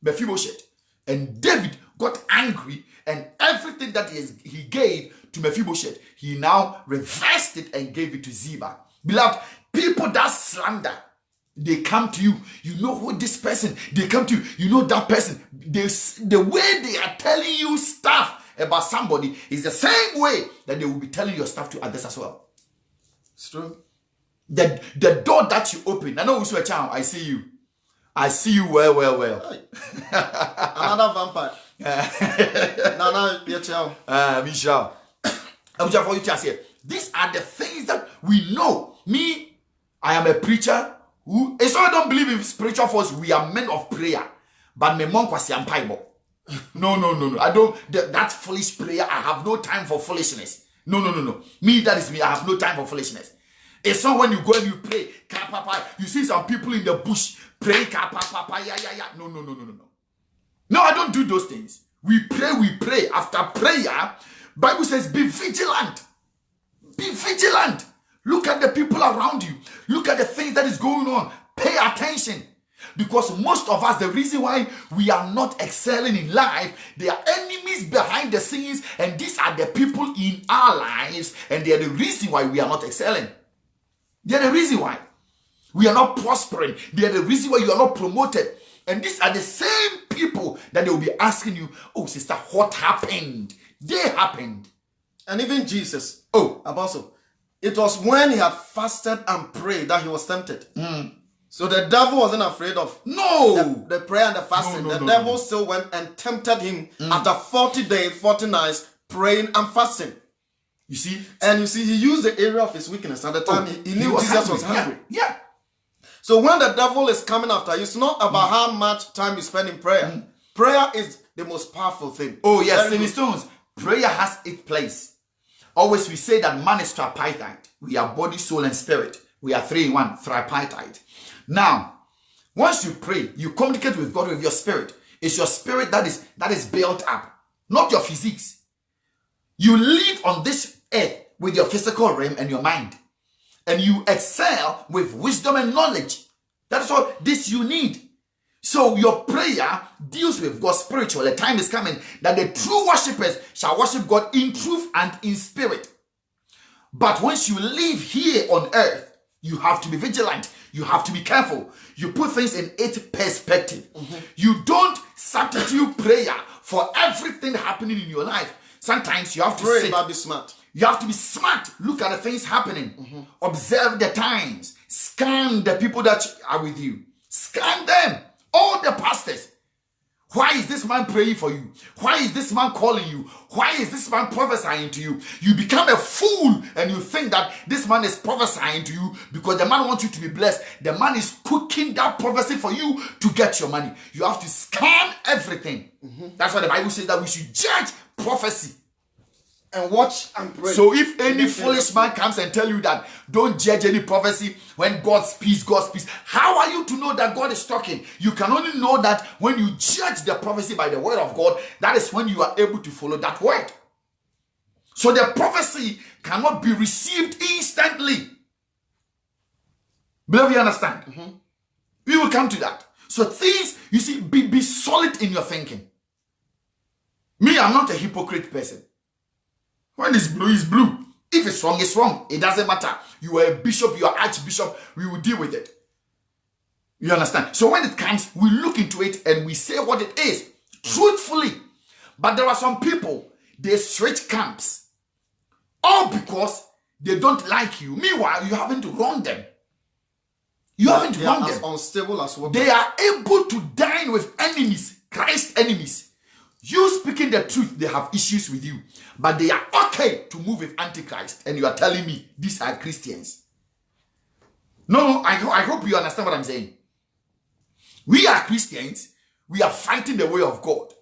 Mephibosheth. And David got angry, and everything that he gave to Mephibosheth, he now reversed it and gave it to Ziba. Beloved, people that slander, they come to you. You know who this person, they come to you. You know that person. The way they are telling you stuff about somebody is the same way that they will be telling your stuff to others as well. It's true. The door that you open, I know Usu Chao, I see you. I see you well. Hey. Another vampire. Michelle. For you to say, these are the things that we know. Me, I am a preacher who, it's all I don't believe in spiritual force. We are men of prayer. But me monk was Bible. No. I don't, that foolish prayer. I have no time for foolishness. No. Me, that is me. I have no time for foolishness. It's not when you go and you pray, you see some people in the bush praying, yeah. No. No, I don't do those things. We pray. After prayer, Bible says, be vigilant. Be vigilant. Look at the people around you. Look at the things that is going on. Pay attention. Because most of us, the reason why we are not excelling in life, they are enemies behind the scenes, and these are the people in our lives, and they are the reason why we are not excelling. They are the reason why we are not prospering. They are the reason why you are not promoted. And these are the same people that they will be asking you, oh, sister, what happened? They happened. And even Jesus, Apostle, it was when he had fasted and prayed that he was tempted. So the devil wasn't afraid of the prayer and the fasting. The devil still went and tempted him after 40 days, 40 nights, praying and fasting. You see? And you see, he used the area of his weakness. At the time, he knew Jesus was hungry. Yeah. So when the devil is coming after you, it's not about how much time you spend in prayer. Prayer is the most powerful thing. Oh, yes, Timmy Stones. Prayer has its place. Always we say that man is tripartite. We are body, soul, and spirit. We are 3 in 1, tripartite. Now, once you pray, you communicate with God with your spirit. It's your spirit that is built up, not your physiques. You live on this earth with your physical realm and your mind. And you excel with wisdom and knowledge. That's all this you need. So your prayer deals with God spiritual. The time is coming that the true worshippers shall worship God in truth and in spirit. But once you live here on earth, you have to be vigilant. You have to be careful. You put things in its perspective. You don't substitute prayer for everything happening in your life. Sometimes you have to pray, but be smart. You have to be smart. Look at the things happening. Observe the times. Scan the people that are with you. Scan them. All the pastors. Why is this man praying for you? Why is this man calling you? Why is this man prophesying to you? You become a fool and you think that this man is prophesying to you because the man wants you to be blessed. The man is cooking that prophecy for you to get your money. You have to scan everything. That's why the Bible says that we should judge prophecy. And watch and pray. So if any foolish man comes and tell you that don't judge any prophecy, when God speaks, how are you to know that God is talking? You can only know that when you judge the prophecy by the word of God. That is when you are able to follow that word. So the prophecy cannot be received instantly. Beloved, you understand? We will come to that. So things, you see, be solid in your thinking. Me, I'm not a hypocrite person. When it's blue, it's blue. If it's wrong, it's wrong. It doesn't matter. You are a bishop, you are archbishop, we will deal with it. You understand? So when it comes, we look into it and we say what it is, truthfully. But there are some people, they switch camps. All because they don't like you. Meanwhile, you haven't wronged them. You haven't wronged them. Unstable as well. They are able to dine with enemies, Christ's enemies. You speaking the truth, they have issues with you. But they are okay to move with Antichrist. And you are telling me these are Christians. No, I hope you understand what I'm saying. We are Christians. We are fighting the way of God.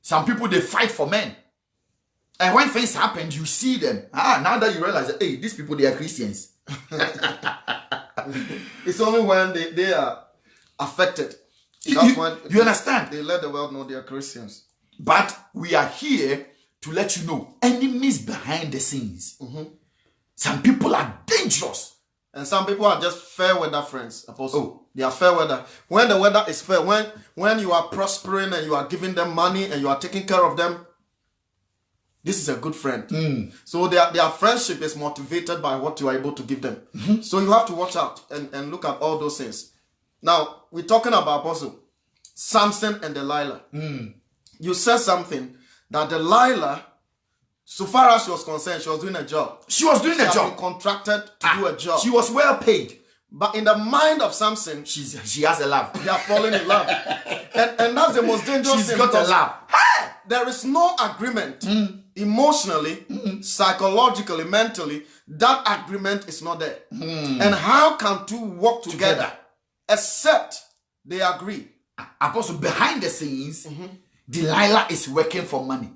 Some people, they fight for men. And when things happen, you see them. Now that you realize that, hey, these people, they are Christians. It's only when they are affected. That's when you understand? They let the world know they are Christians. But we are here to let you know enemies behind the scenes. Some people are dangerous. And some people are just fair weather friends, Apostle. They are fair weather. When the weather is fair, when you are prospering and you are giving them money and you are taking care of them, this is a good friend. So their friendship is motivated by what you are able to give them. So you have to watch out and look at all those things. Now, we're talking about Apostle Samson and Delilah. You said something that Delilah, so far as she was concerned, she was doing a job. She was doing a job. She had been contracted to do a job. She was well paid. But in the mind of Samson, she has a love. They are falling in love. And that's the most dangerous thing. She's got a love. There is no agreement emotionally, psychologically, mentally. That agreement is not there. And how can two work together except they agree? Apostle, behind the scenes, Delilah is working for money.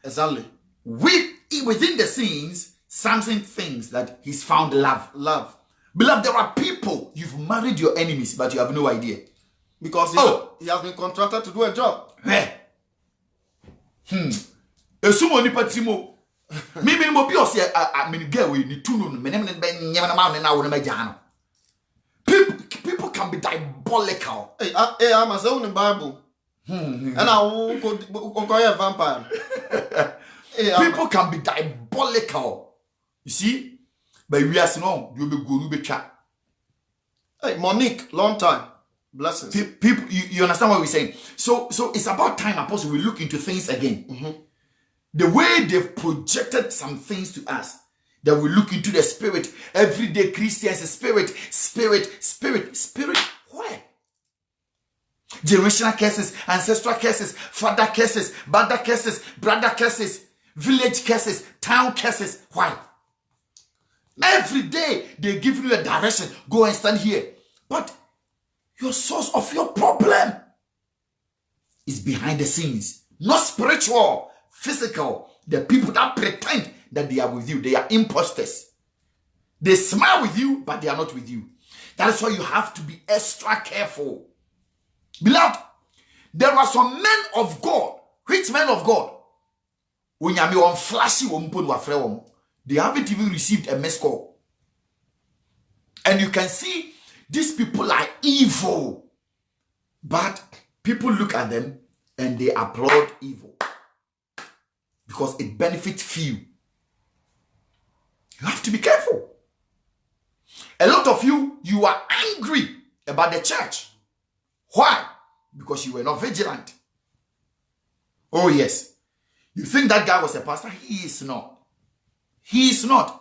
Exactly. Within the scenes, Samson thinks that he's found love. Beloved, there are people, you've married your enemies, but you have no idea. Because he has been contracted to do a job. People can be diabolical. I'm a zone in Bible. And I will go a vampire. People can be diabolical. You see? But we are no, you'll be good. Hey, Monique, long time. Blessings. People, you understand what we're saying? So it's about time, Apostle, we look into things again. The way they've projected some things to us, that we look into the spirit. Everyday Christians, spirit. Where? Generational curses, ancestral curses, father curses, mother curses, brother curses, village curses, town curses. Why? Every day they give you a direction. Go and stand here. But your source of your problem is behind the scenes. Not spiritual, physical. The people that pretend that they are with you, they are imposters. They smile with you, but they are not with you. That is why you have to be extra careful. Beloved, there are some men of God. Which men of God? When you are flashy, they haven't even received a missed call. And you can see these people are evil. But people look at them and they applaud evil. Because it benefits few. You have to be careful. A lot of you are angry about the church. Why? Because you were not vigilant. Oh yes. You think that guy was a pastor? He is not. He is not.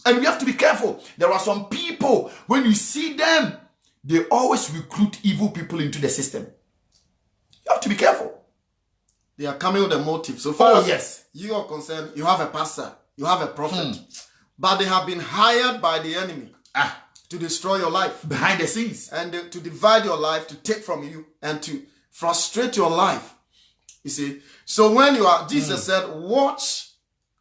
And we have to be careful. There are some people, when you see them, they always recruit evil people into the system. to be careful. They are coming with a motive. So far as yes, you are concerned, you have a pastor, you have a prophet, but they have been hired by the enemy to destroy your life. Behind the scenes. And to divide your life, to take from you, and to frustrate your life. You see? So when you are, Jesus said, watch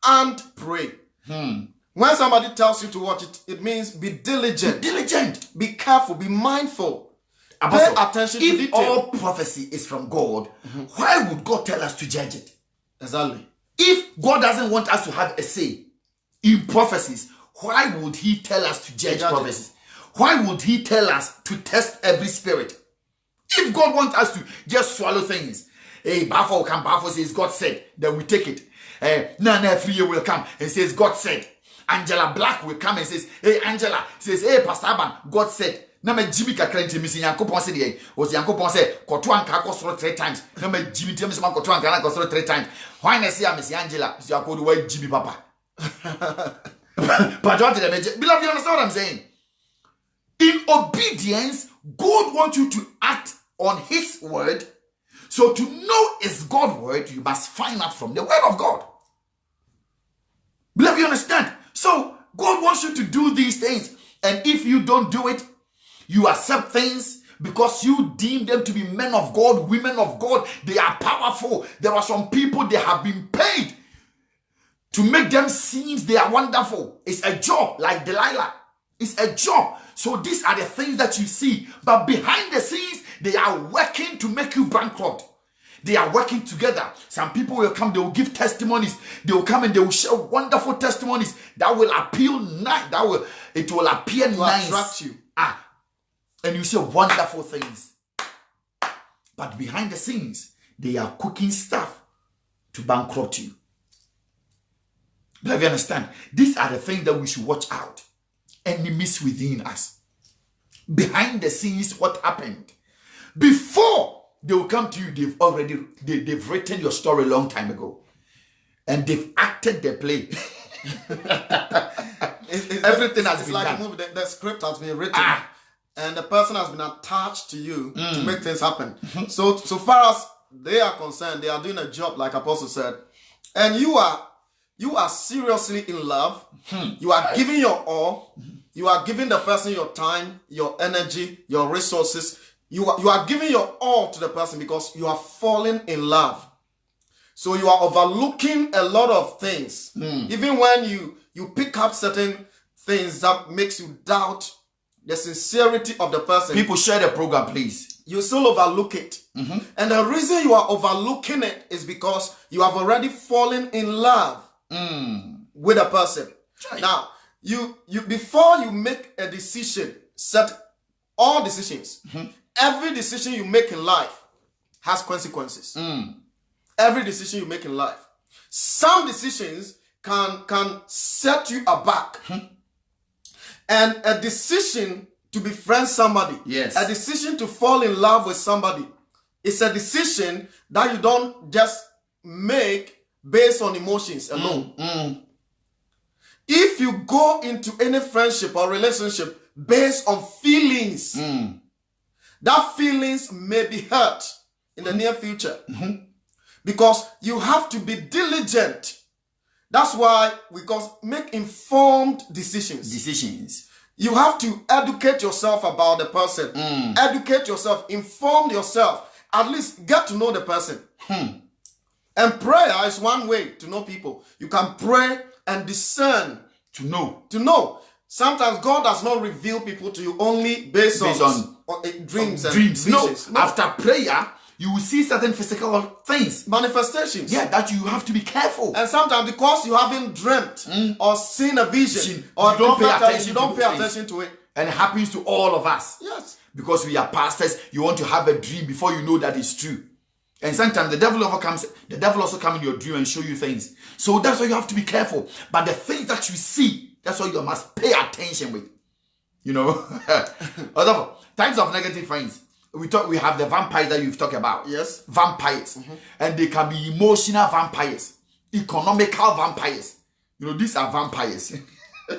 and pray. When somebody tells you to watch it means be diligent. Be diligent. Be careful. Be mindful. Apostle, pay attention to if detail. all prophecy is from God, why would God tell us to judge it? Exactly. If God doesn't want us to have a say in prophecies, why would he tell us to judge prophecies? Why would he tell us to test every spirit? If God wants us to just swallow things, hey, Bafo will come, Bafo says God said, then we take it. Nana Free will come and says God said. Angela Black will come and says, hey, Angela, says, hey, Pastor Abban, God said. Na me Jimmy kakrenti misi Yankopon se de o Yankopon se koto anka akosoro 3 times. Na me Jimmy tell me some koto anka akosoro 3 times. Why na say Miss Angela, Miss Yakodo why Jimmy papa. But what did I mention? Beloved, you understand what I'm saying? In obedience, God wants you to act on his word. So to know is God's word, you must find out from the word of God. Beloved, you understand? So God wants you to do these things. And if you don't do it, you accept things because you deem them to be men of God, women of God. They are powerful. There are some people, they have been paid to make them seem they are wonderful. It's a job, like Delilah. It's a job. So these are the things that you see. But behind the scenes, they are working to make you bankrupt. They are working together. Some people will come, they will give testimonies. They will come and they will share wonderful testimonies that will appeal nice. It will appear nice. Attract you. And you say wonderful things. But behind the scenes, they are cooking stuff to bankrupt you. But you understand? These are the things that we should watch out. Enemies within us. Behind the scenes, what happened? Before they will come to you, they've written your story a long time ago. And they've acted their play. Everything has been done. A movie. The script has been written. And the person has been attached to you to make things happen. So far as they are concerned, they are doing a job, like Apostle said. And you are seriously in love. You are giving your all. You are giving the person your time, your energy, your resources. You are giving your all to the person because you are falling in love. So you are overlooking a lot of things. Even when you pick up certain things that makes you doubt the sincerity of the person. People share the program, please. You still overlook it. And the reason you are overlooking it is because you have already fallen in love with a person. Right. Now, you before you make a decision, set all decisions. Every decision you make in life has consequences. Every decision you make in life. Some decisions can set you aback. And a decision to befriend somebody, a decision to fall in love with somebody, it's a decision that you don't just make based on emotions alone. If you go into any friendship or relationship based on feelings, that feelings may be hurt in the near future. Because you have to be diligent. That's why we make informed decisions. You have to educate yourself about the person. Educate yourself. Inform yourself. At least get to know the person. And prayer is one way to know people. You can pray and discern. To know. Sometimes God does not reveal people to you only based on dreams and visions. No. After prayer, you will see certain physical things. Manifestations. Yeah, that you have to be careful. And sometimes because you haven't dreamt or seen a vision or you don't pay attention to it. And it happens to all of us. Yes. Because we are pastors, you want to have a dream before you know that it's true. And sometimes the devil also comes in your dream and show you things. So that's why you have to be careful. But the things that you see, that's why you must pay attention with. You know? Times of negative friends. We have the vampires that you've talked about. Yes. Vampires. And they can be emotional vampires. Economical vampires. You know, these are vampires.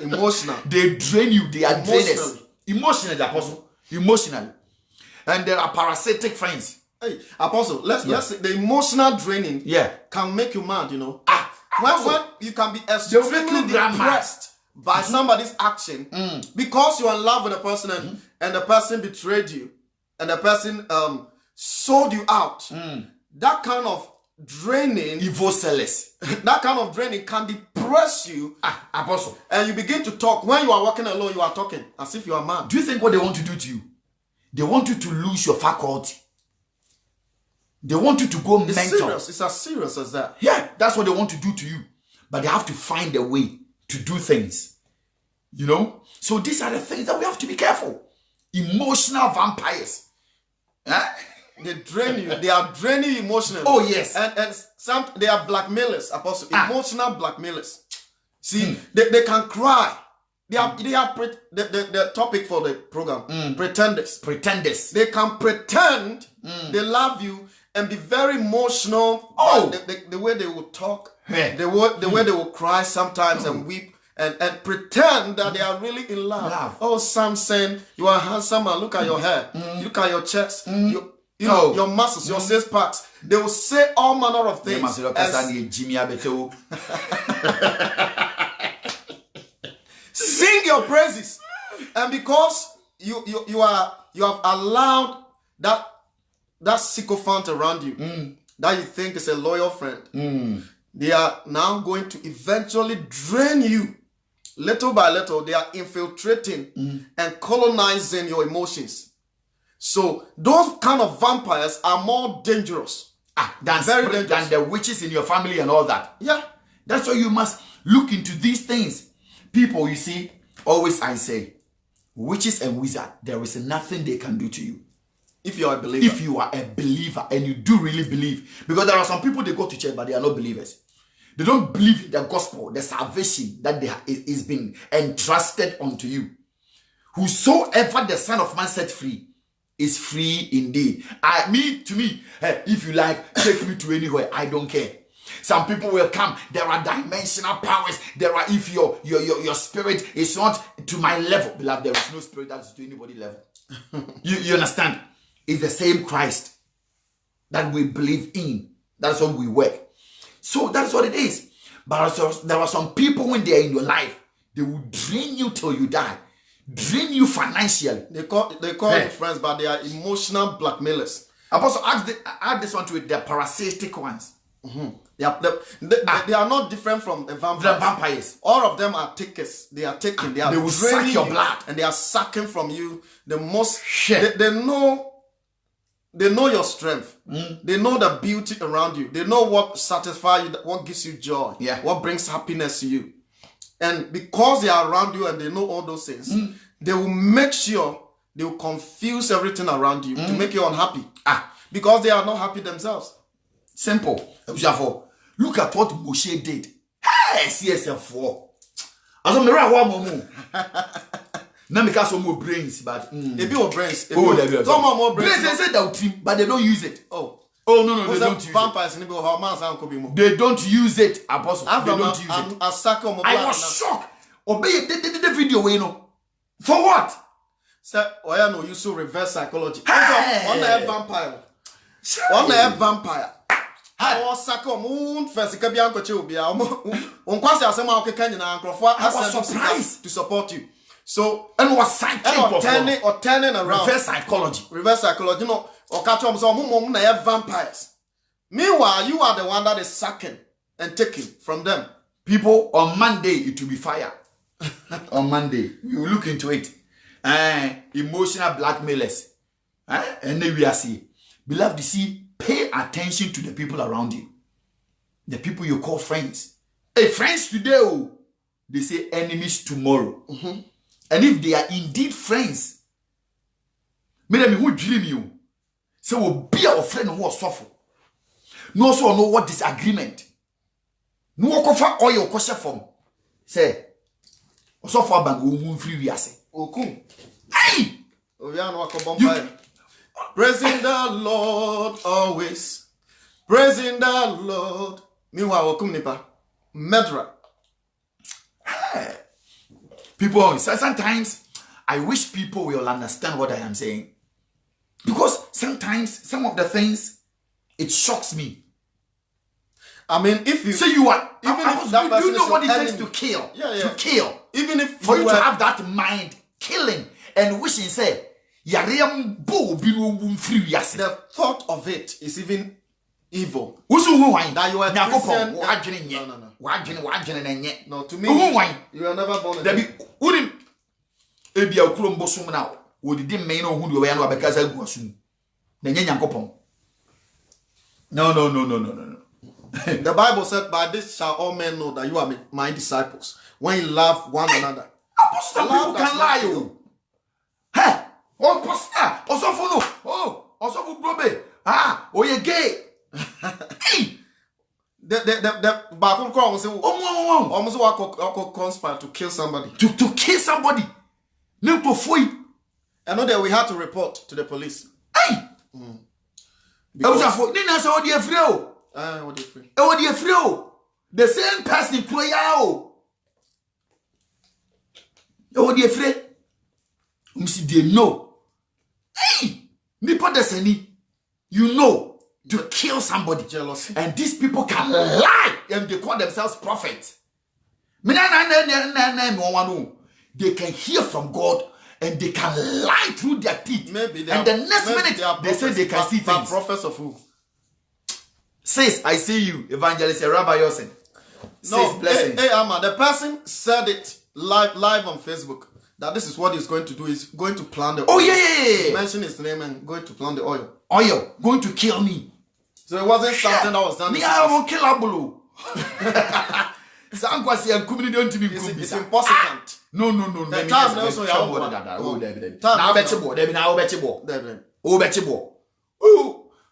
Emotional. They drain you. They are drainers. Emotionally, apostle. Emotionally. And there are parasitic friends. Hey, Apostle, let's say the emotional draining can make you mad, you know. When you can be extremely depressed by somebody's action because you're in love with a person and the person betrayed you and the person sold you out. That kind of draining, evil sellers, that kind of draining can depress you, Apostle. And you begin to talk. When you are walking alone, you are talking as if you are mad. Do you think what they want to do to you? They want you to lose your faculty. They want you to go mental. Serious. It's as serious as that. Yeah, that's what they want to do to you. But they have to find a way to do things. You know? So these are the things that we have to be careful. Emotional vampires. They drain you. They are draining you emotionally. Oh, yes. And some they are blackmailers, Apostle. Emotional blackmailers. See, they can cry. They are the topic for the program. Pretenders. Pretenders. They can pretend they love you and be very emotional. Oh, the way they will talk, the way they will cry sometimes and weep. And pretend that they are really in love. Oh, Samson, you are handsome. And look at your hair. Look at your chest. You know, your muscles, your 6 packs. They will say all manner of things. Sing your praises. And because you have allowed that sycophant around you that you think is a loyal friend, they are now going to eventually drain you. Little by little, they are infiltrating and colonizing your emotions. So those kind of vampires are more dangerous. Than the witches in your family and all that. Yeah. That's why you must look into these things. People, you see, always I say, witches and wizards, there is nothing they can do to you. If you are a believer. If you are a believer and you do really believe. Because there are some people, they go to church, but they are not believers. They don't believe in the gospel, the salvation that is been entrusted unto you. Whosoever the Son of Man set free is free indeed. To me, if you like, take me to anywhere. I don't care. Some people will come. There are dimensional powers. There are, if your spirit is not to my level, beloved, there is no spirit that is to anybody level. you understand? It's the same Christ that we believe in. That's what we work. So that's what it is. But there are some people when they are in your life, they will drain you till you die. Drain you financially. They call it friends, but they are emotional blackmailers. Apostle, add this one to it. They're parasitic ones. They are not different from the vampires. The vampires. All of them are takers. They are taking. They will suck your blood, and they are sucking from you the most. They know your strength. They know the beauty around you. They know what satisfies you, what gives you joy, what brings happiness to you. And because they are around you and they know all those things, they will make sure they will confuse everything around you to make you unhappy. Because they are not happy themselves. Simple. Look at what Moshe did. Hey, CSF4. As I'm around now because some more brains, but they be more brains. Some more brains. They say that, but they don't use it. Oh no, they don't use vampires it. They don't use it, Apostle. They don't use it. I was shocked. Obey the video, you know. For what? Sir, I know you so reverse psychology. On the vampire. On the vampire. I was surprised to support you. So, and was psychic or turning around. Reverse psychology. Reverse psychology. You know, or catch them some vampires. Meanwhile, you are the one that is sucking and taking from them. People, on Monday, it will be fire. On Monday, we will look into it. Emotional blackmailers. And then we are see. Beloved, you see, pay attention to the people around you. The people you call friends. Hey, friends today, they say enemies tomorrow. And if they are indeed friends, maybe who dream you? So we'll be our friend who was suffer. No also know what disagreement. No offer all your question from. Say, also for bang who free we are say. Okun. Hey! Praising the Lord always. Praising the Lord. Meanwhile, Okun nipa. Medra. People, sometimes I wish people will understand what I am saying. Because sometimes some of the things, it shocks me. I mean, if you So you are, even if that you person know is what it your takes enemy. to kill. Yeah. To kill. Even if For you to were- have that mind, killing and wishing, say, the thought of it is even evil. that you are a Christian. No. No, to me, you are never born again. No. The Bible said, by this shall all men know that you are my disciples, when you love one another. Some people can lie. Hey, pastor, also for Brobbey. You're gay. Hey. The Bible calls say, almost walk conspire to kill somebody. To kill somebody. No to fight. I know that we had to report to the police. Hey. Because, What do you feel? what do you feel? What do you feel? The same person play out. What do you feel? They know. Hey, nipa deseni. You know, to kill somebody. Jealousy. And these people can lie and they call themselves prophets. They can hear from God and they can lie through their teeth. Maybe they and are, the next minute they say they can see things. Prophets of who? Says, I see you, Evangelist Rabbi Yosen. No, hey, Amma, the person said it live on Facebook that this is what he's going to do. He's going to plant the oil. Oh, yeah. Mention his name and going to plant the oil. Oil, going to kill me. So it wasn't something that was done. Me, I won't kill Abulu. It's impossible. No. The time also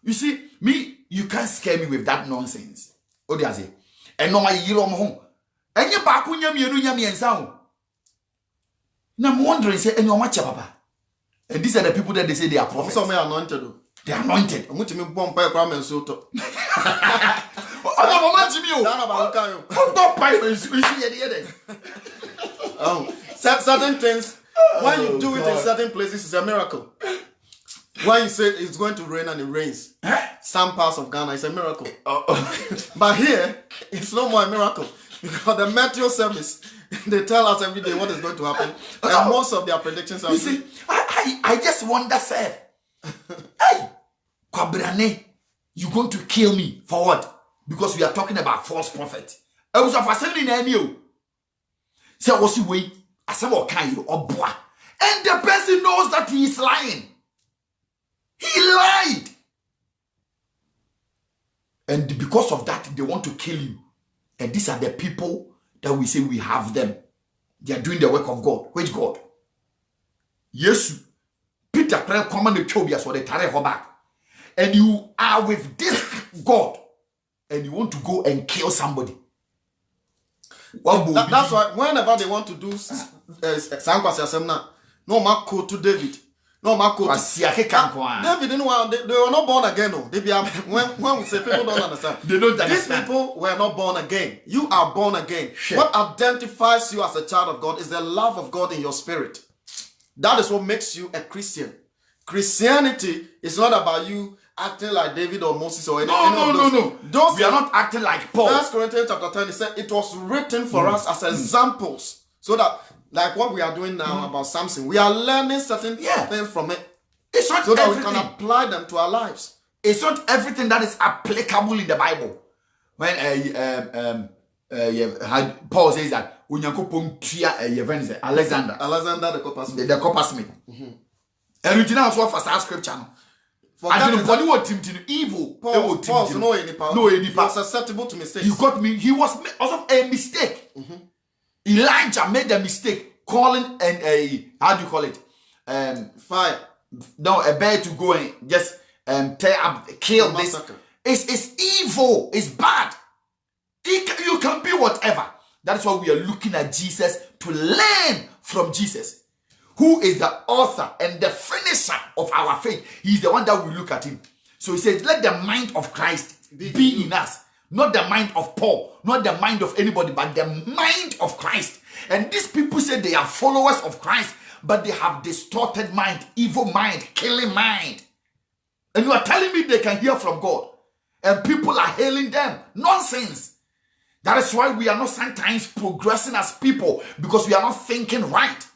you see, me, you can't scare me with that nonsense. Oh, they say, and no, my year on home. And you're back when you're and sound. Now I'm wondering, say, and you're much papa. And these are the people that they say they are prophets. Some are anointed. They are anointed. I'm going to make bomb pie crime and so to. Certain things, when you do it in certain places, it's a miracle. When you say it's going to rain and it rains, some parts of Ghana, it's a miracle. But here, it's no more a miracle. Because the meteo service, they tell us every day what is going to happen. And most of their predictions are... You see, I just wonder, sir. Hey, Kwabrane, you're going to kill me for what? Because we are talking about false prophet. I was of assembly in you. So what's the way? I said, what kind of boy? And the person knows that he is lying. He lied. And because of that, they want to kill you. And these are the people that we say we have them. They are doing the work of God. Which God? Yes. Peter prayed command the Tobias or the Tarek back. And you are with this God. And you want to go and kill somebody. That's why whenever they want to do no man call to David. No man call to David didn't want, they were not born again. No. They be, when we say people don't understand. They don't understand. These people were not born again. You are born again. Sure. What identifies you as a child of God is the love of God in your spirit. That is what makes you a Christian. Christianity is not about you acting like David or Moses or anything. No. Those we are not acting like Paul. 1 Corinthians chapter 10, it said it was written for us as examples. So that, like what we are doing now about Samson, we are learning certain things from it. It's not so that everything. we can apply them to our lives. It's not everything that is applicable in the Bible. When Paul says that Alexander the coppersmith. The coppersmith. And you know what for scripture. I don't know evil. Paul no he was susceptible to mistakes. You got me. He was also a mistake. Elijah made a mistake calling and how do you call it? Fire. No, a bear to go and just tear up, kill this. It's evil. It's bad. You can be whatever. That's why we are looking at Jesus to learn from Jesus, who is the author and the finisher of our faith. He's the one that we look at him. So he says, let the mind of Christ be in us. Not the mind of Paul, not the mind of anybody, but the mind of Christ. And these people say they are followers of Christ, but they have distorted mind, evil mind, killing mind. And you are telling me they can hear from God. And people are hailing them. Nonsense. That is why we are not sometimes progressing as people, because we are not thinking right.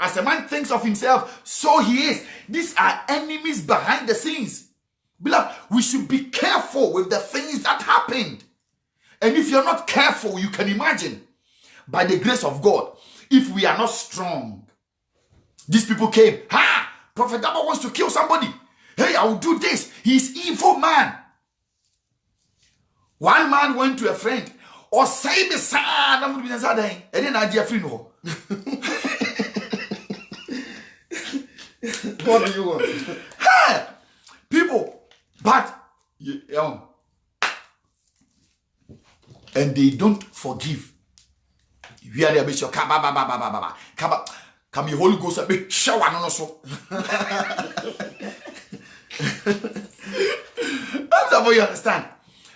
As a man thinks of himself, so he is. These are enemies behind the scenes. Beloved, we should be careful with the things that happened. And if you're not careful, you can imagine, by the grace of God, if we are not strong. These people came, Prophet Abban wants to kill somebody. Hey, I will do this. He's evil man. One man went to a friend, or say the son, and then I free no. What do you want? Hey, people, but and they don't forgive. You are the bishop. Come your Holy Ghost a bit shower no so. That's how you understand.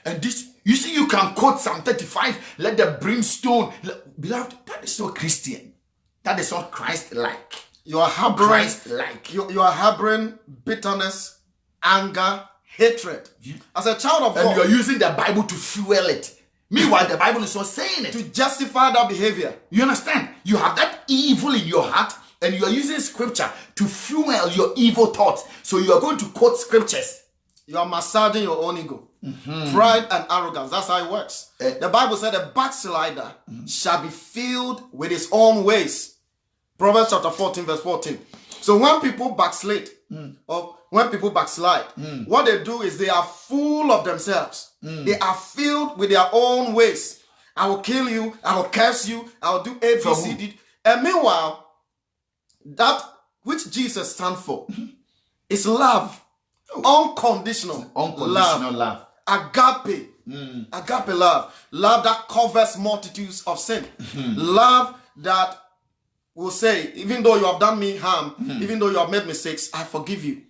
And this, you see, you can quote Psalm 35, let the brimstone. Beloved, that is not Christian. That is not Christ-like. You are harboring Christ-like. You are harboring bitterness, anger, hatred. Yeah. As a child of God. And you are using the Bible to fuel it. Meanwhile, the Bible is not saying it. To justify that behavior. You understand? You have that evil in your heart, and you are using scripture to fuel your evil thoughts. So you are going to quote scriptures. You are massaging your own ego. Pride and arrogance. That's how it works. The Bible said a backslider shall be filled with his own ways. Proverbs chapter 14 verse 14. So when people backslide, or when people backslide, what they do is they are full of themselves. They are filled with their own ways. I will kill you. I will curse you. I will do A, B, C, D. And meanwhile, that which Jesus stands for is love. Unconditional love. Agape. Agape love. Love that covers multitudes of sin. Love that will say, even though you have done me harm, even though you have made mistakes, I forgive you.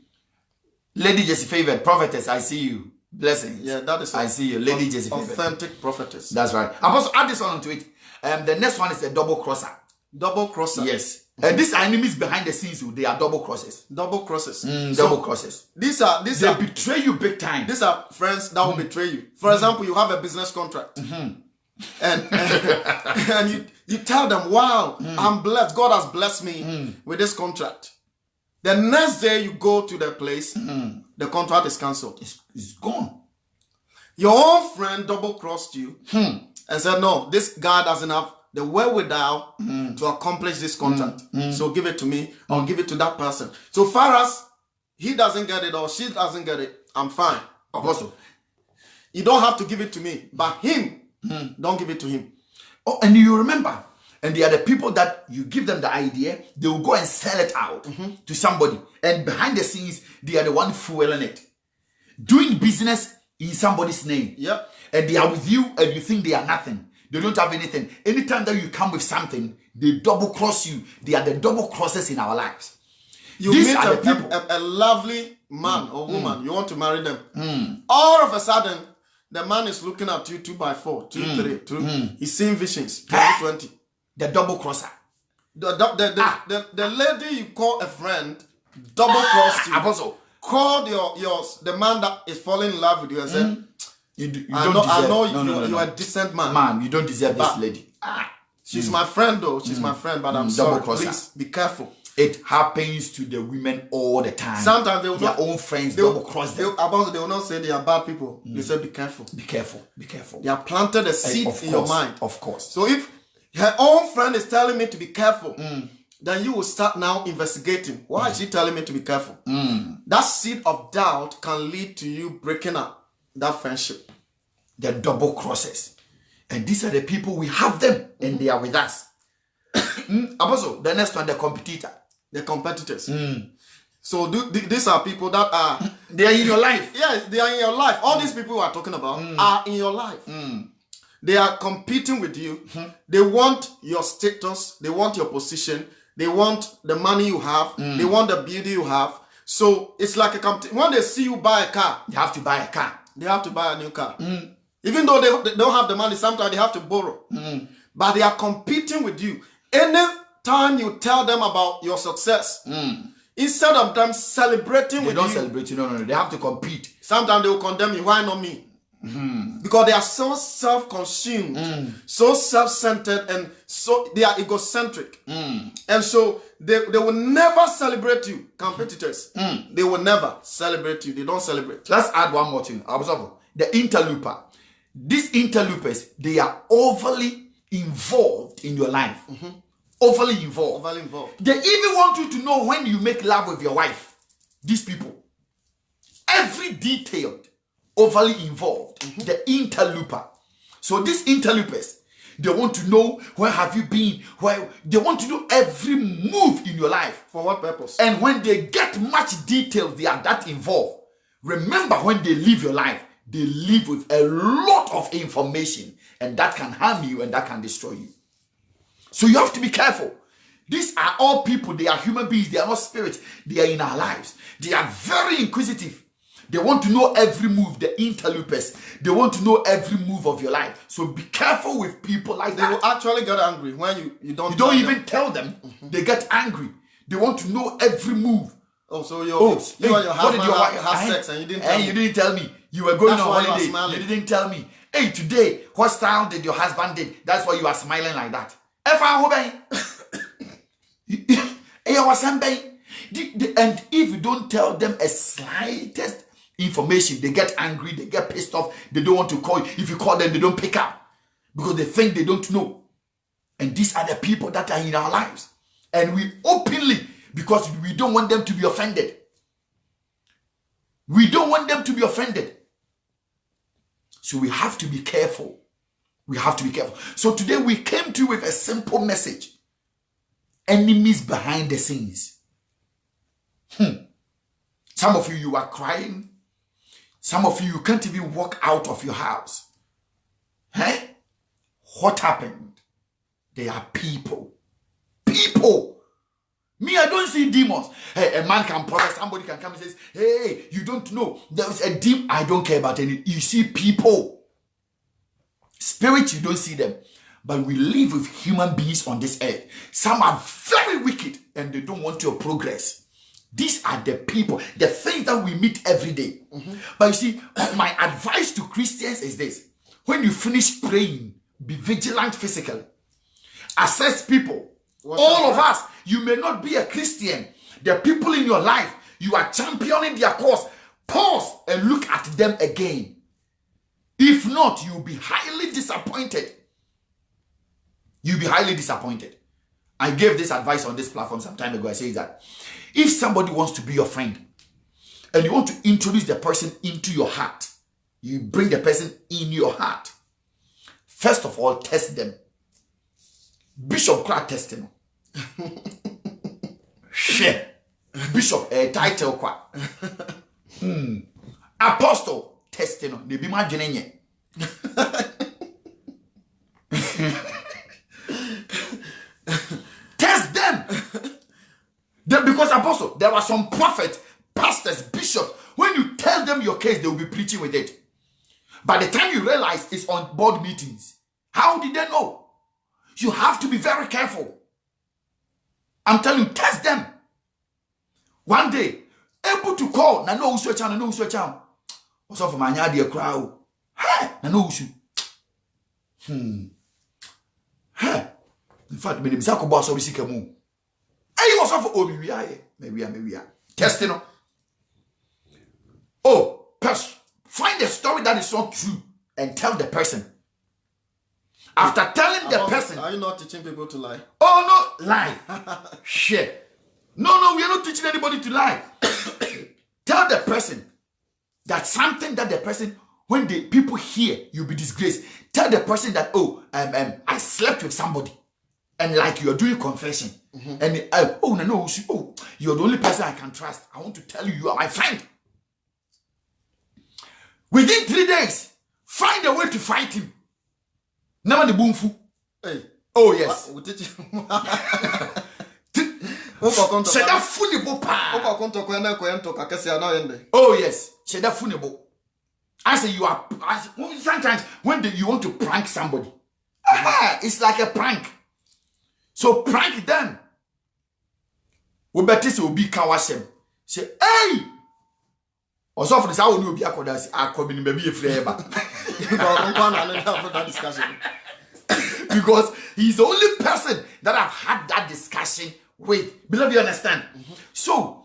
Lady Jessie Favored, prophetess, I see you. Blessings. Yeah, that is I see you. Lady Jessie Favored. Authentic prophetess. That's right. I'm also add this on to it. The next one is a double crosser. Double crosser. Yes. And these are enemies behind the scenes. They are double crosses. Double crosses. Double crosses. They betray you big time. These are friends that will betray you. For example, you have a business contract. And you tell them, wow, I'm blessed. God has blessed me with this contract. The next day you go to the place, the contract is cancelled. It's gone. Your own friend double-crossed you and said, no, this guy doesn't have the wherewithal to accomplish this contract. So give it to me or give it to that person. So far as he doesn't get it or she doesn't get it, I'm fine. Apostle, you don't have to give it to me, but him, don't give it to him. Oh, and you remember, and they are the people that you give them the idea, they will go and sell it out to somebody. And behind the scenes, they are the one fueling it. Doing business in somebody's name. Yep. And they are with you and you think they are nothing. They don't have anything. Anytime that you come with something, they double cross you. They are the double crosses in our lives. You meet a lovely man or woman, you want to marry them. All of a sudden, the man is looking at you 2x4, 2-3. He's seeing visions, 2020. The double crosser. The lady you call a friend double crossed you. Apostle. Called the man that is falling in love with you and said, I know you are a decent man. Man, you don't deserve this lady. She's my friend though. She's my friend, but I'm sorry. Please be careful. It happens to the women all the time. Sometimes they will their own friends double cross them. They will not say they are bad people. They say be careful. Be careful. Be careful. They have planted a seed in your mind. Of course. So if her own friend is telling me to be careful, then you will start now investigating. Why is she telling me to be careful? That seed of doubt can lead to you breaking up that friendship. The double crosses. And these are the people, we have them and they are with us. Apostle, the next one, the competitor. The competitors. So these are people that are... They are in your life. Yes, they are in your life. All these people we are talking about are in your life. They are competing with you. They want your status. They want your position. They want the money you have. They want the beauty you have. So it's like a competition. When they see you buy a car, you have to buy a car. They have to buy a new car. Even though they don't have the money, sometimes they have to borrow. But they are competing with you. Anytime you tell them about your success, Instead of them celebrating They with don't you, celebrate you. No. They have to compete. sometimes they will condemn you. Why not me? Because they are so self-consumed, so self-centered, and so they are egocentric. And so they will never celebrate you, competitors. They will never celebrate you. They don't celebrate. Let's add one more thing. Observe the interloper. These interlopers, they are overly involved in your life. Overly involved. Overly involved. They even want you to know when you make love with your wife. These people. Every detailed, overly involved. The interloper. So these interlopers, they want to know where have you been. They want to know every move in your life. For what purpose? And when they get much detail, they are that involved. Remember, when they live your life, they live with a lot of information, and that can harm you and that can destroy you. So you have to be careful. These are all people. They are human beings. They are not spirits. They are in our lives. They are very inquisitive. They want to know every move, the interlopers. They want to know every move of your life. So be careful with people like that. They will actually get angry when you don't. You don't even tell them. They get angry. They want to know every move. Oh, so you and your husband have sex and you didn't tell me. You didn't tell me. You were going on holiday. You didn't tell me. Hey, today, what style did your husband did? That's why you are smiling like that. And if you don't tell them a slightest information, they get angry, they get pissed off, they don't want to call you. If you call them, they don't pick up because they think they don't know. And these are the people that are in our lives. And we openly, because we don't want them to be offended. We don't want them to be offended. So we have to be careful. We have to be careful. So today we came to you with a simple message. Enemies behind the scenes. Some of you are crying. Some of you can't even walk out of your house. What happened? They are people. People. Me, I don't see demons. Hey, a man can prophesy. Somebody can come and say, hey, you don't know. There is a demon. I don't care about any. You see people. Spirit, you don't see them. But we live with human beings on this earth. Some are very wicked and they don't want your progress. These are the people, the things that we meet every day. But you see, my advice to Christians is this. When you finish praying, be vigilant physically. Assess people. All of us, you may not be a Christian. The people in your life, you are championing their cause. Pause and look at them again. If not, you'll be highly disappointed. You'll be highly disappointed. I gave this advice on this platform some time ago. I said that if somebody wants to be your friend and you want to introduce the person into your heart, you bring the person in your heart. First of all, test them. Bishop Clark testing. Share. Bishop title kwa. Apostle testing. They be my jenenye. Test them. Because apostle, there are some prophets, pastors, bishops. When you tell them your case, they will be preaching with it. By the time you realize it's on board meetings, how did they know? You have to be very careful. I'm telling you, test them. One day, able to call. Na no usu channel, no usu channel. What's up for my nyadi a crowd? Hey, na no usu. Hey. In fact, me nimsako boss obisi kamu. Hey, what's up for obi we are. Testing. Oh, find a story that is not true and tell the person. After telling the person, are you not teaching people to lie? Oh no, lie. Shit. No, we are not teaching anybody to lie. Tell the person that something that the person, when the people hear, you'll be disgraced. Tell the person that, I slept with somebody. And like you're doing confession. And you're the only person I can trust. I want to tell you, you are my friend. Within 3 days, find a way to fight him. Never the boomfu. Hey. Oh yes. Oh yes. I say you are. Sometimes when you want to prank somebody, it's like a prank. So prank them. We better say obi kan wasem. Say, hey! Also for this, I will be a codas. I come in baby forever. That discussion. Because he's the only person that I've had that discussion with. Beloved, you understand? So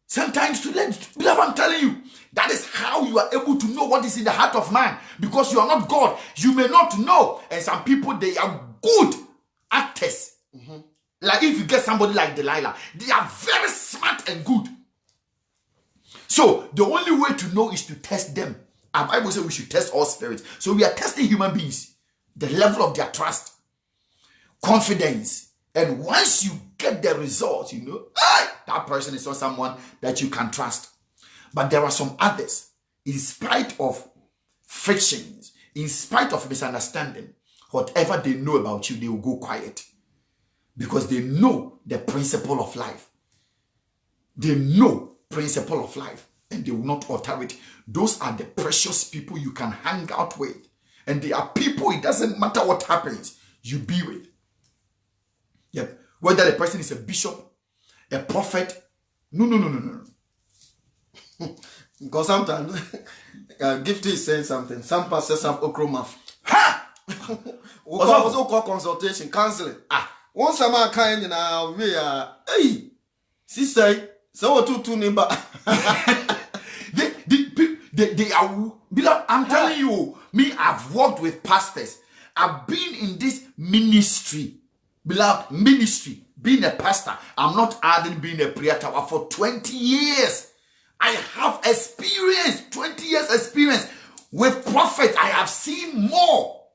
sometimes beloved, I'm telling you, that is how you are able to know what is in the heart of man. Because you are not God, you may not know. And some people, they are good actors. Like if you get somebody like Delilah, they are very smart and good. So the only way to know is to test them. Our Bible says we should test all spirits. So we are testing human beings, the level of their trust, confidence. And once you get the results, you know, that person is not someone that you can trust. But there are some others, in spite of frictions, in spite of misunderstanding, whatever they know about you, they will go quiet. Because they know the principle of life. They know principle of life, and they will not alter it. Those are the precious people you can hang out with. And they are people, it doesn't matter what happens, you be with. Yep. Whether the person is a bishop, a prophet, no. Because sometimes Gifty is saying something. Some pastors have okra mouth. Ha! Also call consultation, counseling. Once a man kind in our way, hey, sister, so what to number? They are, beloved, I'm telling you, me, I've worked with pastors. I've been in this ministry, beloved, ministry, being a pastor. I'm not adding being a prayer tower for 20 years. I have experience, 20 years experience with prophets. I have seen more.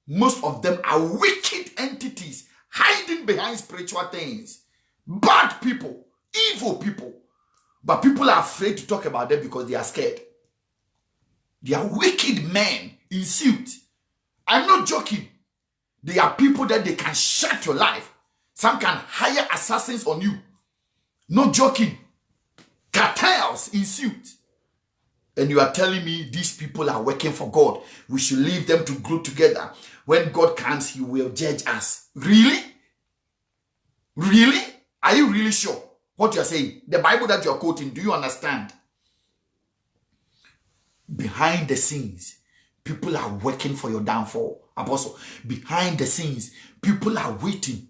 Most of them are wicked entities hiding behind spiritual things. Bad people, evil people. But people are afraid to talk about them because they are scared. They are wicked men in suits. I'm not joking. They are people that they can shut your life. Some can hire assassins on you. Not joking. Cartels in suits. And you are telling me these people are working for God. We should leave them to grow together. When God comes, he will judge us. Really? Really? Are you really sure what you are saying? The Bible that you are quoting, do you understand? Behind the scenes, people are working for your downfall. Apostle, behind the scenes, people are waiting.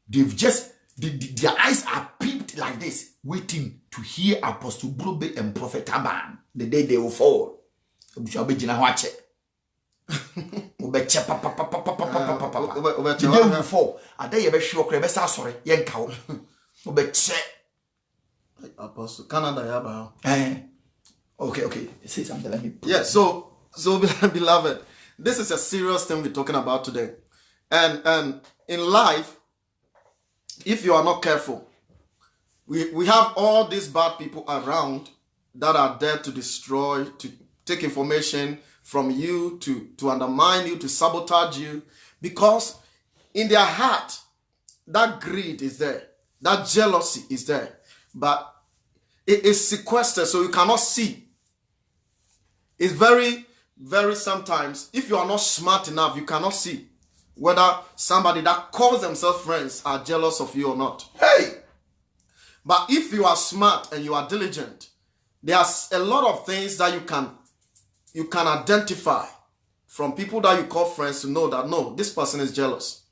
They've just, their eyes are peeped like this, waiting to hear Apostle Brobbey and Prophet Abban. The day they will fall. The day will fall. A day you be sure Krebesa sorry, Yanko. Apostle Canada, yeah, Okay. Say something like it. Yeah, so beloved, this is a serious thing we're talking about today. And in life, if you are not careful, we have all these bad people around that are there to destroy, to take information from you, to undermine you, to sabotage you, because in their heart, that greed is there, that jealousy is there, but it is sequestered, so you cannot see. It's very, very sometimes, if you are not smart enough, you cannot see whether somebody that calls themselves friends are jealous of you or not. Hey! But if you are smart and you are diligent, there's a lot of things that you can identify from people that you call friends to know that, no, this person is jealous.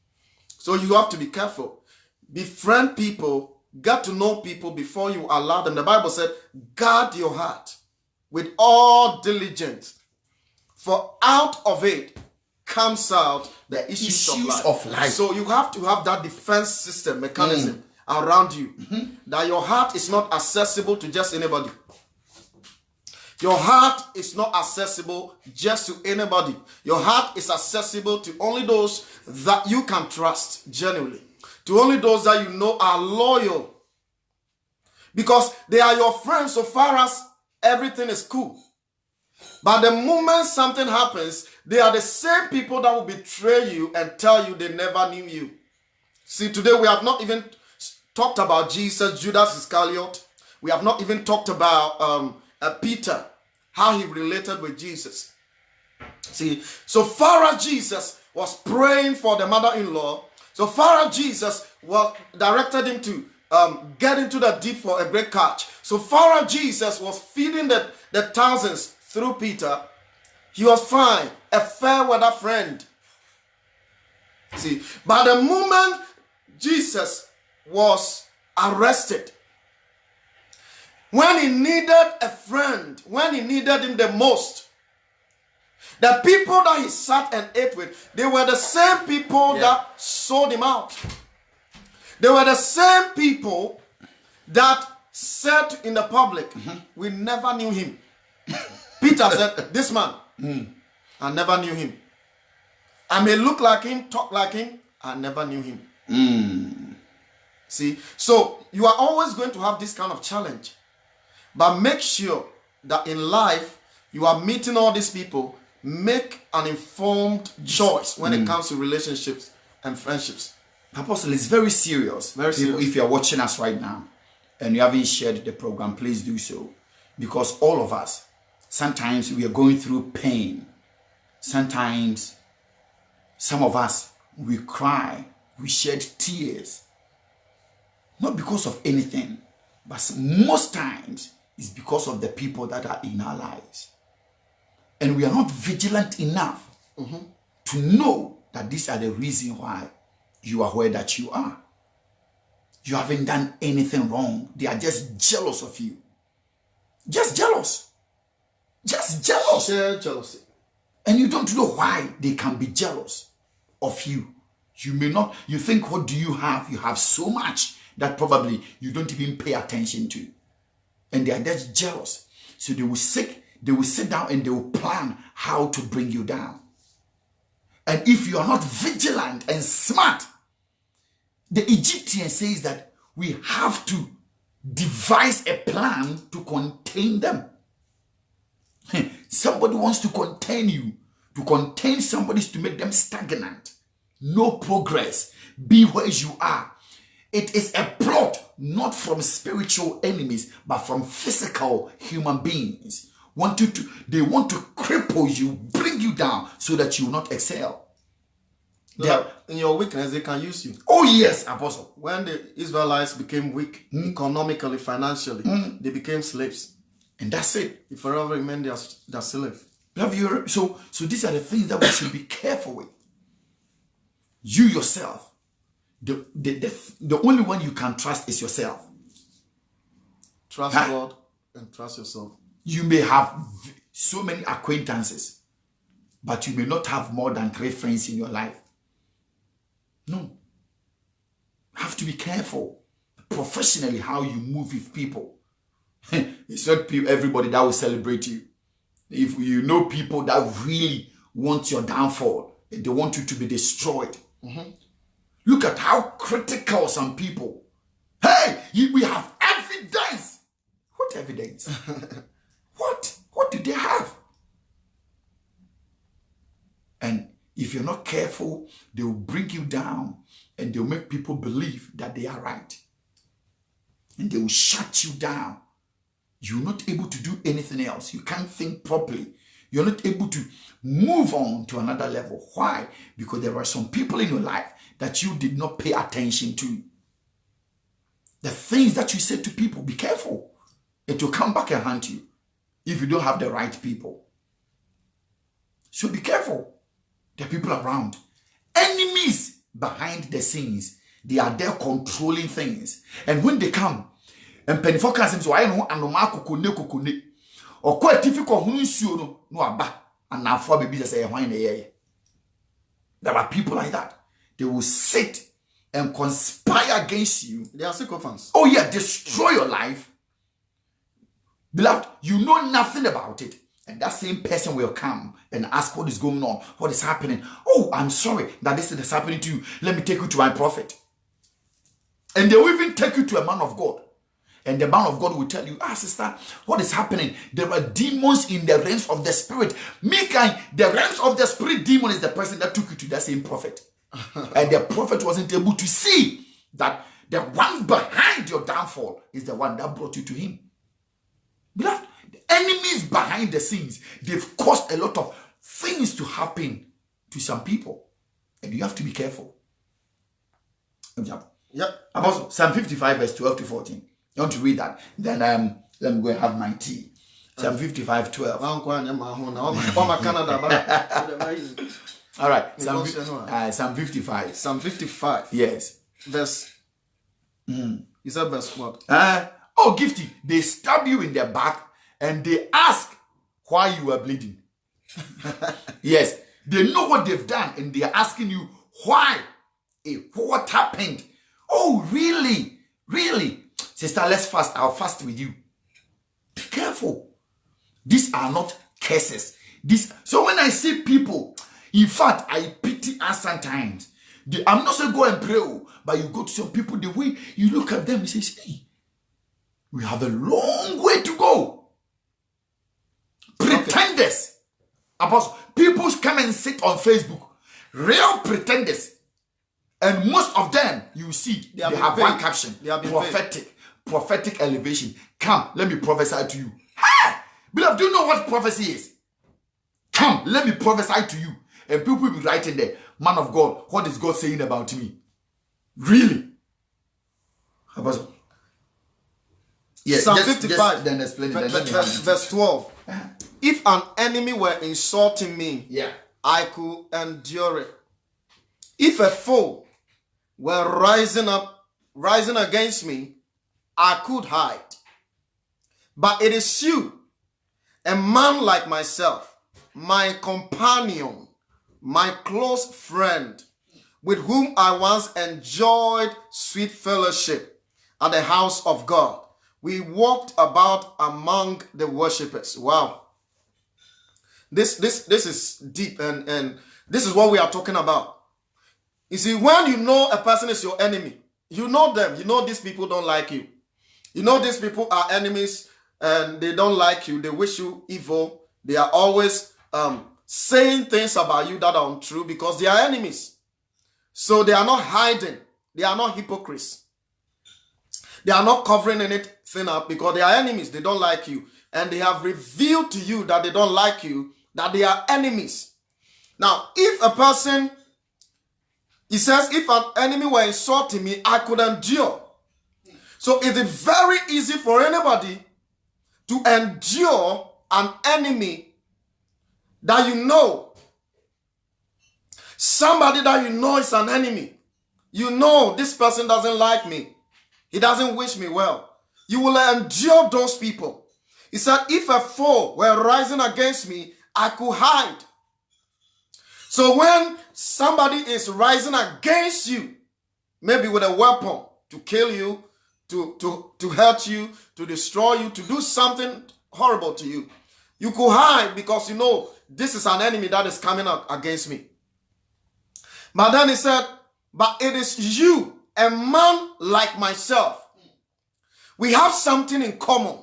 So you have to be careful. Befriend people, get to know people before you allow them. The Bible said, guard your heart with all diligence, for out of it comes out the issues of life. So you have to have that defense system, mechanism around you, that your heart is not accessible to just anybody. Your heart is not accessible just to anybody. Your heart is accessible to only those that you can trust genuinely, to only those that you know are loyal, because they are your friends so far as everything is cool. But the moment something happens, they are the same people that will betray you and tell you they never knew you. See, today we have not even talked about Jesus, Judas Iscariot. We have not even talked about Peter, how he related with Jesus. See, so far as Jesus was praying for the mother-in-law, so far as Jesus was directed him get into the deep for a great catch. So far as Jesus was feeding the thousands through Peter, he was fine, a fair weather friend. See, but the moment Jesus was arrested, when he needed a friend, when he needed him the most, the people that he sat and ate with, they were the same people that sold him out. They were the same people that said in the public, we never knew him. Peter said, this man, I never knew him. I may look like him, talk like him, I never knew him. See, so you are always going to have this kind of challenge. But make sure that in life, you are meeting all these people. Make an informed choice when it comes to relationships and friendships. Apostle, it's very serious. Very serious. If you're watching us right now and you haven't shared the program, please do so. Because all of us, sometimes we are going through pain. Sometimes, some of us, we cry, we shed tears. Not because of anything, but most times it's because of the people that are in our lives. And we are not vigilant enough to know that these are the reasons why you are where that you are. You haven't done anything wrong. They are just jealous of you. Just jealous. Just jealous. Share jealousy. And you don't know why they can be jealous of you. You may not, you think, what do you have? You have so much that probably you don't even pay attention to. And they are just jealous. So they will sit down and they will plan how to bring you down. And if you are not vigilant and smart, the Egyptian says that we have to devise a plan to contain them. Somebody wants to contain you, to contain somebody to make them stagnant. No progress. Be where you are. It is a plot not from spiritual enemies, but from physical human beings. They want to cripple you, bring you down so that you will not excel. In your weakness, they can use you. Oh yes, Apostle. When the Israelites became weak, economically, financially, they became slaves. And that's it. They forever remain their slave. So these are the things that we should be careful with. You yourself, the only one you can trust is yourself. Trust God and trust yourself. You may have so many acquaintances, but you may not have more than 3 friends in your life. No. Have to be careful professionally how you move with people. It's not everybody that will celebrate you. If you know people that really want your downfall, they want you to be destroyed. Look at how critical some people. Hey, we have evidence. What evidence? What do they have? And if you're not careful, they will bring you down and they'll make people believe that they are right. And they will shut you down. You're not able to do anything else. You can't think properly. You're not able to move on to another level. Why? Because there are some people in your life that you did not pay attention to. The things that you say to people, be careful. It will come back and haunt you if you don't have the right people. So be careful. The people around. Enemies behind the scenes. They are there controlling things. And when they come, and penifo can say, so I know anoma kokone. Or quite difficult who you no aba. And now for baby say why there are people like that. They will sit and conspire against you. They are sycophants. Oh yeah, destroy your life. Beloved, you know nothing about it. And that same person will come and ask what is going on, what is happening. Oh, I'm sorry that this is happening to you. Let me take you to my prophet. And they will even take you to a man of God. And the man of God will tell you, sister, what is happening? There are demons in the realms of the spirit. Mika, the realms of the spirit demon is the person that took you to that same prophet. And the prophet wasn't able to see that the one behind your downfall is the one that brought you to him. Beloved, the enemies behind the scenes, they've caused a lot of things to happen to some people. And you have to be careful. Yep. Apostle, Psalm 55 verse 12 to 14. You want to read that? Then let me go and have my tea. Psalm 55, 12. All right. Psalm 55. Psalm 55. Yes. Verse. Is that verse what? Oh, Gifty. They stab you in the back and they ask why you are bleeding. Yes. They know what they've done and they are asking you why. What happened? Oh, really? Really? Sister, let's fast. I'll fast with you. Be careful. These are not curses. So when I see people, in fact, I pity us sometimes. I'm not saying go and pray, but you go to some people, the way you look at them, you say, hey, we have a long way to go. Pretenders. Apostle, people come and sit on Facebook. Real pretenders. And most of them, you see, they have one caption. Prophetic elevation. Come, let me prophesy to you. Hey! Beloved, do you know what prophecy is? Come, let me prophesy to you. And people will be writing there, man of God, what is God saying about me? Really? Apostle. Yes, Psalm 55, then explain it. Verse 12. If an enemy were insulting me, yeah, I could endure it. If a foe were rising against me, I could hide. But it is you, a man like myself, my companion, my close friend, with whom I once enjoyed sweet fellowship at the house of God. We walked about among the worshippers. Wow. This is deep, and this is what we are talking about. You see, when you know a person is your enemy, you know them. You know these people don't like you. You know these people are enemies and they don't like you. They wish you evil. They are always saying things about you that are untrue because they are enemies. So they are not hiding. They are not hypocrites. They are not covering anything up because they are enemies. They don't like you. And they have revealed to you that they don't like you, that they are enemies. Now, if a person, he says, if an enemy were insulting me, I could endure. So it is very easy for anybody to endure an enemy that you know. Somebody that you know is an enemy. You know this person doesn't like me. He doesn't wish me well. You will endure those people. He said, if a foe were rising against me, I could hide. So when somebody is rising against you, maybe with a weapon to kill you, to hurt you, to destroy you, to do something horrible to you, you could hide because you know this is an enemy that is coming up against me. But then he said, but it is you, a man like myself. We have something in common.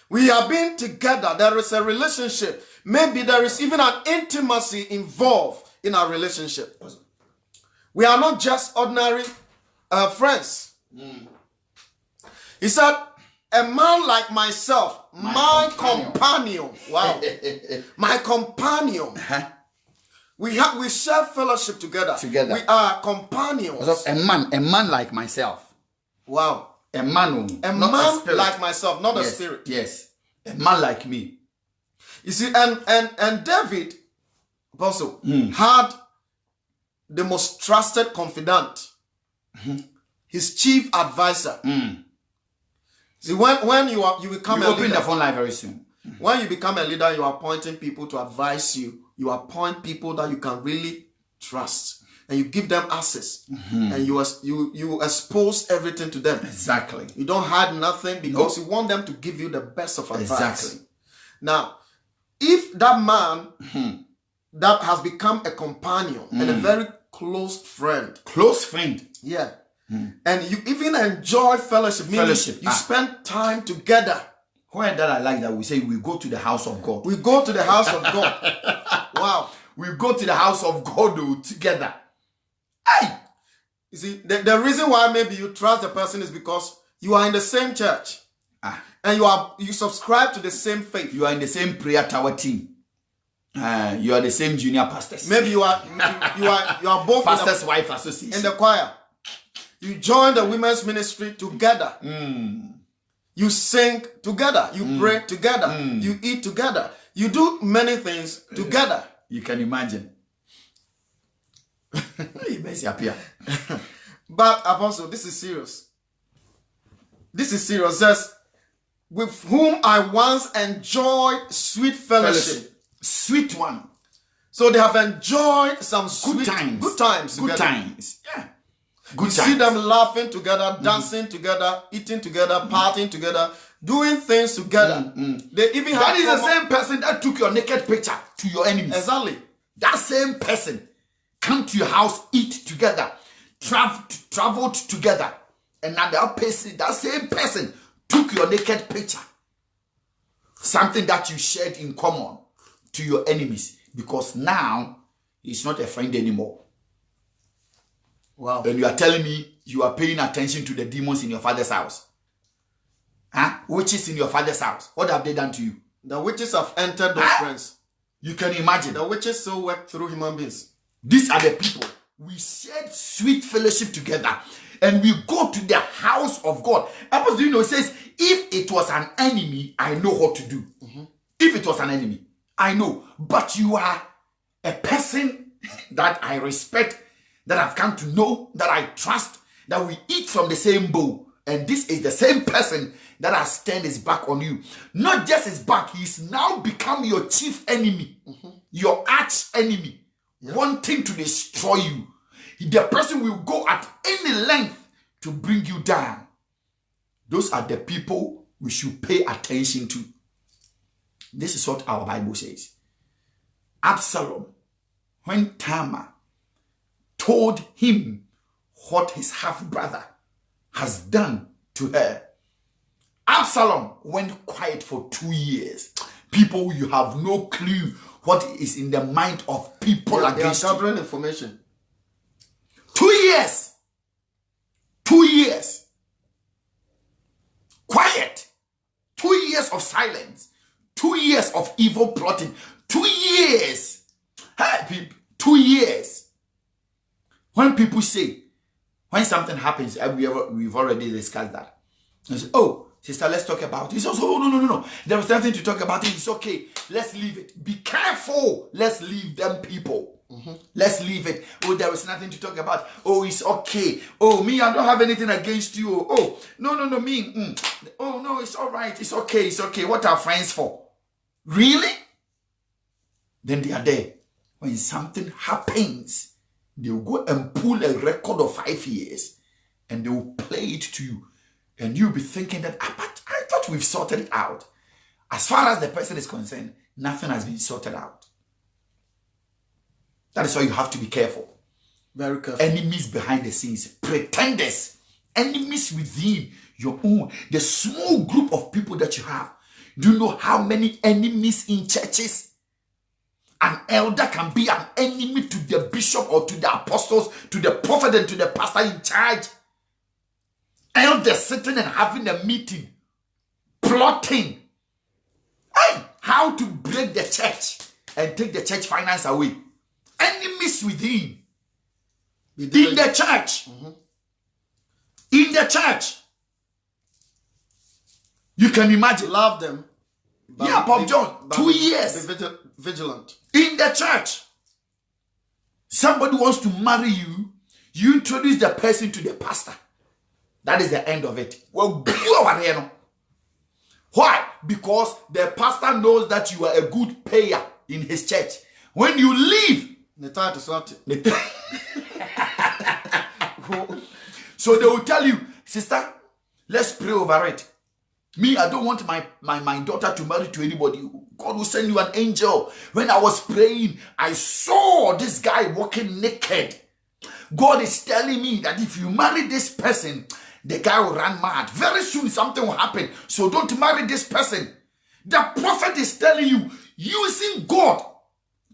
We have been together. There is a relationship. Maybe there is even an intimacy involved in our relationship. We are not just ordinary friends. He said, a man like myself, my companion. Wow. My companion. We share fellowship together. We are companions. A man like myself. Wow. A man like myself, not a spirit. Yes. A man like me. You see, and David also had the most trusted confidant, his chief advisor. See, when you become a leader, open the phone line very soon. When you become a leader, you are appointing people to advise you. You appoint people that you can really trust. And you give them access, and you expose everything to them. Exactly. You don't hide nothing because you want them to give you the best of advice. Exactly. Now, if that man that has become a companion and a very close friend, yeah, and you even enjoy fellowship, you spend time together. When that I like that, we say we go to the house of God. We go to the house of God. Wow. We go to the house of God together. Hey! You see, the reason why maybe you trust the person is because you are in the same church. And you subscribe to the same faith. You are in the same prayer tower team. You are the same junior pastors. Maybe you are both pastors' wife association in the choir. You join the women's ministry together. You sing together. You pray together. You eat together. You do many things together. You can imagine. But Apostle, this is serious. This is serious. It says, with whom I once enjoyed sweet fellowship. Sweet one. So they have enjoyed some Good times. Good times. Good together. times. Yeah. Good You times. see them laughing together, dancing together, eating together, partying together, doing things together. They even have That is the same person that took your naked picture to your enemies. Exactly. That same person come to your house, eat together, traveled together, and now that same person took your naked picture, something that you shared in common, to your enemies, because now he's not a friend anymore. Wow. And you are telling me you are paying attention to the demons in your father's house. Huh? Witches in your father's house. What have they done to you? The witches have entered those friends. You can imagine. The witches still work through human beings. These are the people. We shared sweet fellowship together. And we go to the house of God. Apostle, it says, if it was an enemy, I know what to do. If it was an enemy, I know. But you are a person that I respect, that I've come to know, that I trust, that we eat from the same bowl. And this is the same person that has turned his back on you. Not just his back, he's now become your chief enemy, your arch enemy, wanting to destroy you. The person will go at any length to bring you down. Those are the people we should pay attention to. This is what our Bible says. Absalom, when Tamar told him what his half-brother has done to her, Absalom went quiet for 2 years. People, you have no clue what is in the mind of people against you. They are gathering information. 2 years. 2 years. Quiet. 2 years of silence. 2 years of evil plotting. 2 years. Hey, people, 2 years. When people say, when something happens, we've already discussed that. I say, oh, sister, let's talk about it. He says, oh, no. There is nothing to talk about. It's okay. Let's leave it. Be careful. Let's leave them people. Let's leave it. Oh, there is nothing to talk about. Oh, it's okay. Oh, me, I don't have anything against you. Oh, no, me. Oh, no, it's all right. It's okay. What are friends for? Really? Then they are there. When something happens, they will go and pull a record of 5 years and they will play it to you. And you'll be thinking that, but I thought we've sorted it out. As far as the person is concerned, nothing has been sorted out. That is why you have to be careful. Very careful. Enemies behind the scenes, pretenders, enemies within your own, the small group of people that you have. Do you know how many enemies in churches? An elder can be an enemy to the bishop or to the apostles, to the prophet and to the pastor in charge. Elders sitting and having a meeting, plotting. Hey, how to break the church and take the church finance away. Enemies within. In the church. In the church. You can imagine. Love them. Yeah, Pop John. 2 years. Be vigilant. In the church. Somebody wants to marry you. You introduce the person to the pastor. That is the end of it. Well, why? Because the pastor knows that you are a good payer in his church. When you leave, so they will tell you, sister, let's pray over it. Me, I don't want my daughter to marry to anybody. God will send you an angel. When I was praying, I saw this guy walking naked. God is telling me that if you marry this person, the guy will run mad. Very soon something will happen. So don't marry this person. The prophet is telling you, using God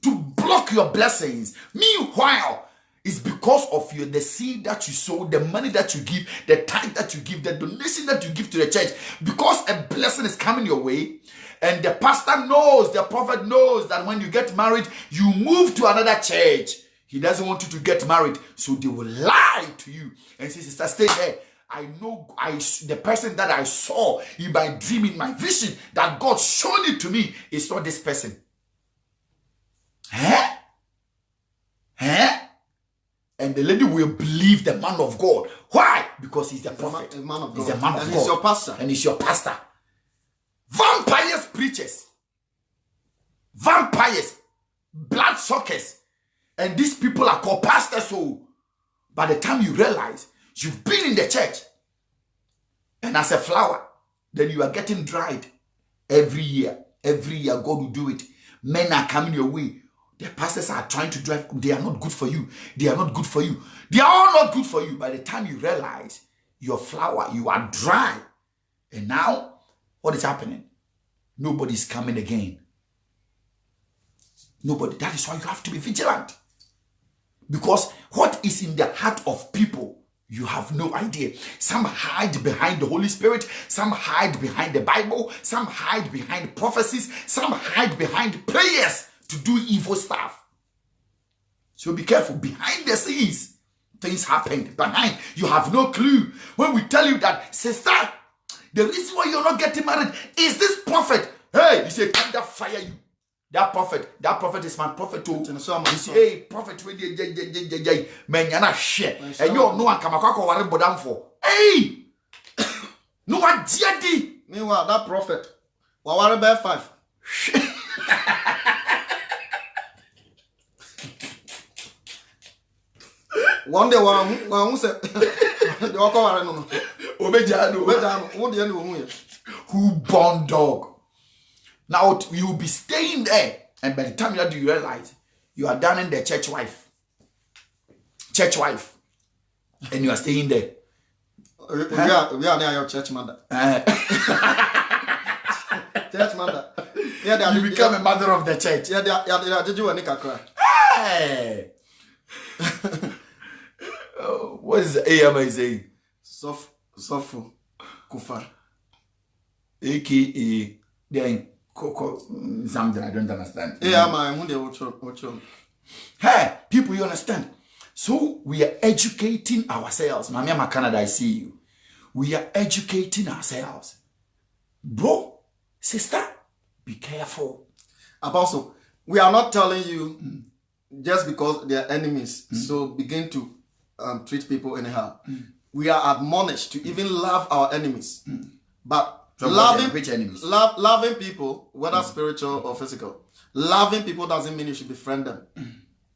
to block your blessings. Meanwhile, it's because of the seed that you sow, the money that you give, the tithe that you give, the donation that you give to the church. Because a blessing is coming your way, and the pastor knows, the prophet knows that when you get married, you move to another church. He doesn't want you to get married, so they will lie to you and say, sister, stay there. I know the person that I saw in my dream, in my vision, that God showed it to me, is not this person. Huh? And the lady will believe the man of God. Why? Because he's a prophet. A man of God. He's a man of God. He's your pastor. And he's your pastor. Vampires preachers. Vampires. Bloodsuckers. And these people are called pastors. So by the time you realize you've been in the church, and as a flower, then you are getting dried every year. Every year, God will do it. Men are coming your way. The pastors are trying to drive. They are not good for you. They are not good for you. They are all not good for you. By the time you realize your flower, you are dry. And now, what is happening? Nobody's coming again. Nobody. That is why you have to be vigilant. Because what is in the heart of people, you have no idea. Some hide behind the Holy Spirit. Some hide behind the Bible. Some hide behind prophecies. Some hide behind prayers to do evil stuff. So be careful. Behind the scenes, things happened. Behind, you have no clue. When we tell you that, sister, the reason why you're not getting married is this prophet. Hey, you say, can that fire you? That prophet is my prophet too. You say, hey, prophet, man, you're not shit. And you know one come worry bodam for. Hey, no one jadi. Meanwhile, that prophet, worry about 5. One day, one said, the walk no. Who born dog? Now you will be staying there, and by the time you realize you are done in the church wife, and you are staying there. We are near your church mother. Church mother. Yeah, you become a mother of the church. Yeah, did you want to cry? Hey. What is the AMA saying? Sofu Kufa. AKA then something I don't understand. Hey, people, you understand? So we are educating ourselves. Mama Canada, I see you. We are educating ourselves. Bro, sister, be careful. Apostle, we are not telling you just because they are enemies, so begin to treat people anyhow. We are admonished to even love our enemies. But loving people, whether spiritual or physical, loving people doesn't mean you should befriend them.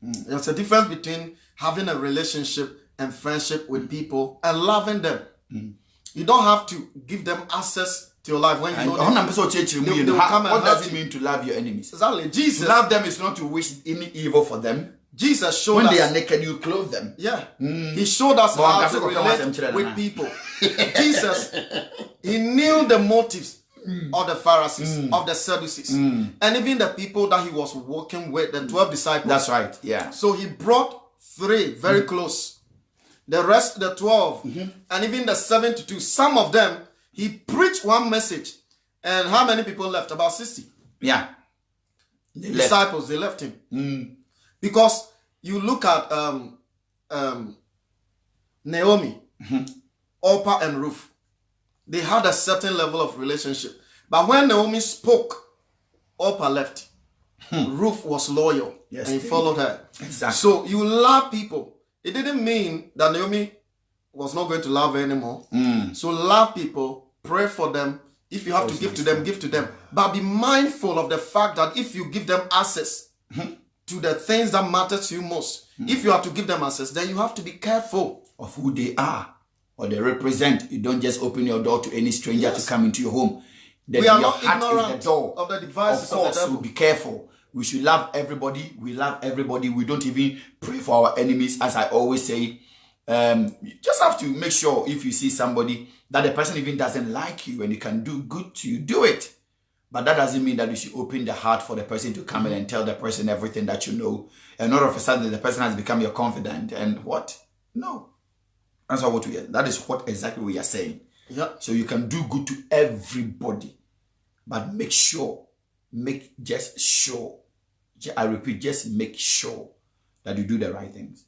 There's a difference between having a relationship and friendship with people and loving them. You don't have to give them access to your life when you know what does it mean to love your enemies? Exactly. Jesus, to love them is not to wish any evil for them. Jesus showed when us, they are naked, you clothe them. Yeah. He showed us how to relate with people. Jesus, he knew the motives of the Pharisees, of the Sadducees, and even the people that he was working with, the 12 disciples. That's right, yeah. So he brought 3 very close. The rest, the 12, and even the 72, some of them, he preached one message. And how many people left? About 60. Yeah. Disciples, they left him. Because you look at Naomi, Orpah and Ruth. They had a certain level of relationship. But when Naomi spoke, Orpah left. Ruth was loyal, and he followed her. Exactly. So you love people. It didn't mean that Naomi was not going to love her anymore. So love people, pray for them. If you have to give to them, give to them. But be mindful of the fact that if you give them access to the things that matter to you most, if you are to give them access, then you have to be careful of who they are or they represent. You don't just open your door to any stranger to come into your home. We are not ignorant of the devices of course, of the devil. So be careful. We should love everybody. We love everybody. We don't even pray for our enemies, as I always say. You just have to make sure if you see somebody that the person even doesn't like you and you can do good to you, do it. But that doesn't mean that you should open the heart for the person to come in and tell the person everything that you know. And all of a sudden, the person has become your confidant. And what? No. That's not what we are. That is what exactly we are saying. Yeah. So you can do good to everybody. But make sure, just make sure that you do the right things.